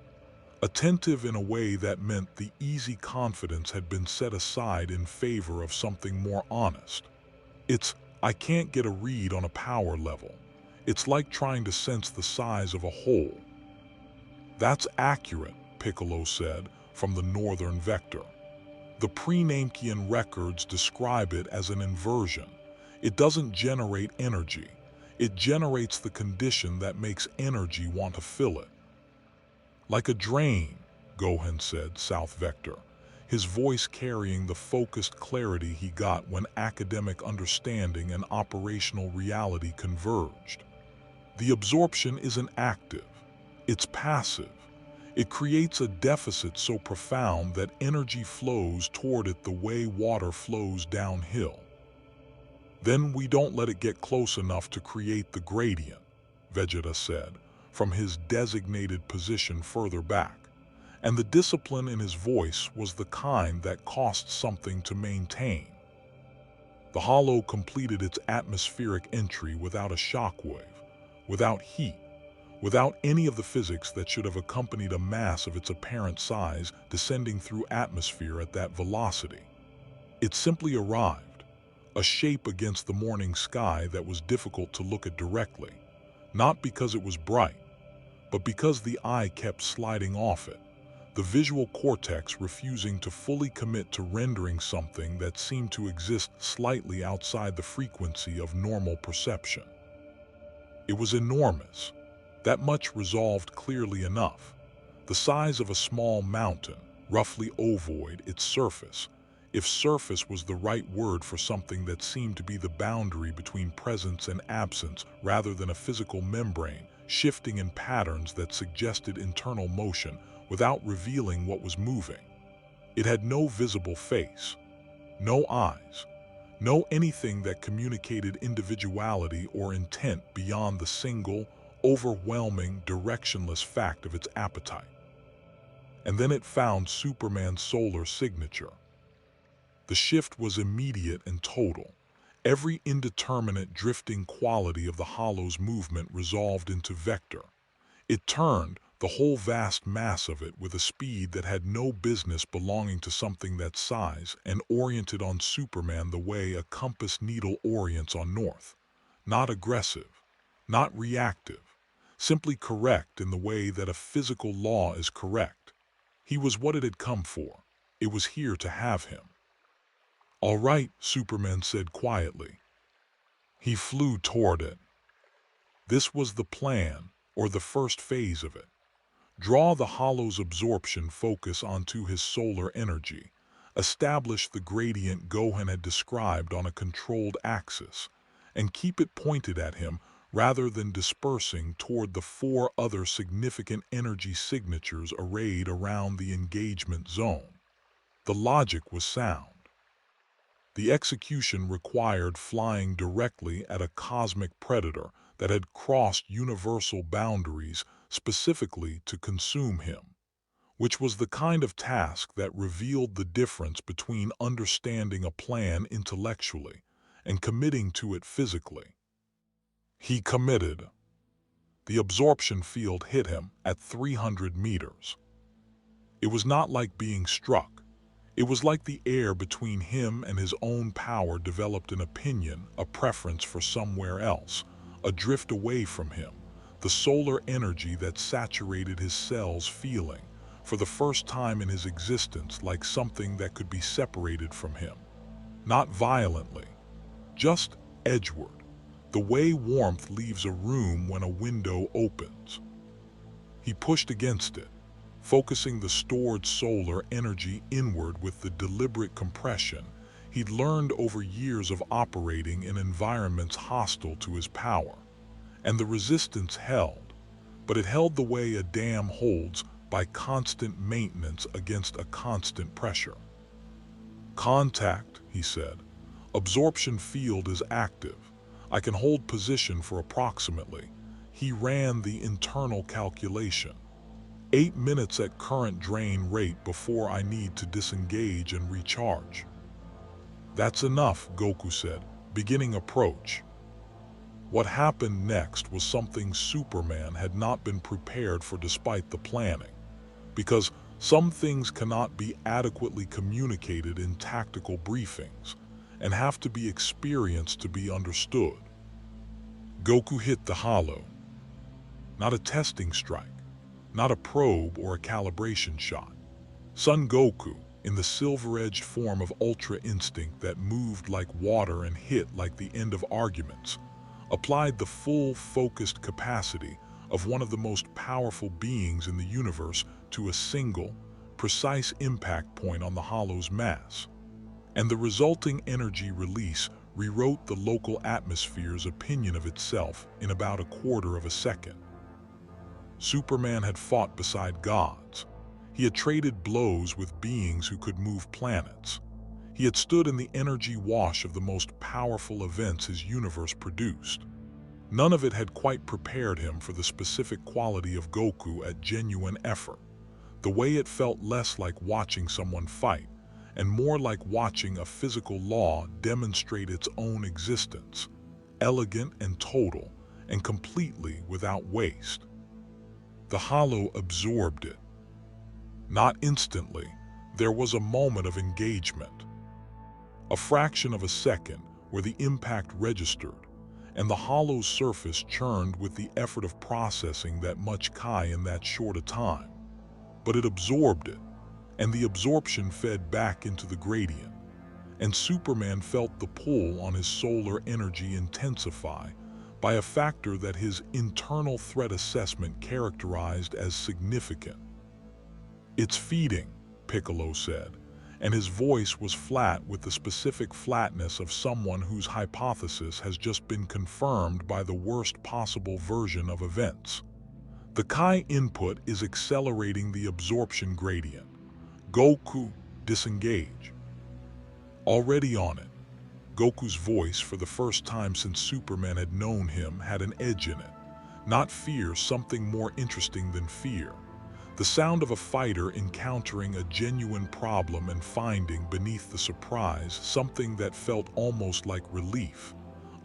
Attentive in a way that meant the easy confidence had been set aside in favor of something more honest. I can't get a read on a power level. It's like trying to sense the size of a hole." "That's accurate," Piccolo said, from the northern vector. The pre-Namekian records describe it as an inversion. It doesn't generate energy. It generates the condition that makes energy want to fill it. Like a drain, Gohan said, South Vector, his voice carrying the focused clarity he got when academic understanding and operational reality converged. The absorption isn't active, it's passive. It creates a deficit so profound that energy flows toward it the way water flows downhill. Then we don't let it get close enough to create the gradient, Vegeta said, from his designated position further back. And the discipline in his voice was the kind that cost something to maintain. The hollow completed its atmospheric entry without a shockwave, without heat, without any of the physics that should have accompanied a mass of its apparent size descending through atmosphere at that velocity. It simply arrived, a shape against the morning sky that was difficult to look at directly, not because it was bright, but because the eye kept sliding off it, the visual cortex refusing to fully commit to rendering something that seemed to exist slightly outside the frequency of normal perception. It was enormous. That much resolved clearly enough. The size of a small mountain, roughly ovoid, its surface, if surface was the right word for something that seemed to be the boundary between presence and absence rather than a physical membrane, shifting in patterns that suggested internal motion without revealing what was moving. It had no visible face, no eyes, no anything that communicated individuality or intent beyond the single, overwhelming, directionless fact of its appetite. And then it found Superman's solar signature. The shift was immediate and total. Every indeterminate drifting quality of the hollow's movement resolved into vector. It turned, the whole vast mass of it, with a speed that had no business belonging to something that size, and oriented on Superman the way a compass needle orients on north. Not aggressive, not reactive, simply correct in the way that a physical law is correct. He was what it had come for. It was here to have him. "All right," Superman said quietly. He flew toward it. This was the plan, or the first phase of it. Draw the hollow's absorption focus onto his solar energy. Establish the gradient Gohan had described on a controlled axis, and keep it pointed at him rather than dispersing toward the 4 other significant energy signatures arrayed around the engagement zone. The logic was sound. The execution required flying directly at a cosmic predator that had crossed universal boundaries specifically to consume him, which was the kind of task that revealed the difference between understanding a plan intellectually and committing to it physically. He committed. The absorption field hit him at 300 meters. It was not like being struck. It was like the air between him and his own power developed an opinion, a preference for somewhere else, a drift away from him, the solar energy that saturated his cells feeling, for the first time in his existence, like something that could be separated from him. Not violently, just edgeward, the way warmth leaves a room when a window opens. He pushed against it, focusing the stored solar energy inward with the deliberate compression he'd learned over years of operating in environments hostile to his power. And the resistance held, but it held the way a dam holds by constant maintenance against a constant pressure. "Contact," he said. "Absorption field is active. I can hold position for approximately." He ran the internal calculation. 8 minutes at current drain rate before I need to disengage and recharge. "That's enough," Goku said, beginning approach. What happened next was something Superman had not been prepared for despite the planning, because some things cannot be adequately communicated in tactical briefings and have to be experienced to be understood. Goku hit the hollow. Not a testing strike, not a probe or a calibration shot. Son Goku, in the silver-edged form of Ultra Instinct that moved like water and hit like the end of arguments, applied the full, focused capacity of one of the most powerful beings in the universe to a single, precise impact point on the Hollow's mass. And the resulting energy release rewrote the local atmosphere's opinion of itself in about a quarter of a second. Superman had fought beside gods. He had traded blows with beings who could move planets. He had stood in the energy wash of the most powerful events his universe produced. None of it had quite prepared him for the specific quality of Goku at genuine effort. The way it felt less like watching someone fight, and more like watching a physical law demonstrate its own existence, elegant and total, and completely without waste. The Hollow absorbed it. Not instantly, there was a moment of engagement. A fraction of a second where the impact registered, and the Hollow's surface churned with the effort of processing that much Kai in that short a time. But it absorbed it, and the absorption fed back into the gradient, and Superman felt the pull on his solar energy intensify by a factor that his internal threat assessment characterized as significant. "It's feeding," Piccolo said, and his voice was flat with the specific flatness of someone whose hypothesis has just been confirmed by the worst possible version of events. "The Kai input is accelerating the absorption gradient. Goku, disengage." Already on it, Goku's voice, for the first time since Superman had known him, had an edge in it. Not fear, something more interesting than fear. The sound of a fighter encountering a genuine problem and finding beneath the surprise something that felt almost like relief.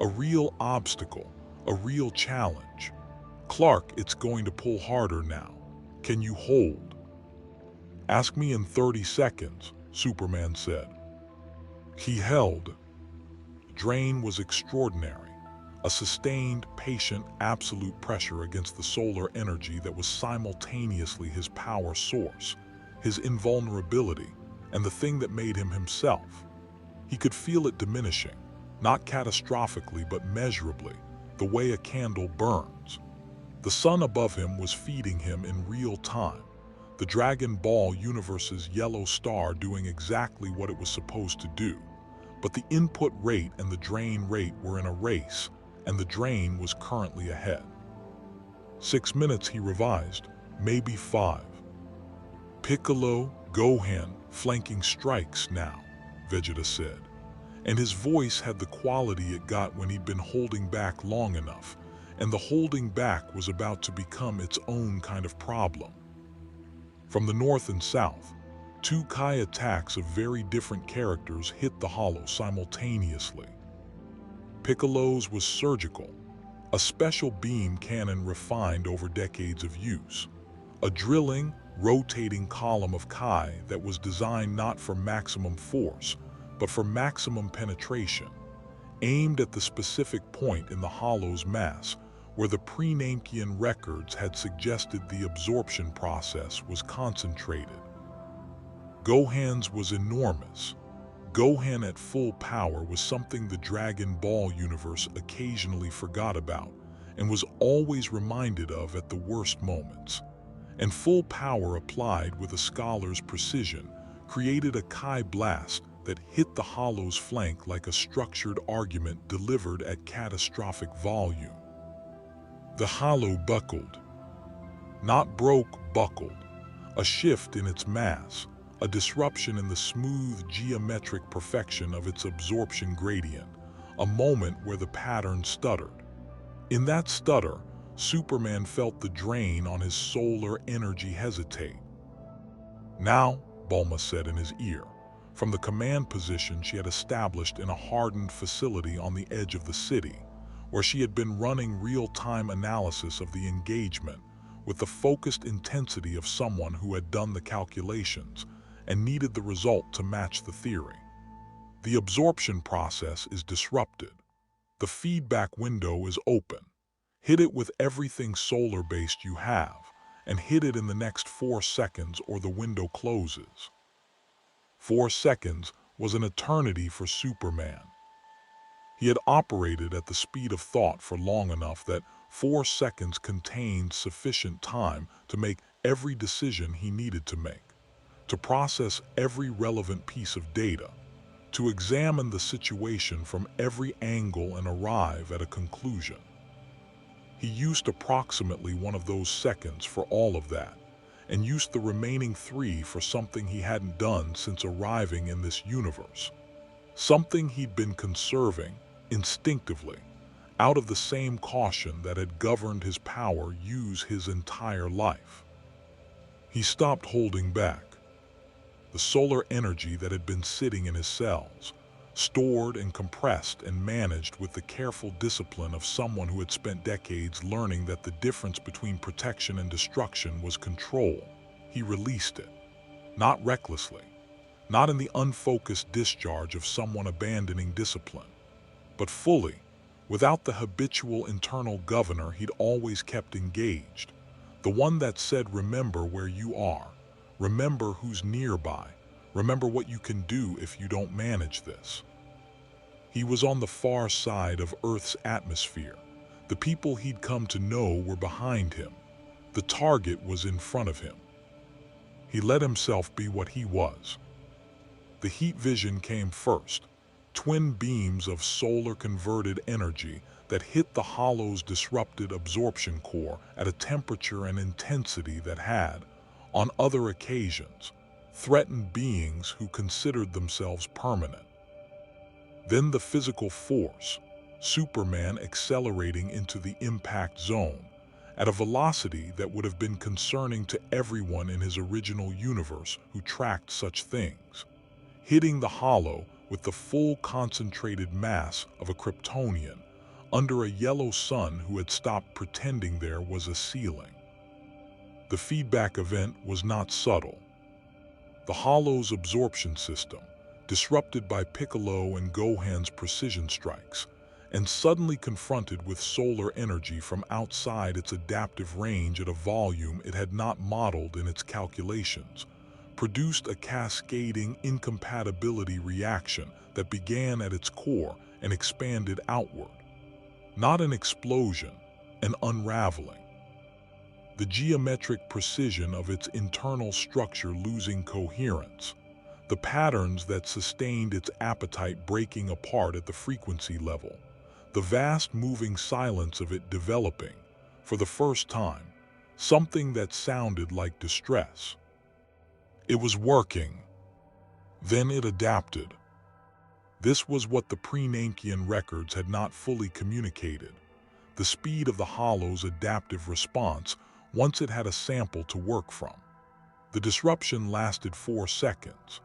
A real obstacle, a real challenge. "Clark, it's going to pull harder now. Can you hold?" "Ask me in 30 seconds, Superman said. He held. Drain was extraordinary. A sustained, patient, absolute pressure against the solar energy that was simultaneously his power source, his invulnerability, and the thing that made him himself. He could feel it diminishing, not catastrophically but measurably, the way a candle burns. The sun above him was feeding him in real time, the Dragon Ball universe's yellow star doing exactly what it was supposed to do. But the input rate and the drain rate were in a race, and the drain was currently ahead. 6 minutes, he revised, maybe 5. "Piccolo, Gohan, flanking strikes now," Vegeta said, and his voice had the quality it got when he'd been holding back long enough, and the holding back was about to become its own kind of problem. From the north and south, 2 Kai attacks of very different characters hit the Hollow simultaneously. Piccolo's was surgical, a special beam cannon refined over decades of use, a drilling, rotating column of Kai that was designed not for maximum force, but for maximum penetration, aimed at the specific point in the Hollow's mass where the pre-Namkian records had suggested the absorption process was concentrated. Gohan's was enormous. Gohan at full power was something the Dragon Ball universe occasionally forgot about and was always reminded of at the worst moments. And full power applied with a scholar's precision created a Kai blast that hit the Hollow's flank like a structured argument delivered at catastrophic volume. The Hollow buckled. Not broke, buckled. A shift in its mass, a disruption in the smooth geometric perfection of its absorption gradient, a moment where the pattern stuttered. In that stutter, Superman felt the drain on his solar energy hesitate. "Now," Bulma said in his ear, from the command position she had established in a hardened facility on the edge of the city, where she had been running real-time analysis of the engagement with the focused intensity of someone who had done the calculations and needed the result to match the theory. "The absorption process is disrupted. The feedback window is open. Hit it with everything solar-based you have, and hit it in the next 4 seconds or the window closes." 4 seconds was an eternity for Superman. He had operated at the speed of thought for long enough that 4 seconds contained sufficient time to make every decision he needed to make, to process every relevant piece of data, to examine the situation from every angle and arrive at a conclusion. He used approximately one of those seconds for all of that, and used the remaining 3 for something he hadn't done since arriving in this universe. Something he'd been conserving, instinctively, out of the same caution that had governed his power use his entire life. He stopped holding back. The solar energy that had been sitting in his cells, stored and compressed and managed with the careful discipline of someone who had spent decades learning that the difference between protection and destruction was control. He released it, not recklessly, not in the unfocused discharge of someone abandoning discipline, but fully, without the habitual internal governor he'd always kept engaged, the one that said, remember where you are, remember who's nearby, remember what you can do if you don't manage this. He was on the far side of Earth's atmosphere. The people he'd come to know were behind him. The target was in front of him. He let himself be what he was. The heat vision came first, twin beams of solar-converted energy that hit the Hollow's disrupted absorption core at a temperature and intensity that had, on other occasions, threatened beings who considered themselves permanent. Then the physical force, Superman accelerating into the impact zone, at a velocity that would have been concerning to everyone in his original universe who tracked such things, hitting the Hollow with the full concentrated mass of a Kryptonian under a yellow sun who had stopped pretending there was a ceiling. The feedback event was not subtle. The Hollow's absorption system, disrupted by Piccolo and Gohan's precision strikes, and suddenly confronted with solar energy from outside its adaptive range at a volume it had not modeled in its calculations, produced a cascading incompatibility reaction that began at its core and expanded outward. Not an explosion, an unraveling. The geometric precision of its internal structure losing coherence, the patterns that sustained its appetite breaking apart at the frequency level, the vast moving silence of it developing, for the first time, something that sounded like distress. It was working. Then it adapted. This was what the pre-Nankian records had not fully communicated. The speed of the Hollow's adaptive response once it had a sample to work from. The disruption lasted 4 seconds.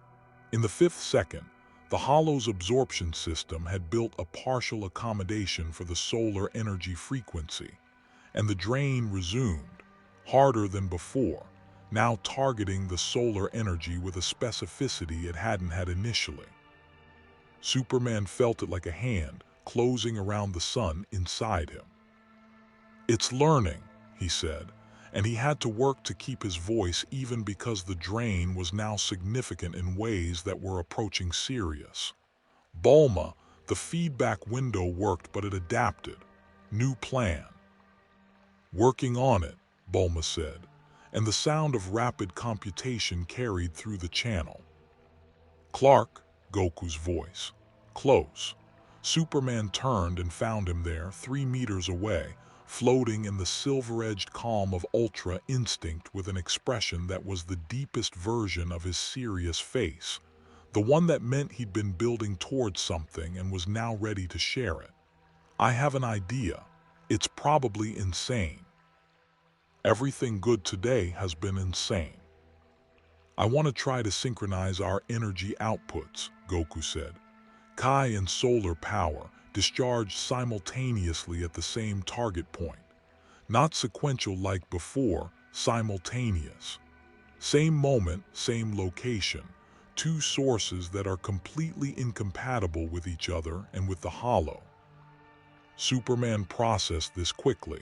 In the 5th second, the Hollow's absorption system had built a partial accommodation for the solar energy frequency, and the drain resumed, harder than before, now targeting the solar energy with a specificity it hadn't had initially. Superman felt it like a hand closing around the sun inside him. "It's learning," he said, and he had to work to keep his voice even because the drain was now significant in ways that were approaching serious. "Bulma, the feedback window worked, but it adapted. New plan." "Working on it," Bulma said, and the sound of rapid computation carried through the channel. "Clark," Goku's voice. "Close." Superman turned and found him there, 3 meters away, floating in the silver-edged calm of Ultra Instinct with an expression that was the deepest version of his serious face, the one that meant he'd been building towards something and was now ready to share it. "I have an idea. It's probably insane. Everything good today has been insane. I want to try to synchronize our energy outputs," Goku said. Kai and solar power discharged simultaneously at the same target point. Not sequential like before, simultaneous. Same moment, same location. 2 sources that are completely incompatible with each other and with the Hollow. Superman processed this quickly.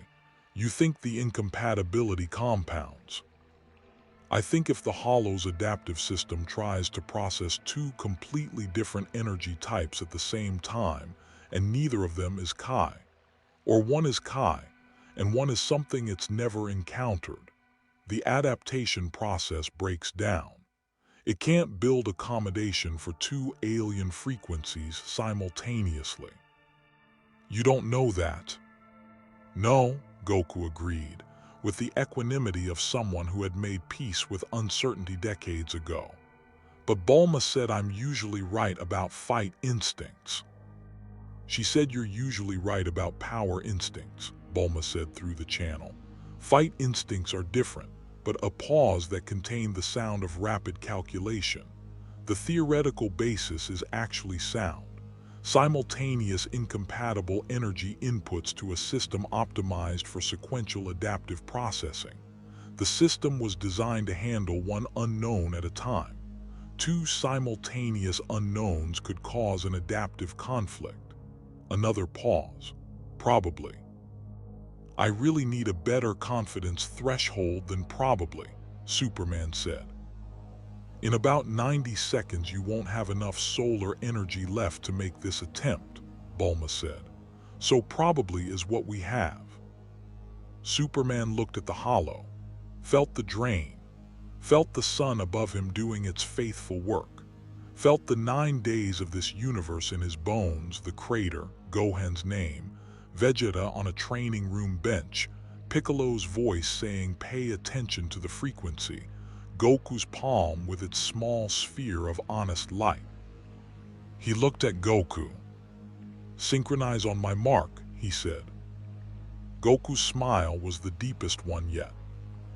"You think the incompatibility compounds?" I think if the Hollow's adaptive system tries to process two completely different energy types at the same time, and neither of them is Kai, or one is Kai, and one is something it's never encountered, the adaptation process breaks down. It can't build accommodation for two alien frequencies simultaneously. You don't know that. No, Goku agreed, with the equanimity of someone who had made peace with uncertainty decades ago. But Bulma said I'm usually right about fight instincts. She said you're usually right about power instincts, Bulma said through the channel. Fight instincts are different, but a pause that contained the sound of rapid calculation. The theoretical basis is actually sound. Simultaneous incompatible energy inputs to a system optimized for sequential adaptive processing. The system was designed to handle one unknown at a time. Two simultaneous unknowns could cause an adaptive conflict. Another pause. Probably. I really need a better confidence threshold than probably, Superman said. In about 90 seconds you won't have enough solar energy left to make this attempt, Bulma said. So probably is what we have. Superman looked at the Hollow, felt the drain, felt the sun above him doing its faithful work, felt the 9 days of this universe in his bones, the crater, Gohan's name, Vegeta on a training room bench, Piccolo's voice saying pay attention to the frequency, Goku's palm with its small sphere of honest light. He looked at Goku. Synchronize on my mark, he said. Goku's smile was the deepest one yet,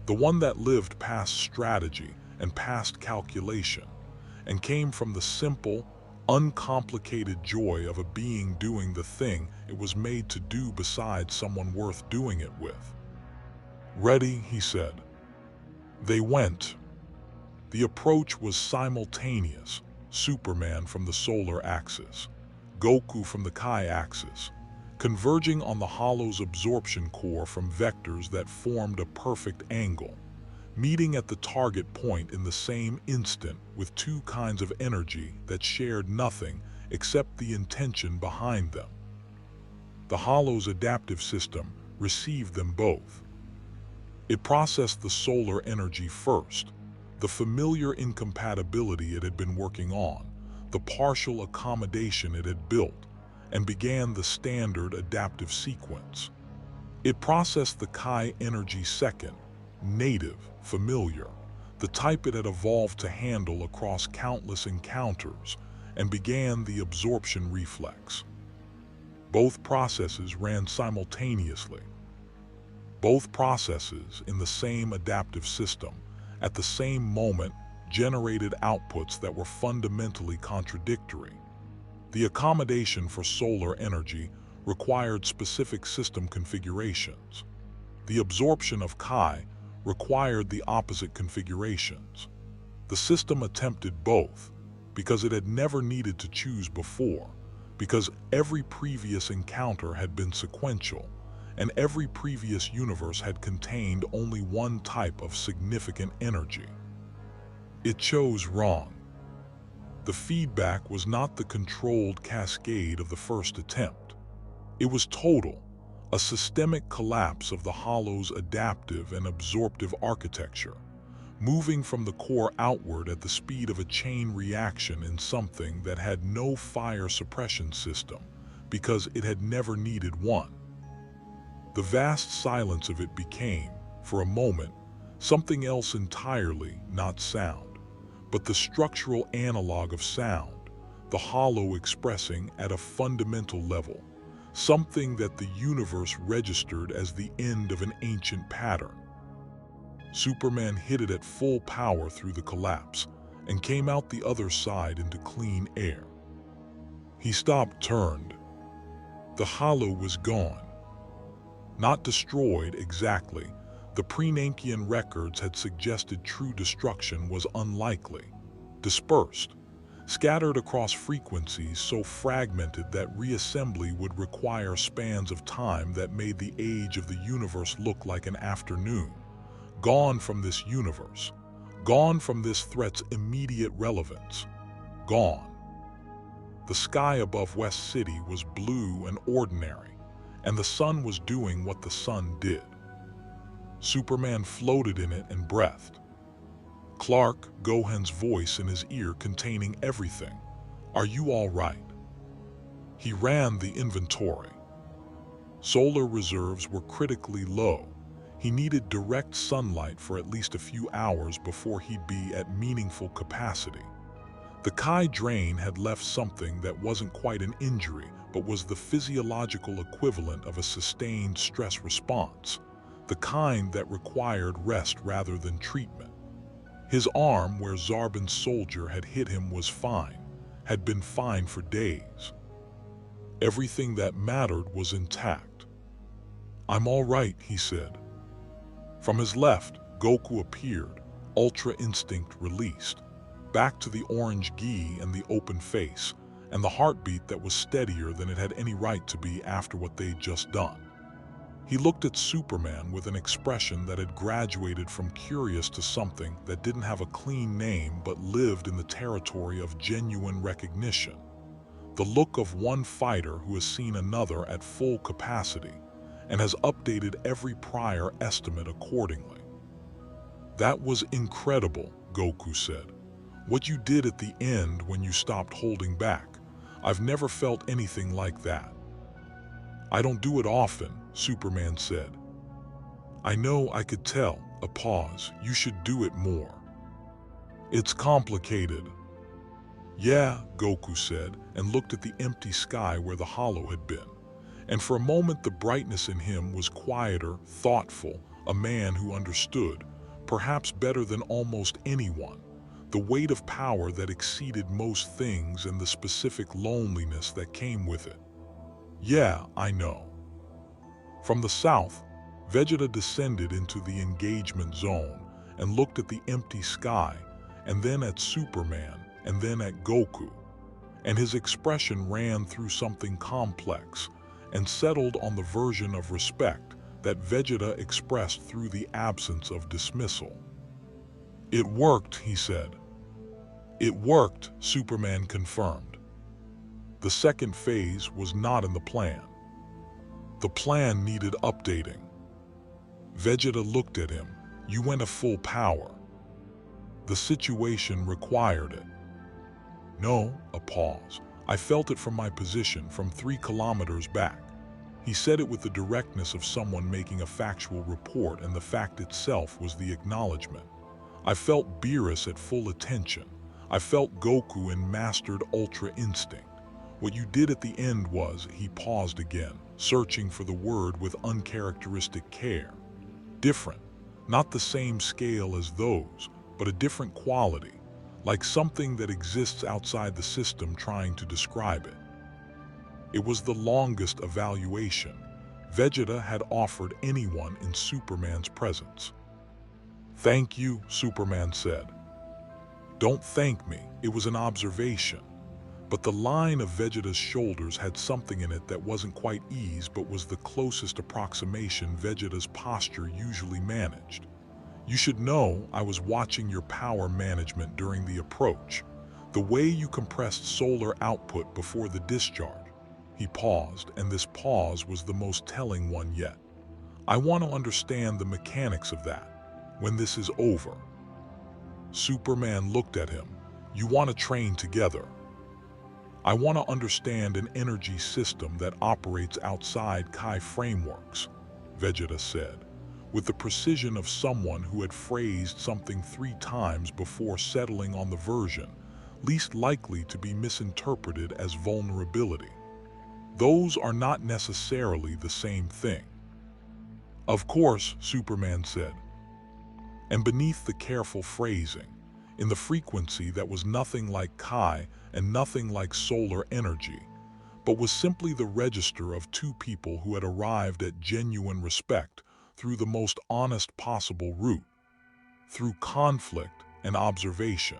the one that lived past strategy and past calculation, and came from the simple, uncomplicated joy of a being doing the thing it was made to do beside someone worth doing it with. Ready, he said. They went. The approach was simultaneous, Superman from the solar axis, Goku from the Kai axis, converging on the Hollow's absorption core from vectors that formed a perfect angle, meeting at the target point in the same instant with two kinds of energy that shared nothing except the intention behind them. The Hollow's adaptive system received them both. It processed the solar energy first, the familiar incompatibility it had been working on, the partial accommodation it had built, and began the standard adaptive sequence. It processed the Kai energy second, native, familiar, the type it had evolved to handle across countless encounters, and began the absorption reflex. Both processes ran simultaneously. Both processes in the same adaptive system, at the same moment, generated outputs that were fundamentally contradictory. The accommodation for solar energy required specific system configurations. The absorption of Kai required the opposite configurations. The system attempted both because it had never needed to choose before, because every previous encounter had been sequential, and every previous universe had contained only one type of significant energy. It chose wrong. The feedback was not the controlled cascade of the first attempt. It was total, a systemic collapse of the Hollow's adaptive and absorptive architecture, moving from the core outward at the speed of a chain reaction in something that had no fire suppression system, because it had never needed one. The vast silence of it became, for a moment, something else entirely, not sound, but the structural analog of sound, the Hollow expressing at a fundamental level, something that the universe registered as the end of an ancient pattern. Superman hit it at full power through the collapse and came out the other side into clean air. He stopped, turned. The Hollow was gone. Not destroyed exactly. The pre-Nankian records had suggested true destruction was unlikely. Dispersed, scattered across frequencies so fragmented that reassembly would require spans of time that made the age of the universe look like an afternoon. Gone from this universe, gone from this threat's immediate relevance. Gone. The sky above West City was blue and ordinary, and the sun was doing what the sun did. Superman floated in it and breathed. Clark, Gohan's voice in his ear containing everything. Are you all right? He ran the inventory. Solar reserves were critically low. He needed direct sunlight for at least a few hours before he'd be at meaningful capacity. The Kai drain had left something that wasn't quite an injury, but was the physiological equivalent of a sustained stress response, the kind that required rest rather than treatment. His arm, where Zarbon's soldier had hit him, was fine, had been fine for days. Everything that mattered was intact. I'm all right, he said. From his left, Goku appeared, Ultra Instinct released, back to the orange gi and the open face, and the heartbeat that was steadier than it had any right to be after what they'd just done. He looked at Superman with an expression that had graduated from curious to something that didn't have a clean name but lived in the territory of genuine recognition. The look of one fighter who has seen another at full capacity and has updated every prior estimate accordingly. That was incredible, Goku said. What you did at the end when you stopped holding back. I've never felt anything like that. I don't do it often, Superman said. I know, I could tell. A pause. You should do it more. It's complicated. Yeah, Goku said, and looked at the empty sky where the hollow had been. And for a moment the brightness in him was quieter, thoughtful, a man who understood, perhaps better than almost anyone, the weight of power that exceeded most things and the specific loneliness that came with it. Yeah, I know. From the south, Vegeta descended into the engagement zone and looked at the empty sky, and then at Superman, and then at Goku, and his expression ran through something complex and settled on the version of respect that Vegeta expressed through the absence of dismissal. It worked, he said. It worked, Superman confirmed. The second phase was not in the plan. The plan needed updating. Vegeta looked at him. You went at full power. The situation required it. No, a pause. I felt it from my position, from 3 kilometers back. He said it with the directness of someone making a factual report, and the fact itself was the acknowledgement. I felt Beerus at full attention. I felt Goku in mastered Ultra Instinct. What you did at the end was, he paused again, searching for the word with uncharacteristic care. Different. Not the same scale as those, but a different quality, like something that exists outside the system trying to describe it. It was the longest evaluation Vegeta had offered anyone in Superman's presence. Thank you, Superman said. Don't thank me, it was an observation. But the line of Vegeta's shoulders had something in it that wasn't quite ease, but was the closest approximation Vegeta's posture usually managed. You should know I was watching your power management during the approach, the way you compressed solar output before the discharge. He paused, and this pause was the most telling one yet. I want to understand the mechanics of that, when this is over. Superman looked at him. You want to train together. I want to understand an energy system that operates outside Kai frameworks, Vegeta said, with the precision of someone who had phrased something 3 times before settling on the version least likely to be misinterpreted as vulnerability. Those are not necessarily the same thing. Of course, Superman said. And beneath the careful phrasing, in the frequency that was nothing like Kai and nothing like solar energy, but was simply the register of 2 people who had arrived at genuine respect through the most honest possible route, through conflict and observation,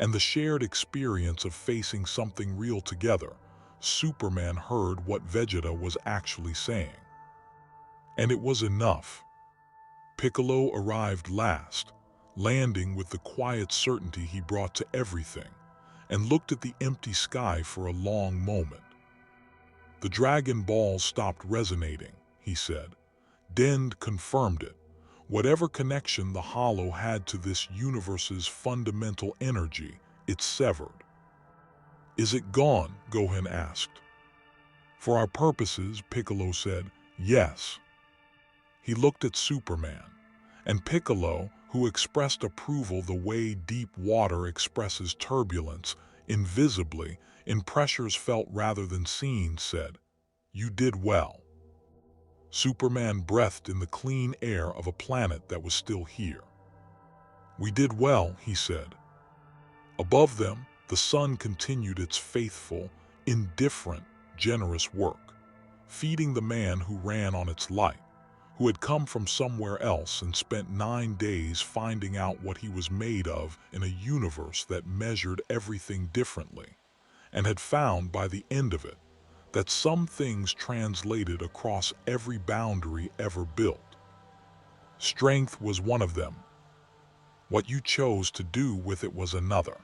and the shared experience of facing something real together, Superman heard what Vegeta was actually saying. And it was enough. Piccolo arrived last, landing with the quiet certainty he brought to everything, and looked at the empty sky for a long moment. "The Dragon Ball stopped resonating," he said. "Dend confirmed it. Whatever connection the Hollow had to this universe's fundamental energy, it's severed." "Is it gone?" Gohan asked. "For our purposes," Piccolo said, "yes." He looked at Superman, and Piccolo, who expressed approval the way deep water expresses turbulence, invisibly, in pressures felt rather than seen, said, "You did well." Superman breathed in the clean air of a planet that was still here. "We did well," he said. Above them, the sun continued its faithful, indifferent, generous work, feeding the man who ran on its light, who had come from somewhere else and spent 9 days finding out what he was made of in a universe that measured everything differently, and had found by the end of it that some things translated across every boundary ever built. Strength was one of them. What you chose to do with it was another.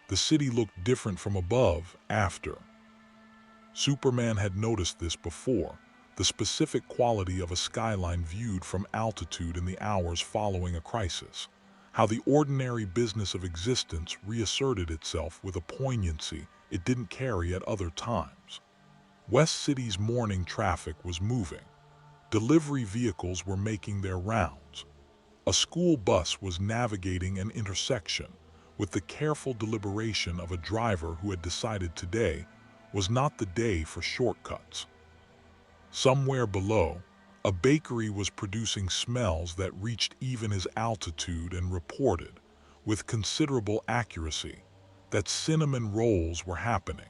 The city looked different from above after. Superman had noticed this before, the specific quality of a skyline viewed from altitude in the hours following a crisis, how the ordinary business of existence reasserted itself with a poignancy it didn't carry at other times. West City's morning traffic was moving. Delivery vehicles were making their rounds. A school bus was navigating an intersection with the careful deliberation of a driver who had decided today was not the day for shortcuts. Somewhere below, a bakery was producing smells that reached even his altitude and reported, with considerable accuracy, that cinnamon rolls were happening.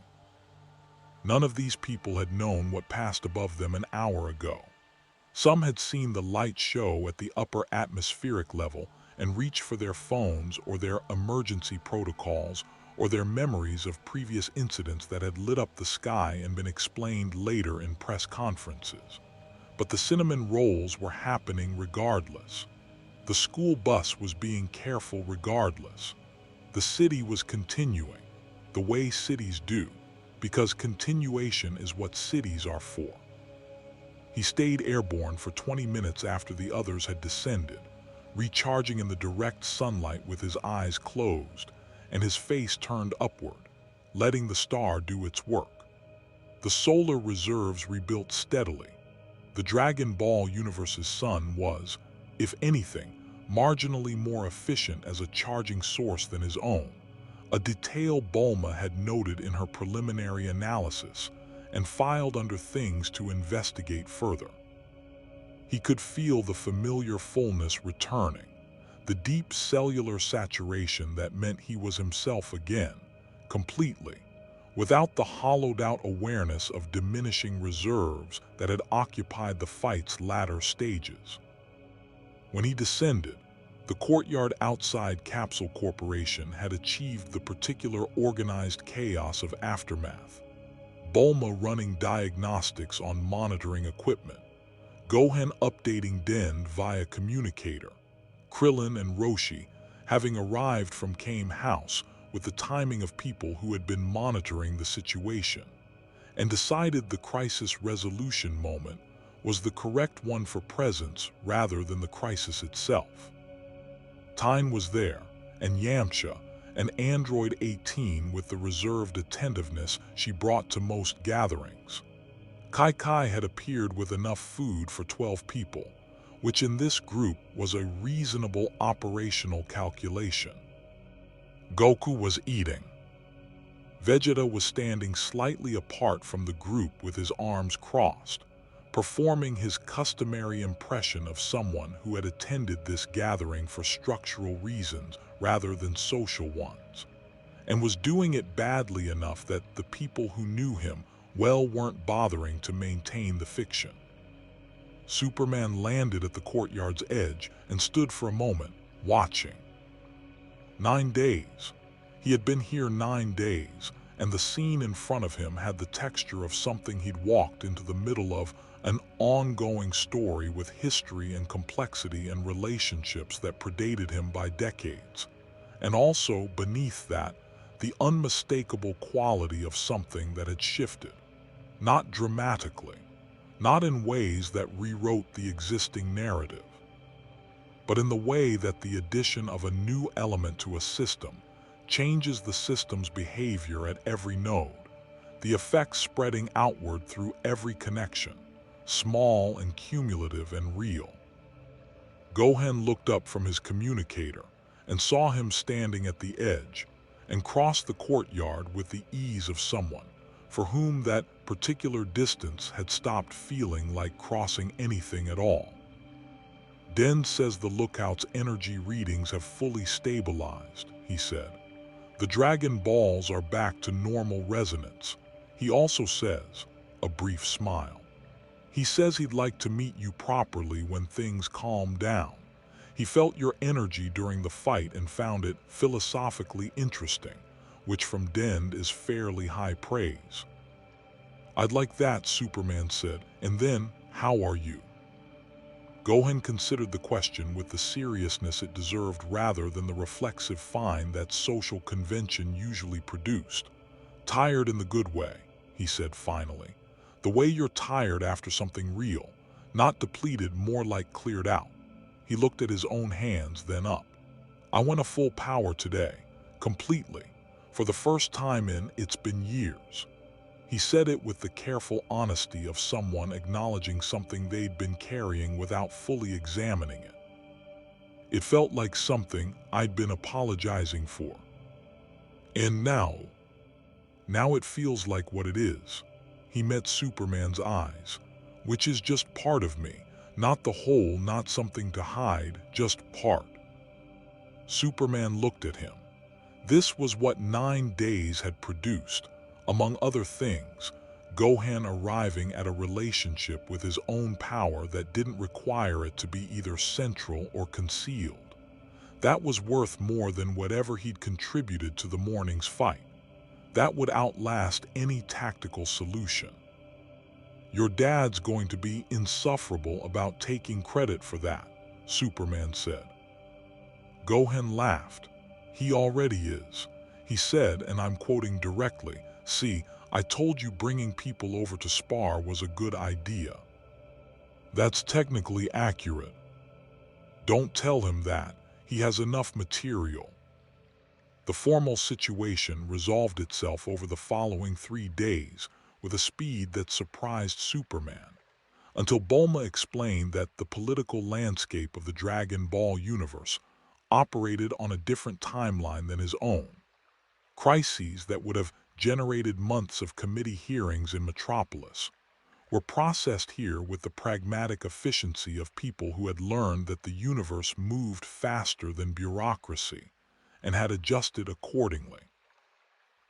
None of these people had known what passed above them an hour ago. Some had seen the light show at the upper atmospheric level and reached for their phones or their emergency protocols or their memories of previous incidents that had lit up the sky and been explained later in press conferences. But the cinnamon rolls were happening regardless. The school bus was being careful regardless. The city was continuing, the way cities do, because continuation is what cities are for. He stayed airborne for 20 minutes after the others had descended, recharging in the direct sunlight with his eyes closed and his face turned upward, letting the star do its work. The solar reserves rebuilt steadily. The Dragon Ball universe's sun was, if anything, marginally more efficient as a charging source than his own, a detail Bulma had noted in her preliminary analysis and filed under things to investigate further. He could feel the familiar fullness returning, the deep cellular saturation that meant he was himself again, completely, without the hollowed-out awareness of diminishing reserves that had occupied the fight's latter stages. When he descended, the courtyard outside Capsule Corporation had achieved the particular organized chaos of aftermath. Bulma running diagnostics on monitoring equipment, Gohan updating Den via communicator, Krillin and Roshi having arrived from Kame House with the timing of people who had been monitoring the situation, and decided the crisis resolution moment was the correct one for presence rather than the crisis itself. Tyne was there, and Yamcha, an android 18 with the reserved attentiveness she brought to most gatherings. Kai had appeared with enough food for 12 people, which in this group was a reasonable operational calculation. Goku was eating. Vegeta was standing slightly apart from the group with his arms crossed, performing his customary impression of someone who had attended this gathering for structural reasons rather than social ones, and was doing it badly enough that the people who knew him well weren't bothering to maintain the fiction. Superman landed at the courtyard's edge and stood for a moment, watching. 9 days. He had been here 9 days, and the scene in front of him had the texture of something he'd walked into the middle of an ongoing story with history and complexity and relationships that predated him by decades. And also, beneath that, the unmistakable quality of something that had shifted. Not dramatically, not in ways that rewrote the existing narrative, but in the way that the addition of a new element to a system changes the system's behavior at every node, the effects spreading outward through every connection, small and cumulative and real. Gohan looked up from his communicator and saw him standing at the edge, and crossed the courtyard with the ease of someone for whom that particular distance had stopped feeling like crossing anything at all. Den says the lookout's energy readings have fully stabilized, he said. The Dragon Balls are back to normal resonance. He also says, a brief smile. He says he'd like to meet you properly when things calm down. He felt your energy during the fight and found it philosophically interesting, which from Den is fairly high praise. I'd like that, Superman said. And then, how are you? Gohan considered the question with the seriousness it deserved rather than the reflexive fine that social convention usually produced. Tired in the good way, he said finally. The way you're tired after something real, not depleted, more like cleared out. He looked at his own hands, then up. I went a full power today, completely, for the first time in it's been years. He said it with the careful honesty of someone acknowledging something they'd been carrying without fully examining it. It felt like something I'd been apologizing for. And now it feels like what it is. He met Superman's eyes, which is just part of me, not the whole, not something to hide, just part. Superman looked at him. This was what 9 days had produced. Among other things, Gohan arriving at a relationship with his own power that didn't require it to be either central or concealed. That was worth more than whatever he'd contributed to the morning's fight. That would outlast any tactical solution. Your dad's going to be insufferable about taking credit for that, Superman said. Gohan laughed. He already is. He said, and I'm quoting directly, see, I told you bringing people over to spar was a good idea. That's technically accurate. Don't tell him that. He has enough material. The formal situation resolved itself over the following 3 days with a speed that surprised Superman, until Bulma explained that the political landscape of the Dragon Ball universe operated on a different timeline than his own. Crises that would have generated months of committee hearings in Metropolis were processed here with the pragmatic efficiency of people who had learned that the universe moved faster than bureaucracy and had adjusted accordingly.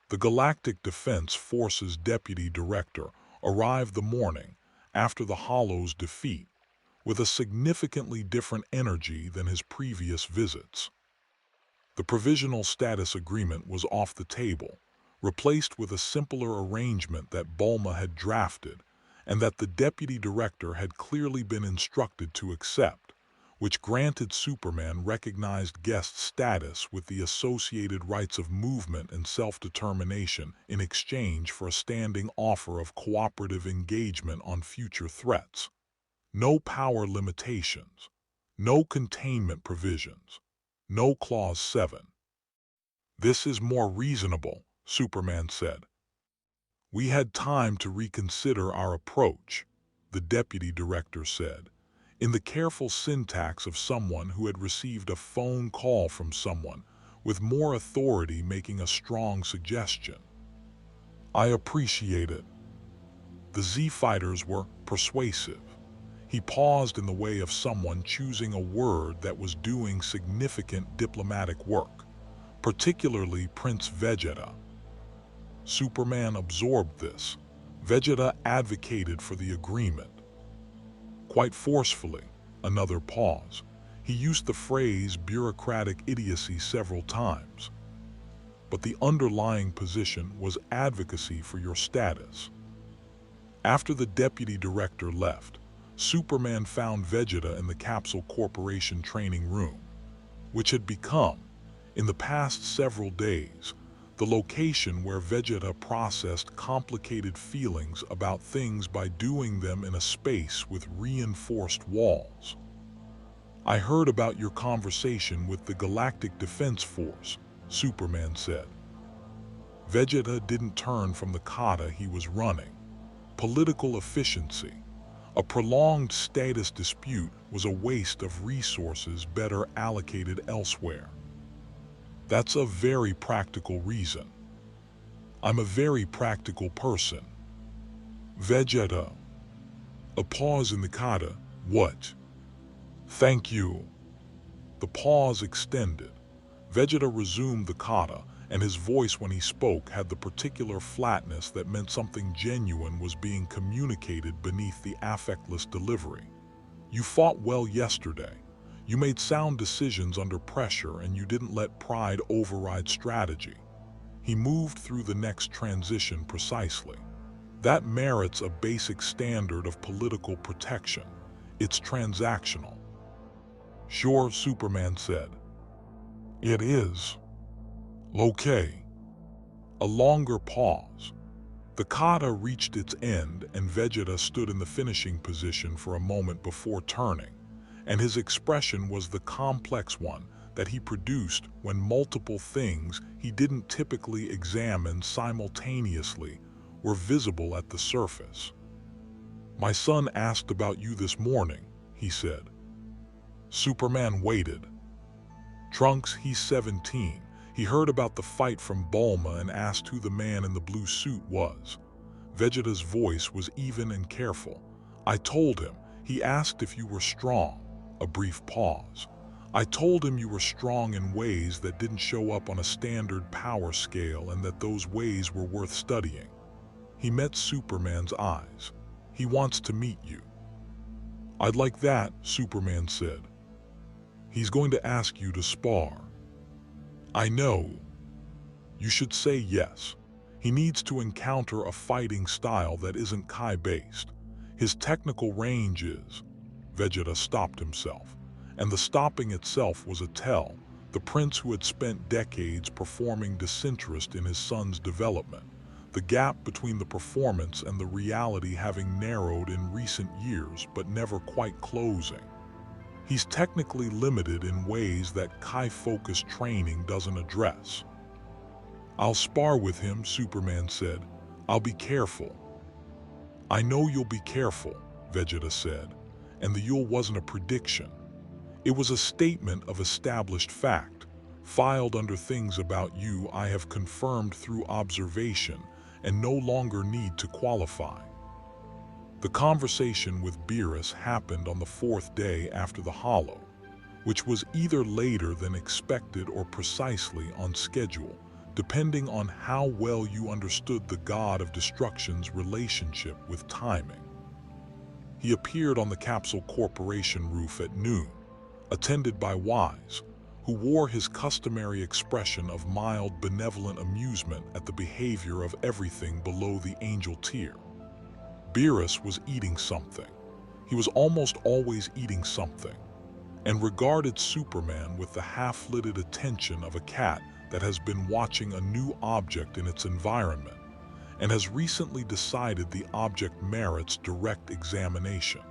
The Galactic Defense Forces Deputy Director arrived the morning after the Hollow's defeat with a significantly different energy than his previous visits. The Provisional Status Agreement was off the table, replaced with a simpler arrangement that Bulma had drafted and that the Deputy Director had clearly been instructed to accept, which granted Superman recognized guest status with the associated rights of movement and self-determination in exchange for a standing offer of cooperative engagement on future threats. No power limitations, no containment provisions, no Clause 7. This is more reasonable, Superman said. We had time to reconsider our approach, the Deputy Director said, in the careful syntax of someone who had received a phone call from someone with more authority making a strong suggestion. I appreciate it. The Z-Fighters were persuasive. He paused in the way of someone choosing a word that was doing significant diplomatic work, particularly Prince Vegeta. Superman absorbed this. Vegeta advocated for the agreement. Quite forcefully, another pause. He used the phrase bureaucratic idiocy several times. but the underlying position was advocacy for your status. After the deputy director left, Superman found Vegeta in the Capsule Corporation training room, which had become, in the past several days, the location where Vegeta processed complicated feelings about things by doing them in a space with reinforced walls. "I heard about your conversation with the Galactic Defense Force," Superman said. Vegeta didn't turn from the kata he was running. Political efficiency. A prolonged status dispute was a waste of resources better allocated elsewhere. "That's a very practical reason. I'm a very practical person." Vegeta. A pause in the kata. "What?" "Thank you." The pause extended. Vegeta resumed the kata, and his voice when he spoke had the particular flatness that meant something genuine was being communicated beneath the affectless delivery. "You fought well yesterday. You made sound decisions under pressure, and you didn't let pride override strategy." He moved through the next transition precisely. "That merits a basic standard of political protection. It's transactional." "Sure," Superman said. "It is." "Okay." A longer pause. The kata reached its end, and Vegeta stood in the finishing position for a moment before turning, and his expression was the complex one that he produced when multiple things he didn't typically examine simultaneously were visible at the surface. "My son asked about you this morning," he said. Superman waited. "Trunks, he's 17. He heard about the fight from Bulma and asked who the man in the blue suit was." Vegeta's voice was even and careful. "I told him. He asked if you were strong." A brief pause. "I told him you were strong in ways that didn't show up on a standard power scale and that those ways were worth studying." He met Superman's eyes. "He wants to meet you." "I'd like that," Superman said. "He's going to ask you to spar." "I know." "You should say yes. He needs to encounter a fighting style that isn't Kai-based. His technical range is—" Vegeta stopped himself, and the stopping itself was a tell. The prince who had spent decades performing disinterest in his son's development, the gap between the performance and the reality having narrowed in recent years but never quite closing. He's technically limited in ways that Kai-focused training doesn't address. "I'll spar with him," Superman said. "I'll be careful." "I know you'll be careful," Vegeta said, and the "you'll" wasn't a prediction. It was a statement of established fact, filed under things about you I have confirmed through observation and no longer need to qualify. The conversation with Beerus happened on the 4th day after the Hollow, which was either later than expected or precisely on schedule, depending on how well you understood the God of Destruction's relationship with timing. He appeared on the Capsule Corporation roof at noon, attended by Wise, who wore his customary expression of mild, benevolent amusement at the behavior of everything below the angel tier. Beerus was eating something. He was almost always eating something, and regarded Superman with the half-lidded attention of a cat that has been watching a new object in its environment, and has recently decided the object merits direct examination.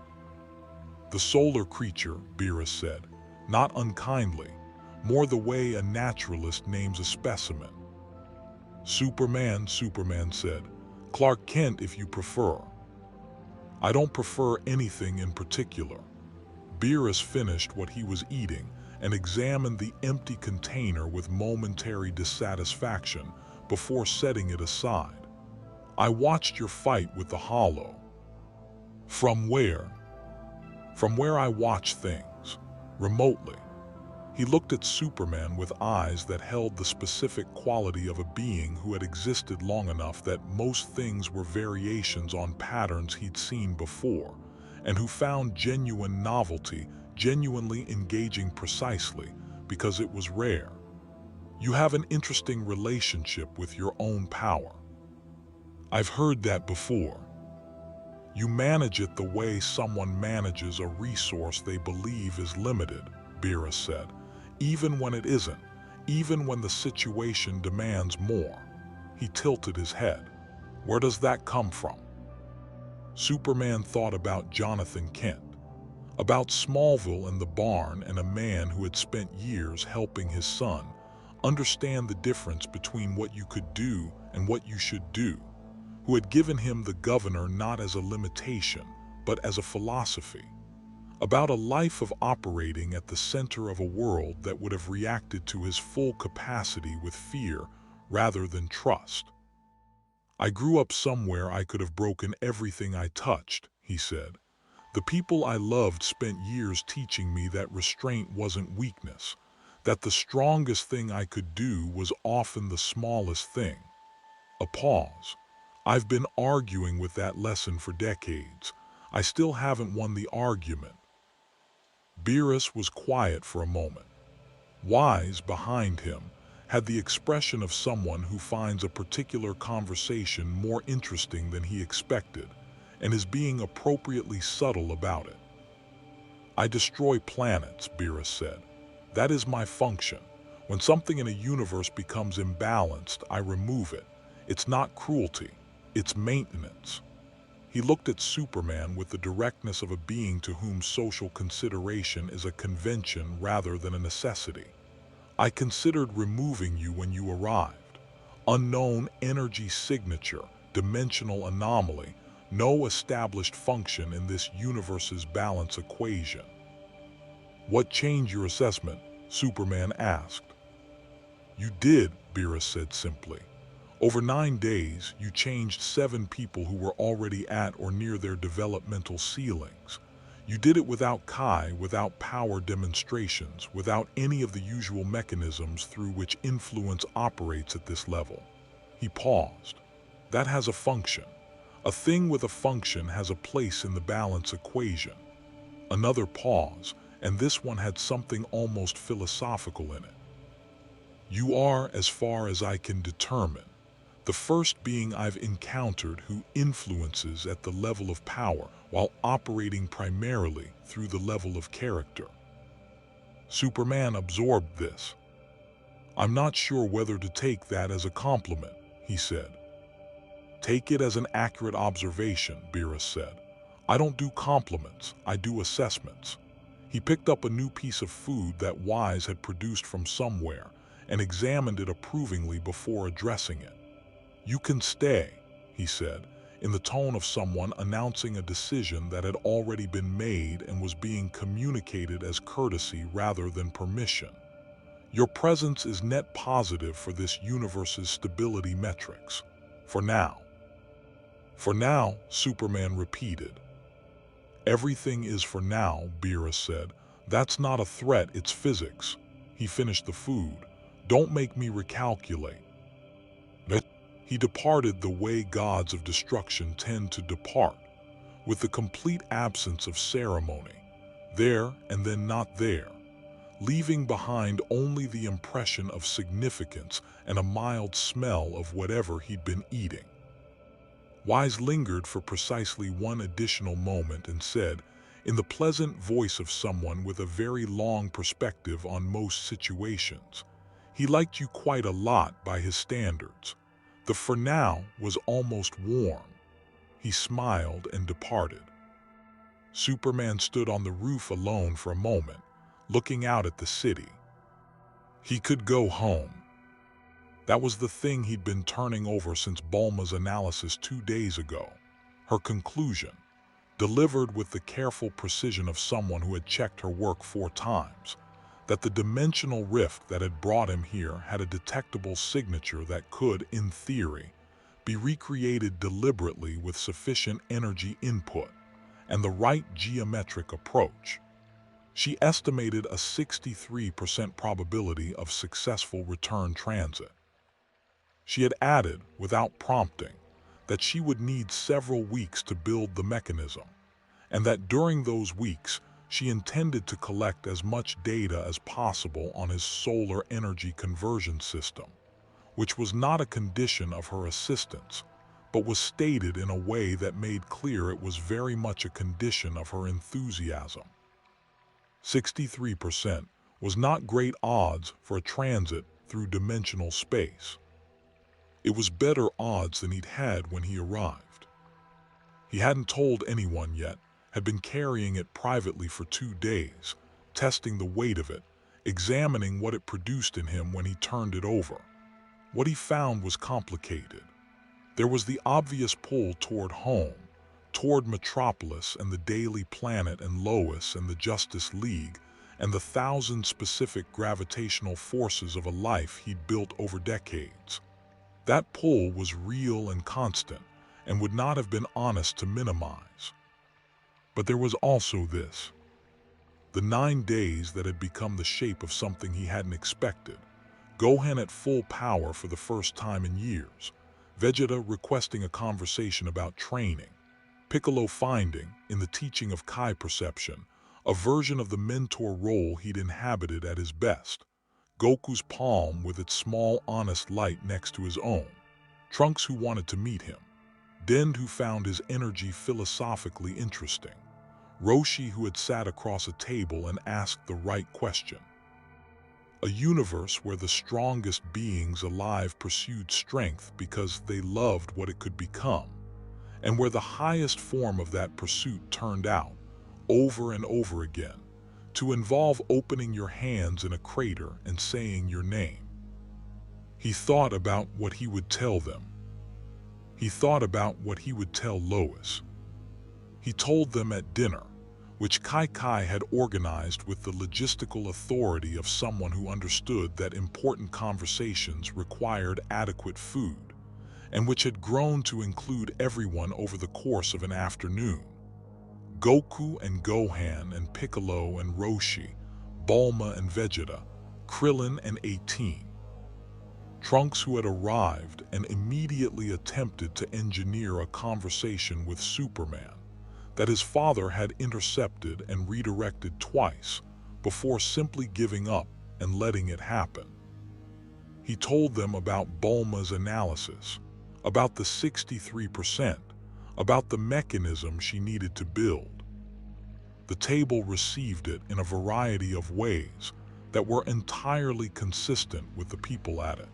"The solar creature," Beerus said, not unkindly, more the way a naturalist names a specimen. "Superman," Superman said. "Clark Kent if you prefer." "I don't prefer anything in particular." Beerus finished what he was eating and examined the empty container with momentary dissatisfaction before setting it aside. "I watched your fight with the Hollow." "From where?" "From where I watch things. Remotely." He looked at Superman with eyes that held the specific quality of a being who had existed long enough that most things were variations on patterns he'd seen before, and who found genuine novelty genuinely engaging precisely because it was rare. You have an interesting relationship with your own power. I've heard that before. You manage it the way someone manages a resource they believe is limited, Beerus said, even when it isn't, even when the situation demands more. He tilted his head. Where does that come from? Superman thought about Jonathan Kent, about Smallville and the barn, and a man who had spent years helping his son understand the difference between what you could do and what you should do, who had given him the governor not as a limitation, but as a philosophy, about a life of operating at the center of a world that would have reacted to his full capacity with fear rather than trust. I grew up somewhere I could have broken everything I touched, he said. The people I loved spent years teaching me that restraint wasn't weakness, that the strongest thing I could do was often the smallest thing. A pause. I've been arguing with that lesson for decades. I still haven't won the argument. Beerus was quiet for a moment. Wise, behind him, had the expression of someone who finds a particular conversation more interesting than he expected, and is being appropriately subtle about it. I destroy planets, Beerus said. That is my function. When something in a universe becomes imbalanced, I remove it. It's not cruelty, it's maintenance. He looked at Superman with the directness of a being to whom social consideration is a convention rather than a necessity. I considered removing you when you arrived. Unknown energy signature, dimensional anomaly, no established function in this universe's balance equation. What changed your assessment? Superman asked. You did, Beerus said simply. Over 9 days, you changed 7 people who were already at or near their developmental ceilings. You did it without Kai, without power demonstrations, without any of the usual mechanisms through which influence operates at this level. He paused. That has a function. A thing with a function has a place in the balance equation. Another pause, and this one had something almost philosophical in it. You are, as far as I can determine, the first being I've encountered who influences at the level of power while operating primarily through the level of character. Superman absorbed this. I'm not sure whether to take that as a compliment, he said. Take it as an accurate observation, Beerus said. I don't do compliments, I do assessments. He picked up a new piece of food that Wise had produced from somewhere and examined it approvingly before addressing it. You can stay, he said, in the tone of someone announcing a decision that had already been made and was being communicated as courtesy rather than permission. Your presence is net positive for this universe's stability metrics. For now. For now, Superman repeated. Everything is for now, Beerus said. That's not a threat, it's physics. He finished the food. Don't make me recalculate. He departed the way gods of destruction tend to depart, with the complete absence of ceremony, there and then not there, leaving behind only the impression of significance and a mild smell of whatever he'd been eating. Wise lingered for precisely one additional moment and said, in the pleasant voice of someone with a very long perspective on most situations, he liked you quite a lot by his standards. The for now was almost warm. He smiled and departed. Superman stood on the roof alone for a moment, looking out at the city. He could go home. That was the thing he'd been turning over since Bulma's analysis 2 days ago. Her conclusion, delivered with the careful precision of someone who had checked her work 4 times, that the dimensional rift that had brought him here had a detectable signature that could, in theory, be recreated deliberately with sufficient energy input and the right geometric approach. She estimated a 63% probability of successful return transit. She had added, without prompting, that she would need several weeks to build the mechanism, and that during those weeks, She intended to collect as much data as possible on his solar energy conversion system, which was not a condition of her assistance, but was stated in a way that made clear it was very much a condition of her enthusiasm. 63% was not great odds for a transit through dimensional space. It was better odds than he'd had when he arrived. He hadn't told anyone yet, had been carrying it privately for 2 days, testing the weight of it, examining what it produced in him when he turned it over. What he found was complicated. There was the obvious pull toward home, toward Metropolis and the Daily Planet and Lois and the Justice League, and the 1,000 specific gravitational forces of a life he'd built over decades. That pull was real and constant, and would not have been honest to minimize. But there was also this. The 9 days that had become the shape of something he hadn't expected. Gohan at full power for the first time in years. Vegeta requesting a conversation about training. Piccolo finding, in the teaching of Kai perception, a version of the mentor role he'd inhabited at his best. Goku's palm with its small, honest light next to his own. Trunks who wanted to meet him. Dend who found his energy philosophically interesting. Roshi who had sat across a table and asked the right question. A universe where the strongest beings alive pursued strength because they loved what it could become, and where the highest form of that pursuit turned out, over and over again, to involve opening your hands in a crater and saying your name. He thought about what he would tell them. He thought about what he would tell Lois. He told them at dinner, which Kai had organized with the logistical authority of someone who understood that important conversations required adequate food, and which had grown to include everyone over the course of an afternoon. Goku and Gohan and Piccolo and Roshi, Bulma and Vegeta, Krillin and 18. Trunks who had arrived and immediately attempted to engineer a conversation with Superman that his father had intercepted and redirected twice before simply giving up and letting it happen. He told them about Bulma's analysis, about the 63%, about the mechanism she needed to build. The table received it in a variety of ways that were entirely consistent with the people at it.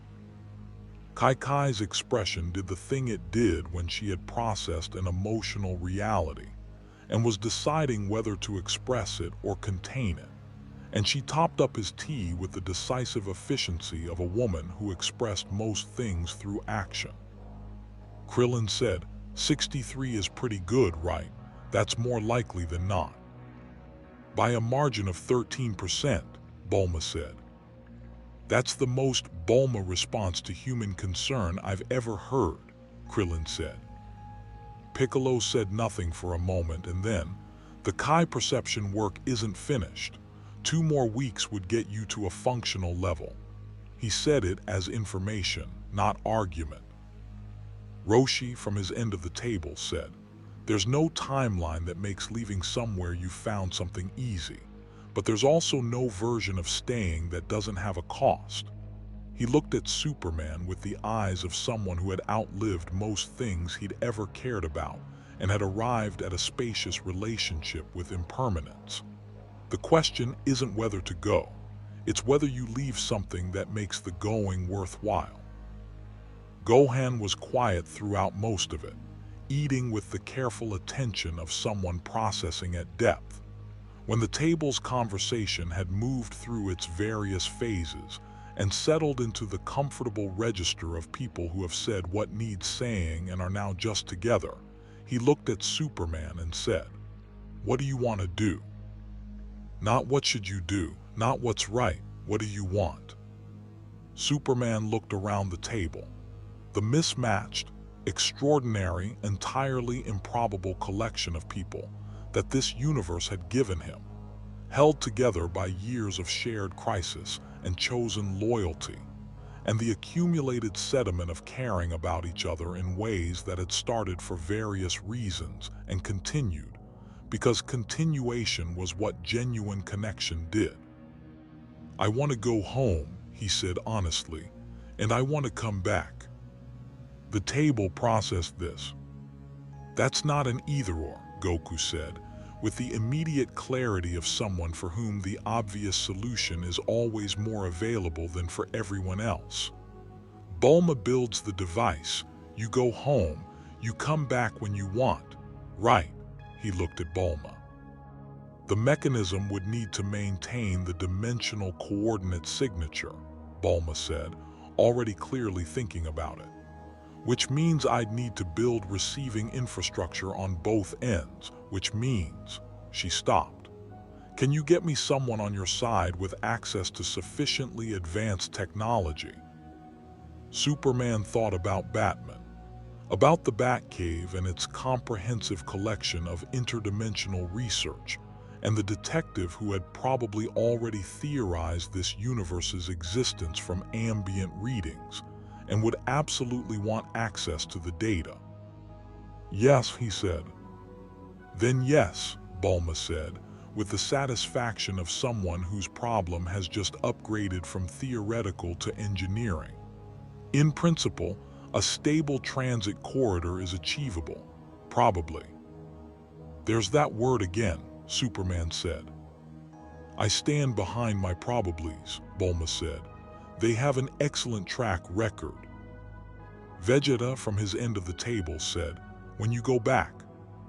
Kai's expression did the thing it did when she had processed an emotional reality and was deciding whether to express it or contain it, and she topped up his tea with the decisive efficiency of a woman who expressed most things through action. Krillin said, 63 is pretty good, right? That's more likely than not. By a margin of 13%, Bulma said. That's the most Bulma response to human concern I've ever heard, Krillin said. Piccolo said nothing for a moment, and then, the Kai perception work isn't finished. 2 more weeks would get you to a functional level. He said it as information, not argument. Roshi, from his end of the table, said, there's no timeline that makes leaving somewhere you found something easy, but there's also no version of staying that doesn't have a cost. He looked at Superman with the eyes of someone who had outlived most things he'd ever cared about and had arrived at a spacious relationship with impermanence. The question isn't whether to go, it's whether you leave something that makes the going worthwhile. Gohan was quiet throughout most of it, eating with the careful attention of someone processing at depth. When the table's conversation had moved through its various phases and settled into the comfortable register of people who have said what needs saying and are now just together, he looked at Superman and said, what do you want to do? Not what should you do, not what's right, what do you want? Superman looked around the table. The mismatched, extraordinary, entirely improbable collection of people that this universe had given him, held together by years of shared crisis and chosen loyalty, and the accumulated sediment of caring about each other in ways that had started for various reasons and continued, because continuation was what genuine connection did. "I want to go home," he said honestly, "and I want to come back." The table processed this. "That's not an either-or," Goku said, with the immediate clarity of someone for whom the obvious solution is always more available than for everyone else. "Bulma builds the device. You go home. You come back when you want. Right?" He looked at Bulma. "The mechanism would need to maintain the dimensional coordinate signature," Bulma said, already clearly thinking about it. "Which means I'd need to build receiving infrastructure on both ends, which means..." She stopped. "Can you get me someone on your side with access to sufficiently advanced technology?" Superman thought about Batman, about the Batcave and its comprehensive collection of interdimensional research, and the detective who had probably already theorized this universe's existence from ambient readings, and would absolutely want access to the data. "Yes," he said. "Then yes," Bulma said, with the satisfaction of someone whose problem has just upgraded from theoretical to engineering. "In principle, a stable transit corridor is achievable, probably." "There's that word again," Superman said. "I stand behind my probablys," Bulma said. "They have an excellent track record." Vegeta, from his end of the table, said, "When you go back,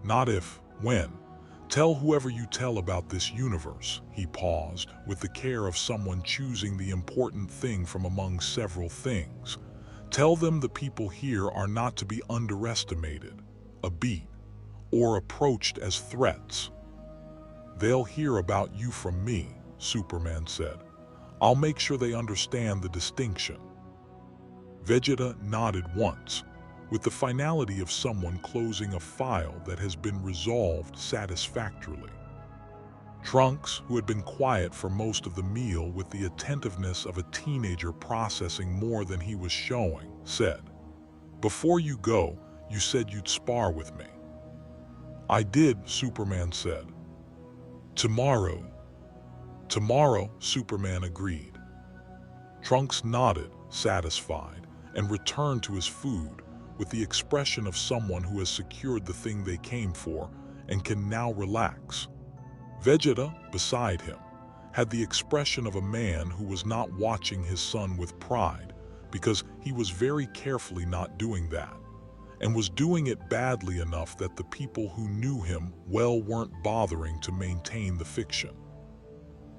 not if, when. Tell whoever you tell about this universe." He paused, with the care of someone choosing the important thing from among several things. "Tell them the people here are not to be underestimated, a beat, or approached as threats." "They'll hear about you from me," Superman said. "I'll make sure they understand the distinction." Vegeta nodded once, with the finality of someone closing a file that has been resolved satisfactorily. Trunks, who had been quiet for most of the meal with the attentiveness of a teenager processing more than he was showing, said, "Before you go, you said you'd spar with me." "I did," Superman said. "Tomorrow." "Tomorrow," Superman agreed. Trunks nodded, satisfied, and returned to his food with the expression of someone who has secured the thing they came for and can now relax. Vegeta, beside him, had the expression of a man who was not watching his son with pride, because he was very carefully not doing that, and was doing it badly enough that the people who knew him well weren't bothering to maintain the fiction.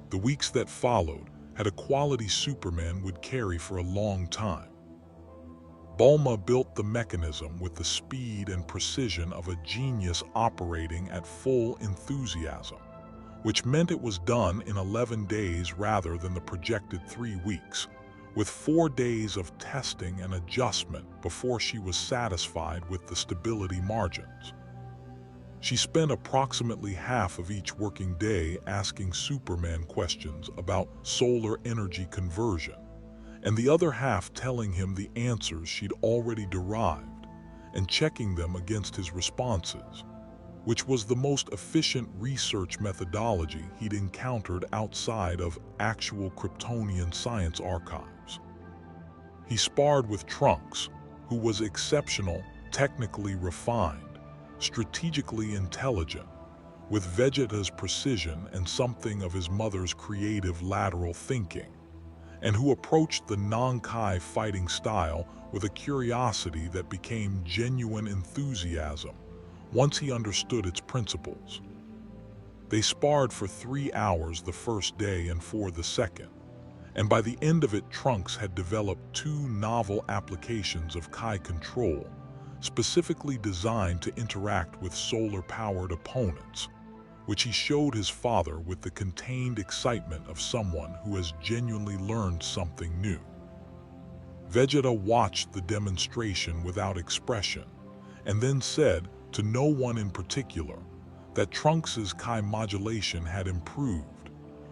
The weeks that followed had a quality Superman would carry for a long time. Bulma built the mechanism with the speed and precision of a genius operating at full enthusiasm, which meant it was done in 11 days rather than the projected 3 weeks, with 4 days of testing and adjustment before she was satisfied with the stability margins. She spent approximately half of each working day asking Superman questions about solar energy conversion, and the other half telling him the answers she'd already derived and checking them against his responses, which was the most efficient research methodology he'd encountered outside of actual Kryptonian science archives. He sparred with Trunks, who was exceptional, technically refined, strategically intelligent, with Vegeta's precision and something of his mother's creative lateral thinking, and who approached the non-Kai fighting style with a curiosity that became genuine enthusiasm once he understood its principles. They sparred for 3 hours the first day and 4 the second, and by the end of it Trunks had developed 2 novel applications of Kai control, specifically designed to interact with solar-powered opponents, which he showed his father with the contained excitement of someone who has genuinely learned something new. Vegeta watched the demonstration without expression, and then said, to no one in particular, that Trunks' Kai modulation had improved,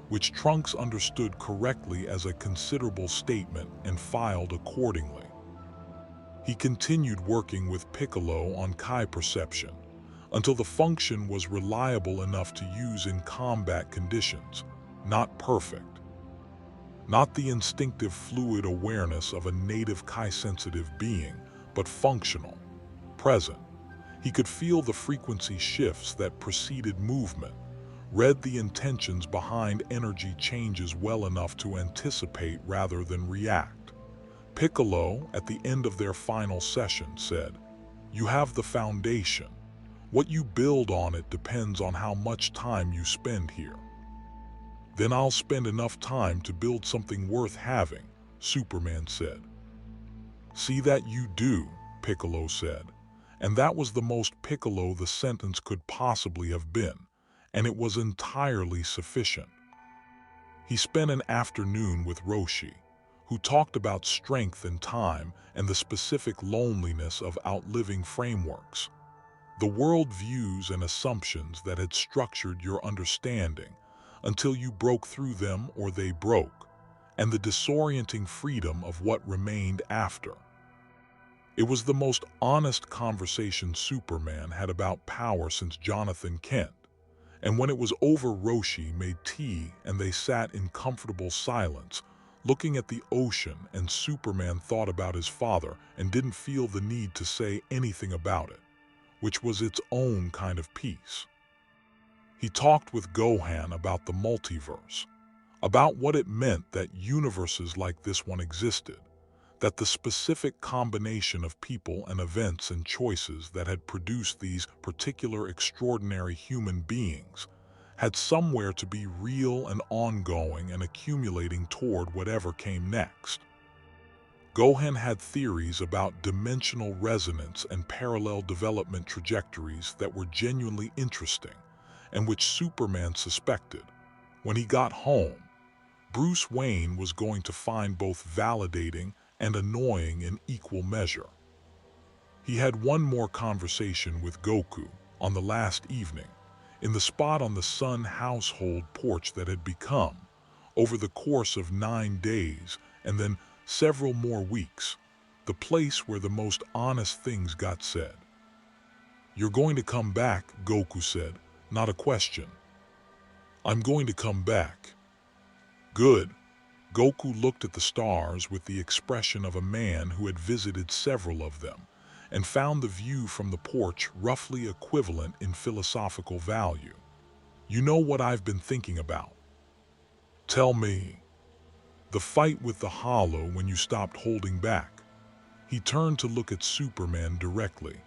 which Trunks understood correctly as a considerable statement and filed accordingly. He continued working with Piccolo on Kai perception, until the function was reliable enough to use in combat conditions. Not perfect. Not the instinctive fluid awareness of a native Kai-sensitive being, but functional, present. He could feel the frequency shifts that preceded movement, read the intentions behind energy changes well enough to anticipate rather than react. Piccolo, at the end of their final session, said, "You have the foundation. What you build on it depends on how much time you spend here." "Then I'll spend enough time to build something worth having," Superman said. "See that you do," Piccolo said. And that was the most Piccolo the sentence could possibly have been, and it was entirely sufficient. He spent an afternoon with Roshi, who talked about strength and time and the specific loneliness of outliving frameworks. The world views and assumptions that had structured your understanding until you broke through them or they broke, and the disorienting freedom of what remained after. It was the most honest conversation Superman had about power since Jonathan Kent, and when it was over, Roshi made tea and they sat in comfortable silence, looking at the ocean, and Superman thought about his father and didn't feel the need to say anything about it, which was its own kind of peace. He talked with Gohan about the multiverse, about what it meant that universes like this one existed, that the specific combination of people and events and choices that had produced these particular extraordinary human beings had somewhere to be real and ongoing and accumulating toward whatever came next. Gohan had theories about dimensional resonance and parallel development trajectories that were genuinely interesting, and which Superman suspected, when he got home, Bruce Wayne was going to find both validating and annoying in equal measure. He had one more conversation with Goku on the last evening, in the spot on the Sun household porch that had become, over the course of 9 days and then several more weeks, the place where the most honest things got said. "You're going to come back," Goku said, "not a question." "I'm going to come back." "Good." Goku looked at the stars with the expression of a man who had visited several of them and found the view from the porch roughly equivalent in philosophical value. "You know what I've been thinking about?" "Tell me." "The fight with the Hollow when you stopped holding back." He turned to look at Superman directly.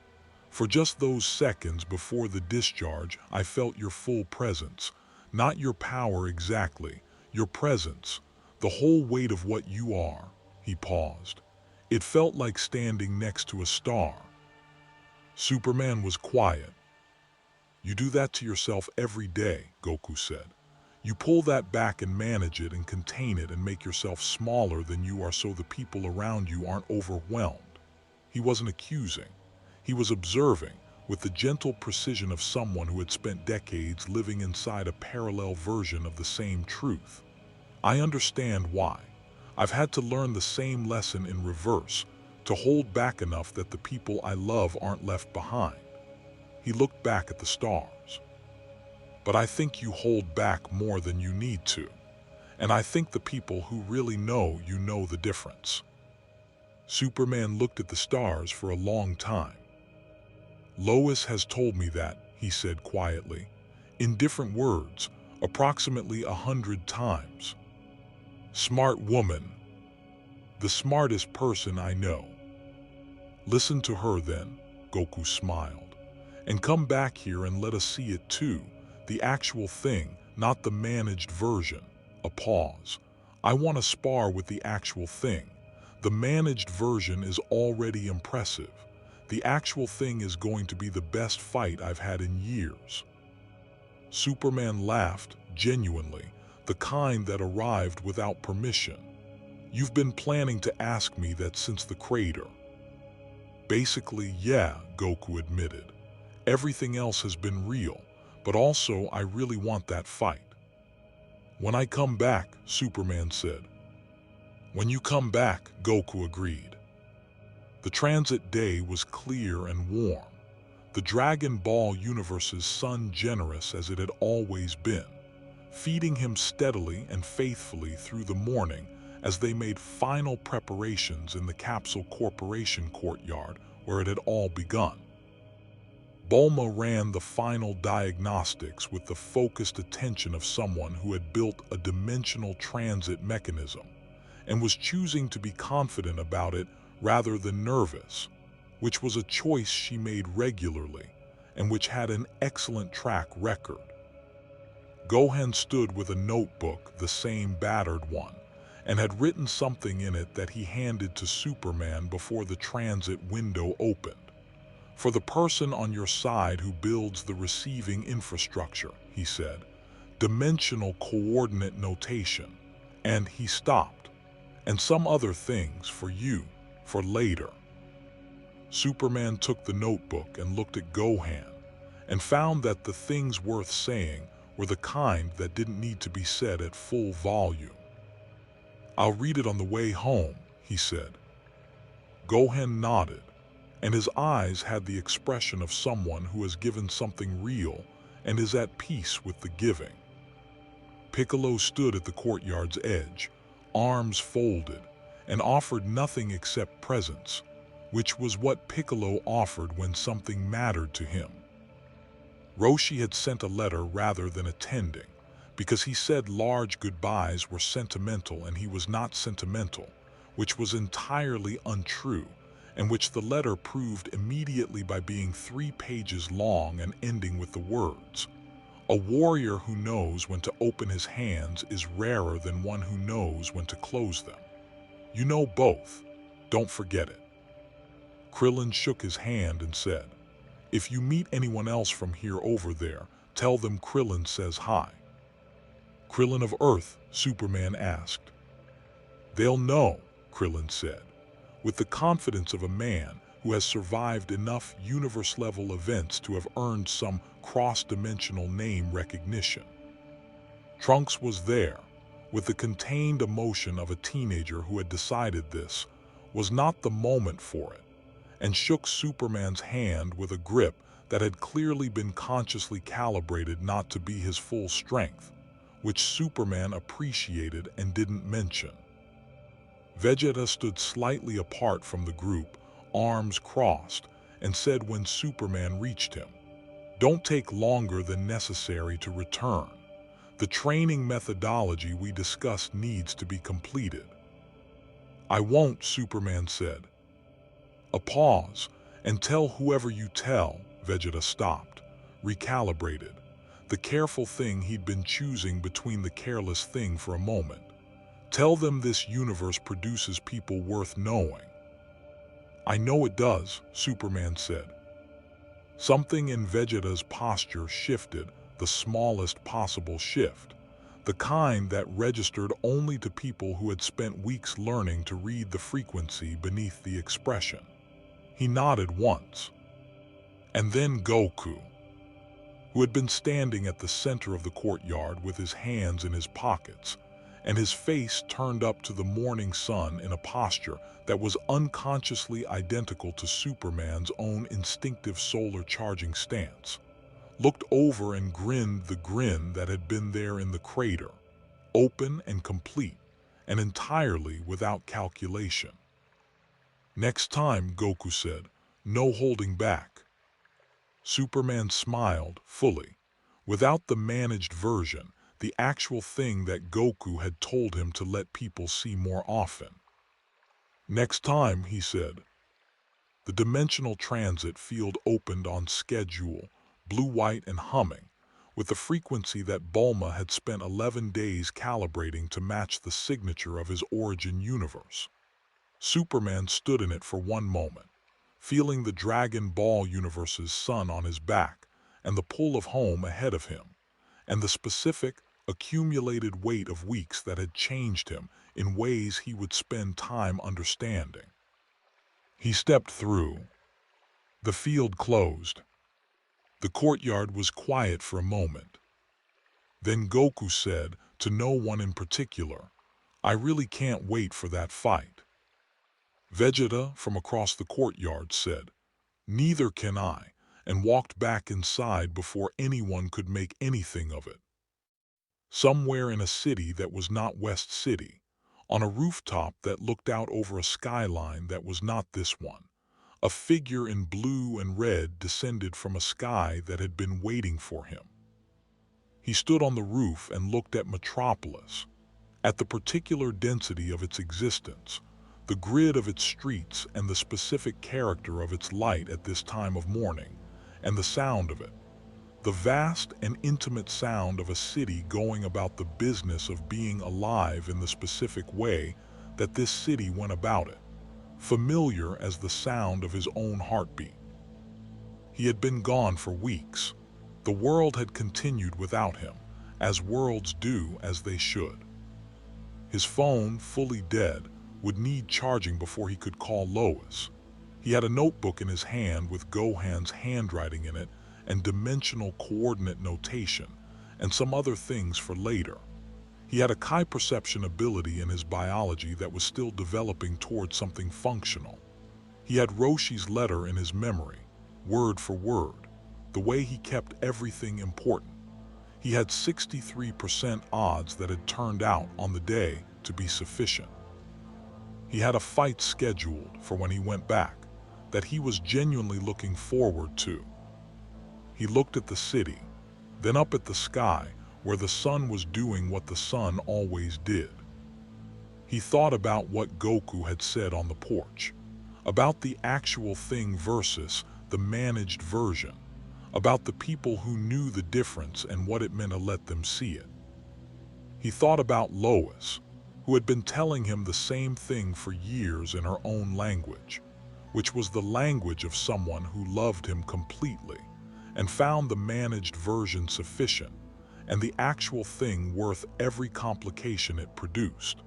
"For just those seconds before the discharge, I felt your full presence. Not your power exactly, your presence. The whole weight of what you are." He paused. "It felt like standing next to a star." Superman was quiet. "You do that to yourself every day," Goku said. "You pull that back and manage it and contain it and make yourself smaller than you are so the people around you aren't overwhelmed." He wasn't accusing. He was observing, with the gentle precision of someone who had spent decades living inside a parallel version of the same truth. "I understand why. I've had to learn the same lesson in reverse, to hold back enough that the people I love aren't left behind." He looked back at the stars. "But I think you hold back more than you need to. And I think the people who really know you know the difference." Superman looked at the stars for a long time. "Lois has told me that," he said quietly, "in different words, approximately 100 times. Smart woman. The smartest person I know." "Listen to her then," Goku smiled. "And come back here and let us see it too, the actual thing, not the managed version." A pause. "I want to spar with the actual thing. The managed version is already impressive. The actual thing is going to be the best fight I've had in years." Superman laughed, genuinely, the kind that arrived without permission. "You've been planning to ask me that since the crater." "Basically, yeah," Goku admitted. "Everything else has been real, but also I really want that fight." "When I come back," Superman said. "When you come back," Goku agreed. The transit day was clear and warm. The Dragon Ball universe's sun generous as it had always been, feeding him steadily and faithfully through the morning as they made final preparations in the Capsule Corporation courtyard where it had all begun. Bulma ran the final diagnostics with the focused attention of someone who had built a dimensional transit mechanism and was choosing to be confident about it rather than nervous, which was a choice she made regularly and which had an excellent track record. Gohan stood with a notebook, the same battered one, and had written something in it that he handed to Superman before the transit window opened. "For the person on your side who builds the receiving infrastructure," he said, "dimensional coordinate notation," and he stopped, "and some other things for you, for later." Superman took the notebook and looked at Gohan, and found that the things worth saying were the kind that didn't need to be said at full volume. "I'll read it on the way home," he said. Gohan nodded, and his eyes had the expression of someone who has given something real and is at peace with the giving. Piccolo stood at the courtyard's edge, arms folded, and offered nothing except presence, which was what Piccolo offered when something mattered to him. Roshi had sent a letter rather than attending, because he said large goodbyes were sentimental and he was not sentimental, which was entirely untrue, and which the letter proved immediately by being 3 pages long and ending with the words, "A warrior who knows when to open his hands is rarer than one who knows when to close them. You know both. Don't forget it." Krillin shook his hand and said, "If you meet anyone else from here over there, tell them Krillin says hi." "Krillin of Earth?" Superman asked. "They'll know," Krillin said, with the confidence of a man who has survived enough universe-level events to have earned some cross-dimensional name recognition. Trunks was there, with the contained emotion of a teenager who had decided this was not the moment for it, and shook Superman's hand with a grip that had clearly been consciously calibrated not to be his full strength, which Superman appreciated and didn't mention. Vegeta stood slightly apart from the group, arms crossed, and said when Superman reached him, "Don't take longer than necessary to return. The training methodology we discussed needs to be completed." "I won't," Superman said. A pause, and "Tell whoever you tell," Vegeta stopped, recalibrated, the careful thing he'd been choosing between the careless thing for a moment. "Tell them this universe produces people worth knowing." "I know it does," Superman said. Something in Vegeta's posture shifted, the smallest possible shift, the kind that registered only to people who had spent weeks learning to read the frequency beneath the expression. He nodded once. And then Goku, who had been standing at the center of the courtyard with his hands in his pockets, and his face turned up to the morning sun in a posture that was unconsciously identical to Superman's own instinctive solar charging stance, looked over and grinned the grin that had been there in the crater, open and complete, and entirely without calculation. "Next time," Goku said, "no holding back." Superman smiled fully, without the managed version, the actual thing that Goku had told him to let people see more often. "Next time," he said. The dimensional transit field opened on schedule, blue-white and humming, with the frequency that Bulma had spent 11 days calibrating to match the signature of his origin universe. Superman stood in it for one moment, feeling the Dragon Ball universe's sun on his back and the pull of home ahead of him, and the specific, accumulated weight of weeks that had changed him in ways he would spend time understanding. He stepped through. The field closed. The courtyard was quiet for a moment. Then Goku said, to no one in particular, "I really can't wait for that fight." Vegeta, from across the courtyard, said, "Neither can I, and walked back inside before anyone could make anything of it. Somewhere in a city that was not West City, on a rooftop that looked out over a skyline that was not this one, a figure in blue and red descended from a sky that had been waiting for him. He stood on the roof and looked at Metropolis, at the particular density of its existence, the grid of its streets and the specific character of its light at this time of morning, and the sound of it. The vast and intimate sound of a city going about the business of being alive in the specific way that this city went about it, familiar as the sound of his own heartbeat. He had been gone for weeks. The world had continued without him, as worlds do as they should. His phone, fully dead, would need charging before he could call Lois. He had a notebook in his hand with Gohan's handwriting in it and dimensional coordinate notation, and some other things for later. He had a Kai perception ability in his biology that was still developing towards something functional. He had Roshi's letter in his memory, word for word, the way he kept everything important. He had 63% odds that had turned out on the day to be sufficient. He had a fight scheduled for when he went back that he was genuinely looking forward to. He looked at the city, then up at the sky where the sun was doing what the sun always did. He thought about what Goku had said on the porch, about the actual thing versus the managed version, about the people who knew the difference and what it meant to let them see it. He thought about Lois, who had been telling him the same thing for years in her own language, which was the language of someone who loved him completely and found the managed version sufficient and the actual thing worth every complication it produced.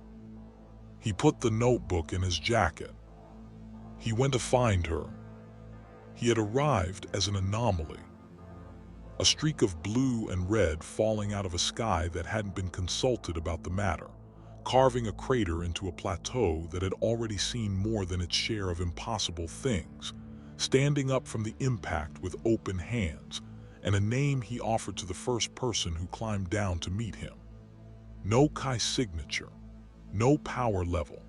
He put the notebook in his jacket. He went to find her. He had arrived as an anomaly, a streak of blue and red falling out of a sky that hadn't been consulted about the matter, carving a crater into a plateau that had already seen more than its share of impossible things, standing up from the impact with open hands, and a name he offered to the first person who climbed down to meet him. No Kai signature, no power level,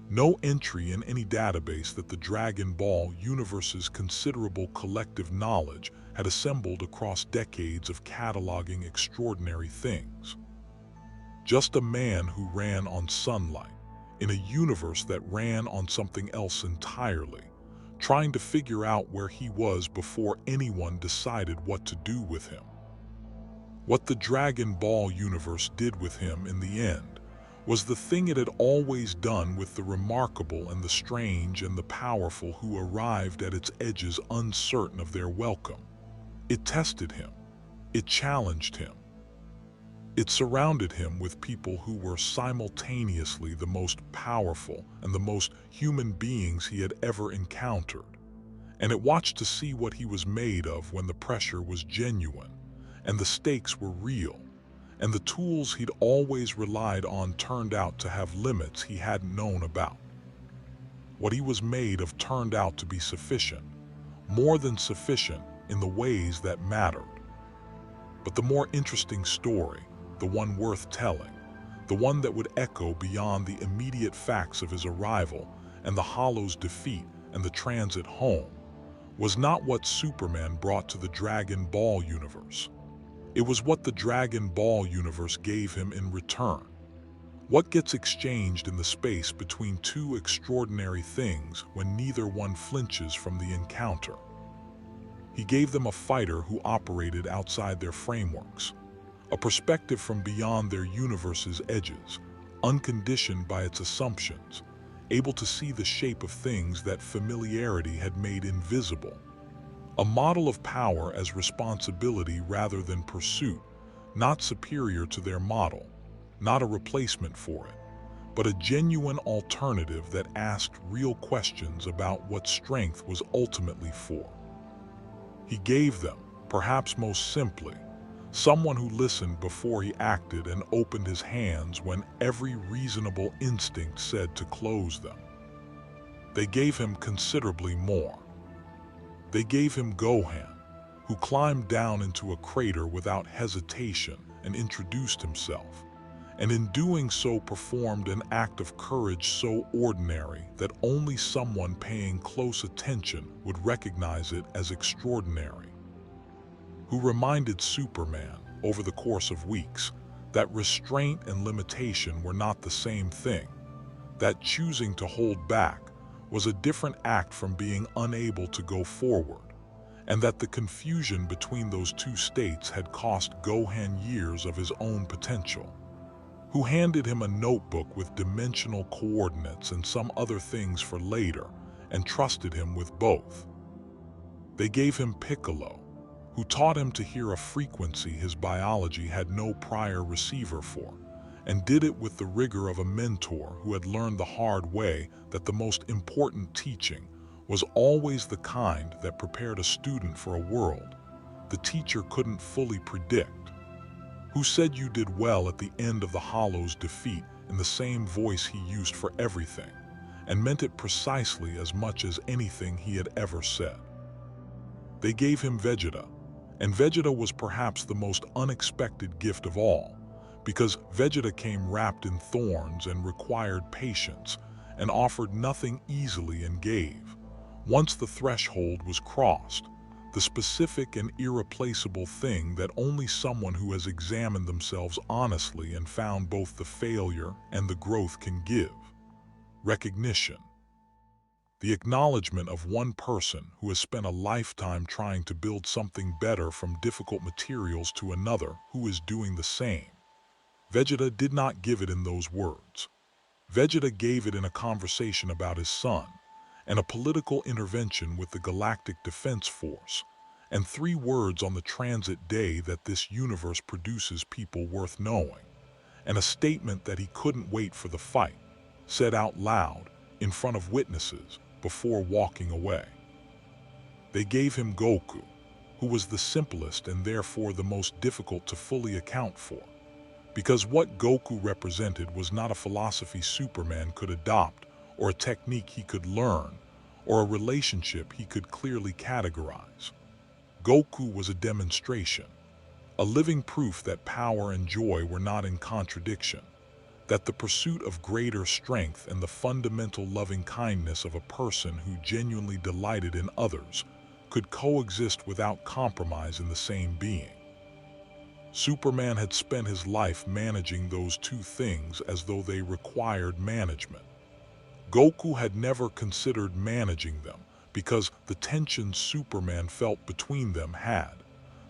no entry in any database that the Dragon Ball universe's considerable collective knowledge had assembled across decades of cataloging extraordinary things. Just a man who ran on sunlight, in a universe that ran on something else entirely, trying to figure out where he was before anyone decided what to do with him. What the Dragon Ball universe did with him in the end was the thing it had always done with the remarkable and the strange and the powerful who arrived at its edges uncertain of their welcome. It tested him. It challenged him. It surrounded him with people who were simultaneously the most powerful and the most human beings he had ever encountered. And it watched to see what he was made of when the pressure was genuine, and the stakes were real, and the tools he'd always relied on turned out to have limits he hadn't known about. What he was made of turned out to be sufficient, more than sufficient in the ways that mattered. But the more interesting story, the one worth telling, the one that would echo beyond the immediate facts of his arrival and the Hollow's defeat and the transit home, was not what Superman brought to the Dragon Ball universe. It was what the Dragon Ball universe gave him in return. What gets exchanged in the space between two extraordinary things when neither one flinches from the encounter. He gave them a fighter who operated outside their frameworks, a perspective from beyond their universe's edges, unconditioned by its assumptions, able to see the shape of things that familiarity had made invisible. A model of power as responsibility rather than pursuit, not superior to their model, not a replacement for it, but a genuine alternative that asked real questions about what strength was ultimately for. He gave them, perhaps most simply, someone who listened before he acted and opened his hands when every reasonable instinct said to close them. They gave him considerably more. They gave him Gohan, who climbed down into a crater without hesitation and introduced himself, and in doing so performed an act of courage so ordinary that only someone paying close attention would recognize it as extraordinary, who reminded Superman, over the course of weeks, that restraint and limitation were not the same thing, that choosing to hold back was a different act from being unable to go forward, and that the confusion between those two states had cost Gohan years of his own potential, who handed him a notebook with dimensional coordinates and some other things for later, and trusted him with both. They gave him Piccolo, who taught him to hear a frequency his biology had no prior receiver for, and did it with the rigor of a mentor who had learned the hard way that the most important teaching was always the kind that prepared a student for a world the teacher couldn't fully predict, who said you did well at the end of the Hollow's defeat in the same voice he used for everything, and meant it precisely as much as anything he had ever said. They gave him Vegeta, and Vegeta was perhaps the most unexpected gift of all, because Vegeta came wrapped in thorns and required patience, and offered nothing easily and gave, once the threshold was crossed, the specific and irreplaceable thing that only someone who has examined themselves honestly and found both the failure and the growth can give: recognition. The acknowledgement of one person who has spent a lifetime trying to build something better from difficult materials to another who is doing the same. Vegeta did not give it in those words. Vegeta gave it in a conversation about his son, and a political intervention with the Galactic Defense Force, and 3 words on the transit day that this universe produces people worth knowing, and a statement that he couldn't wait for the fight, said out loud, in front of witnesses, before walking away. They gave him Goku, who was the simplest and therefore the most difficult to fully account for, because what Goku represented was not a philosophy Superman could adopt, or a technique he could learn, or a relationship he could clearly categorize. Goku was a demonstration, a living proof that power and joy were not in contradiction, that the pursuit of greater strength and the fundamental loving-kindness of a person who genuinely delighted in others could coexist without compromise in the same being. Superman had spent his life managing those two things as though they required management. Goku had never considered managing them because the tension Superman felt between them had,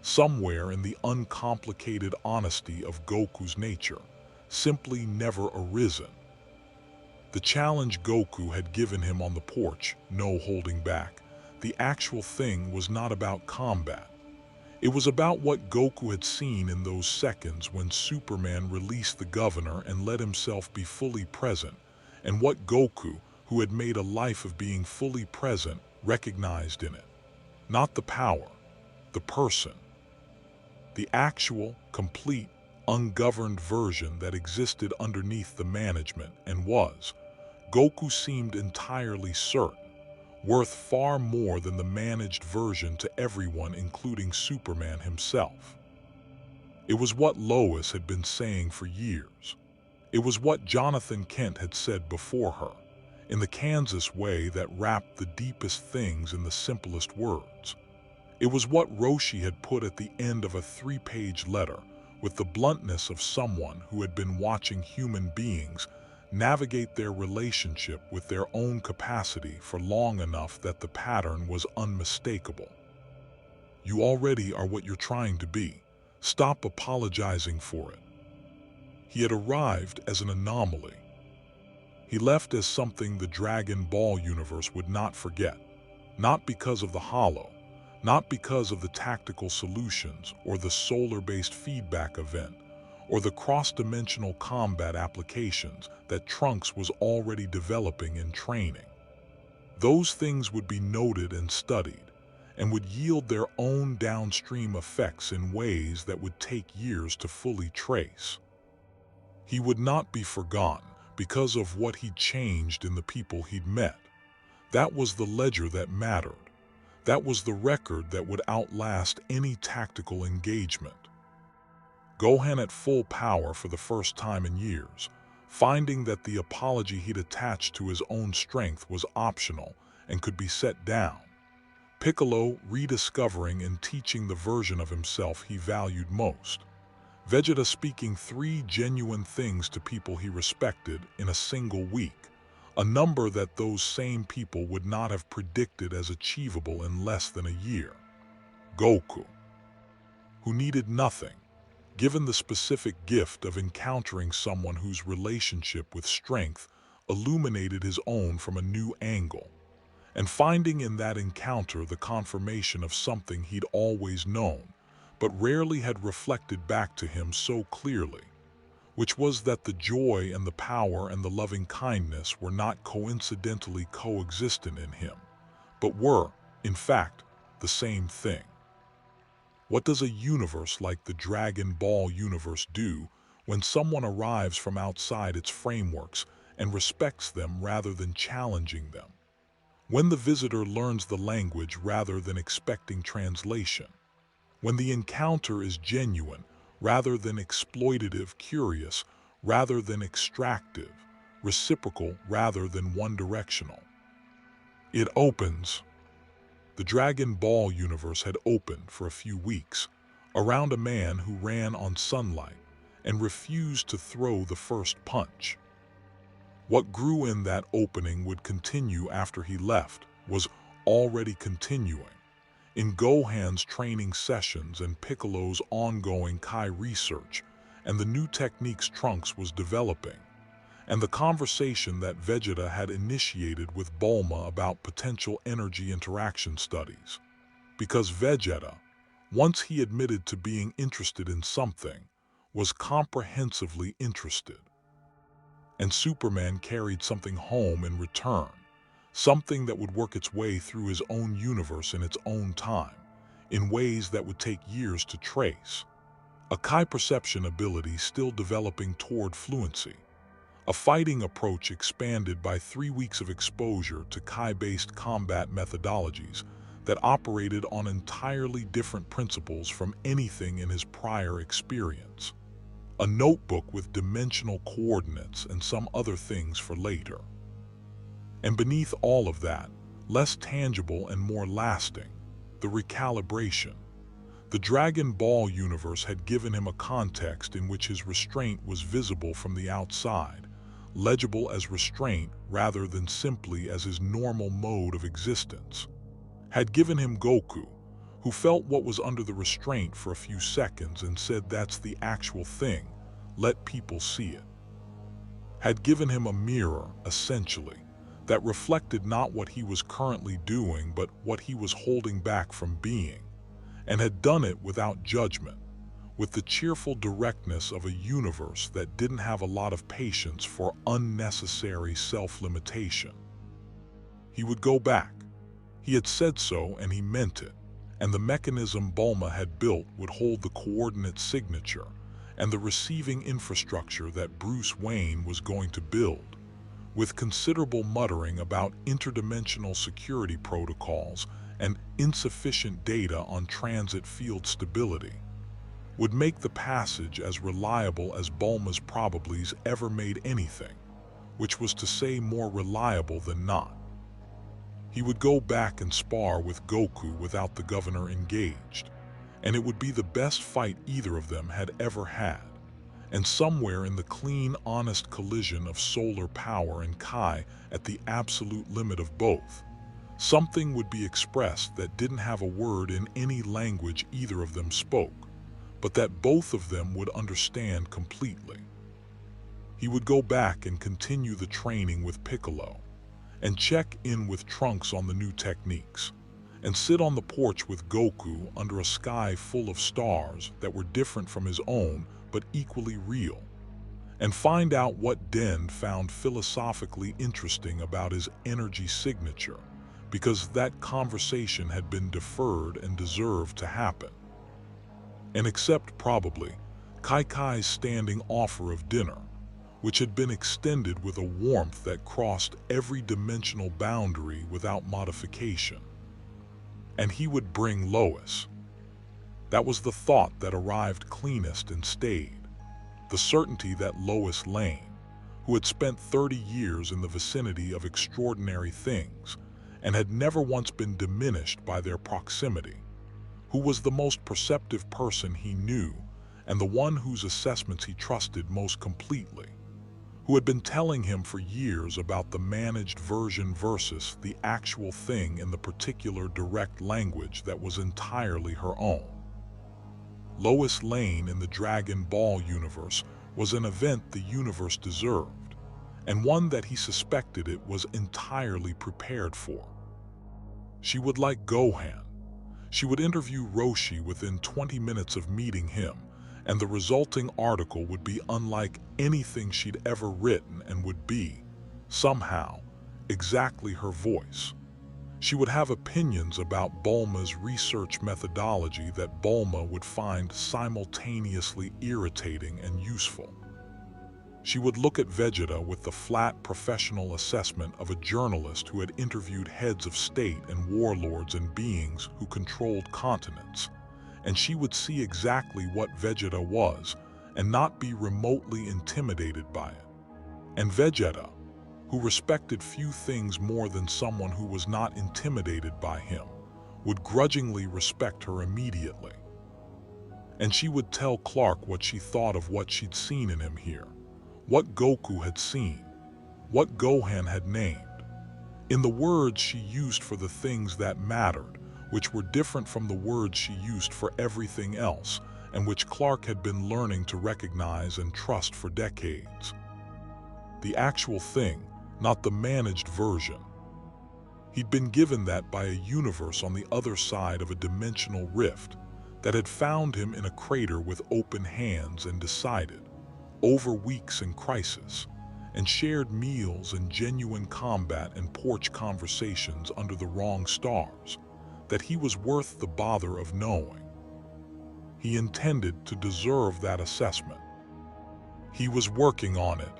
somewhere in the uncomplicated honesty of Goku's nature, simply never arisen. The challenge Goku had given him on the porch, no holding back, the actual thing was not about combat. It was about what Goku had seen in those seconds when Superman released the governor and let himself be fully present, and what Goku, who had made a life of being fully present, recognized in it. Not the power, the person. The actual, complete, ungoverned version that existed underneath the management and was, Goku seemed entirely certain, worth far more than the managed version to everyone, including Superman himself. It was what Lois had been saying for years. It was what Jonathan Kent had said before her, in the Kansas way that wrapped the deepest things in the simplest words. It was what Roshi had put at the end of a 3-page letter, with the bluntness of someone who had been watching human beings navigate their relationship with their own capacity for long enough that the pattern was unmistakable. You already are what you're trying to be. Stop apologizing for it. He had arrived as an anomaly. He left as something the Dragon Ball universe would not forget, not because of the Hollow, not because of the tactical solutions or the solar-based feedback event, or the cross-dimensional combat applications that Trunks was already developing and training. Those things would be noted and studied, and would yield their own downstream effects in ways that would take years to fully trace. He would not be forgotten because of what he'd changed in the people he'd met. That was the ledger that mattered. That was the record that would outlast any tactical engagement. Gohan at full power for the first time in years, finding that the apology he'd attached to his own strength was optional and could be set down. Piccolo rediscovering and teaching the version of himself he valued most. Vegeta speaking 3 genuine things to people he respected in a single week, a number that those same people would not have predicted as achievable in less than a year. Goku, who needed nothing, given the specific gift of encountering someone whose relationship with strength illuminated his own from a new angle, and finding in that encounter the confirmation of something he'd always known, but rarely had reflected back to him so clearly, which was that the joy and the power and the loving kindness were not coincidentally coexistent in him, but were, in fact, the same thing. What does a universe like the Dragon Ball universe do when someone arrives from outside its frameworks and respects them rather than challenging them? When the visitor learns the language rather than expecting translation? When the encounter is genuine rather than exploitative, curious rather than extractive, reciprocal rather than one-directional? It opens. The Dragon Ball universe had opened for a few weeks around a man who ran on sunlight and refused to throw the first punch. What grew in that opening would continue after he left was already continuing. In Gohan's training sessions and Piccolo's ongoing Kai research and the new techniques Trunks was developing, and the conversation that Vegeta had initiated with Bulma about potential energy interaction studies. Because Vegeta, once he admitted to being interested in something, was comprehensively interested. And Superman carried something home in return, something that would work its way through his own universe in its own time, in ways that would take years to trace. A Kai perception ability still developing toward fluency. A fighting approach expanded by 3 weeks of exposure to Kai-based combat methodologies that operated on entirely different principles from anything in his prior experience. A notebook with dimensional coordinates and some other things for later. And beneath all of that, less tangible and more lasting, the recalibration. The Dragon Ball universe had given him a context in which his restraint was visible from the outside, legible as restraint rather than simply as his normal mode of existence. Had given him Goku, who felt what was under the restraint for a few seconds and said that's the actual thing, let people see it. Had given him a mirror, essentially, that reflected not what he was currently doing but what he was holding back from being, and had done it without judgment, with the cheerful directness of a universe that didn't have a lot of patience for unnecessary self-limitation. He would go back. He had said so and he meant it, and the mechanism Bulma had built would hold the coordinate signature and the receiving infrastructure that Bruce Wayne was going to build, with considerable muttering about interdimensional security protocols and insufficient data on transit field stability, would make the passage as reliable as Bulma's probablys ever made anything, which was to say more reliable than not. He would go back and spar with Goku without the governor engaged, and it would be the best fight either of them had ever had. And somewhere in the clean, honest collision of solar power and Kai at the absolute limit of both, something would be expressed that didn't have a word in any language either of them spoke, but that both of them would understand completely. He would go back and continue the training with Piccolo, and check in with Trunks on the new techniques, and sit on the porch with Goku under a sky full of stars that were different from his own but equally real, and find out what Den found philosophically interesting about his energy signature, because that conversation had been deferred and deserved to happen. And accept probably Kai's standing offer of dinner, which had been extended with a warmth that crossed every dimensional boundary without modification. and he would bring Lois. That was the thought that arrived cleanest and stayed. The certainty that Lois Lane, who had spent 30 years in the vicinity of extraordinary things and had never once been diminished by their proximity, who was the most perceptive person he knew and the one whose assessments he trusted most completely, who had been telling him for years about the managed version versus the actual thing in the particular direct language that was entirely her own. Lois Lane in the Dragon Ball universe was an event the universe deserved, and one that he suspected it was entirely prepared for. She would like Gohan. She would interview Roshi within 20 minutes of meeting him, and the resulting article would be unlike anything she'd ever written and would be, somehow, exactly her voice. She would have opinions about Bulma's research methodology that Bulma would find simultaneously irritating and useful. She would look at Vegeta with the flat professional assessment of a journalist who had interviewed heads of state and warlords and beings who controlled continents, and she would see exactly what Vegeta was and not be remotely intimidated by it. And Vegeta, who respected few things more than someone who was not intimidated by him, would grudgingly respect her immediately. And she would tell Clark what she thought of what she'd seen in him here, what Goku had seen, what Gohan had named, in the words she used for the things that mattered, which were different from the words she used for everything else, and which Clark had been learning to recognize and trust for decades. The actual thing, not the managed version. He'd been given that by a universe on the other side of a dimensional rift that had found him in a crater with open hands and decided, over weeks in crisis, and shared meals and genuine combat and porch conversations under the wrong stars, that he was worth the bother of knowing. He intended to deserve that assessment. He was working on it.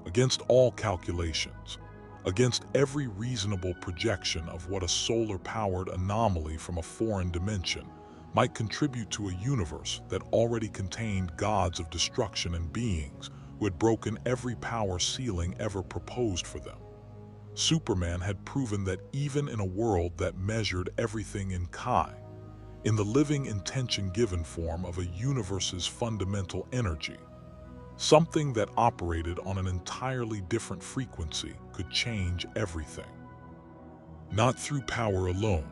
Against all calculations, against every reasonable projection of what a solar-powered anomaly from a foreign dimension might contribute to a universe that already contained gods of destruction and beings who had broken every power ceiling ever proposed for them. Superman had proven that even in a world that measured everything in Kai, in the living intention-given form of a universe's fundamental energy, something that operated on an entirely different frequency could change everything. Not through power alone,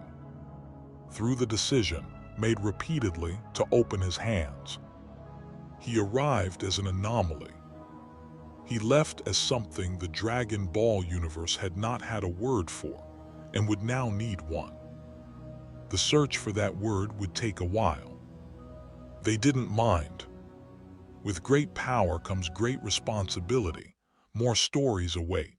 through the decision, made repeatedly, to open his hands. He arrived as an anomaly. He left as something the Dragon Ball universe had not had a word for, and would now need one. The search for that word would take a while. They didn't mind. With great power comes great responsibility. More stories await.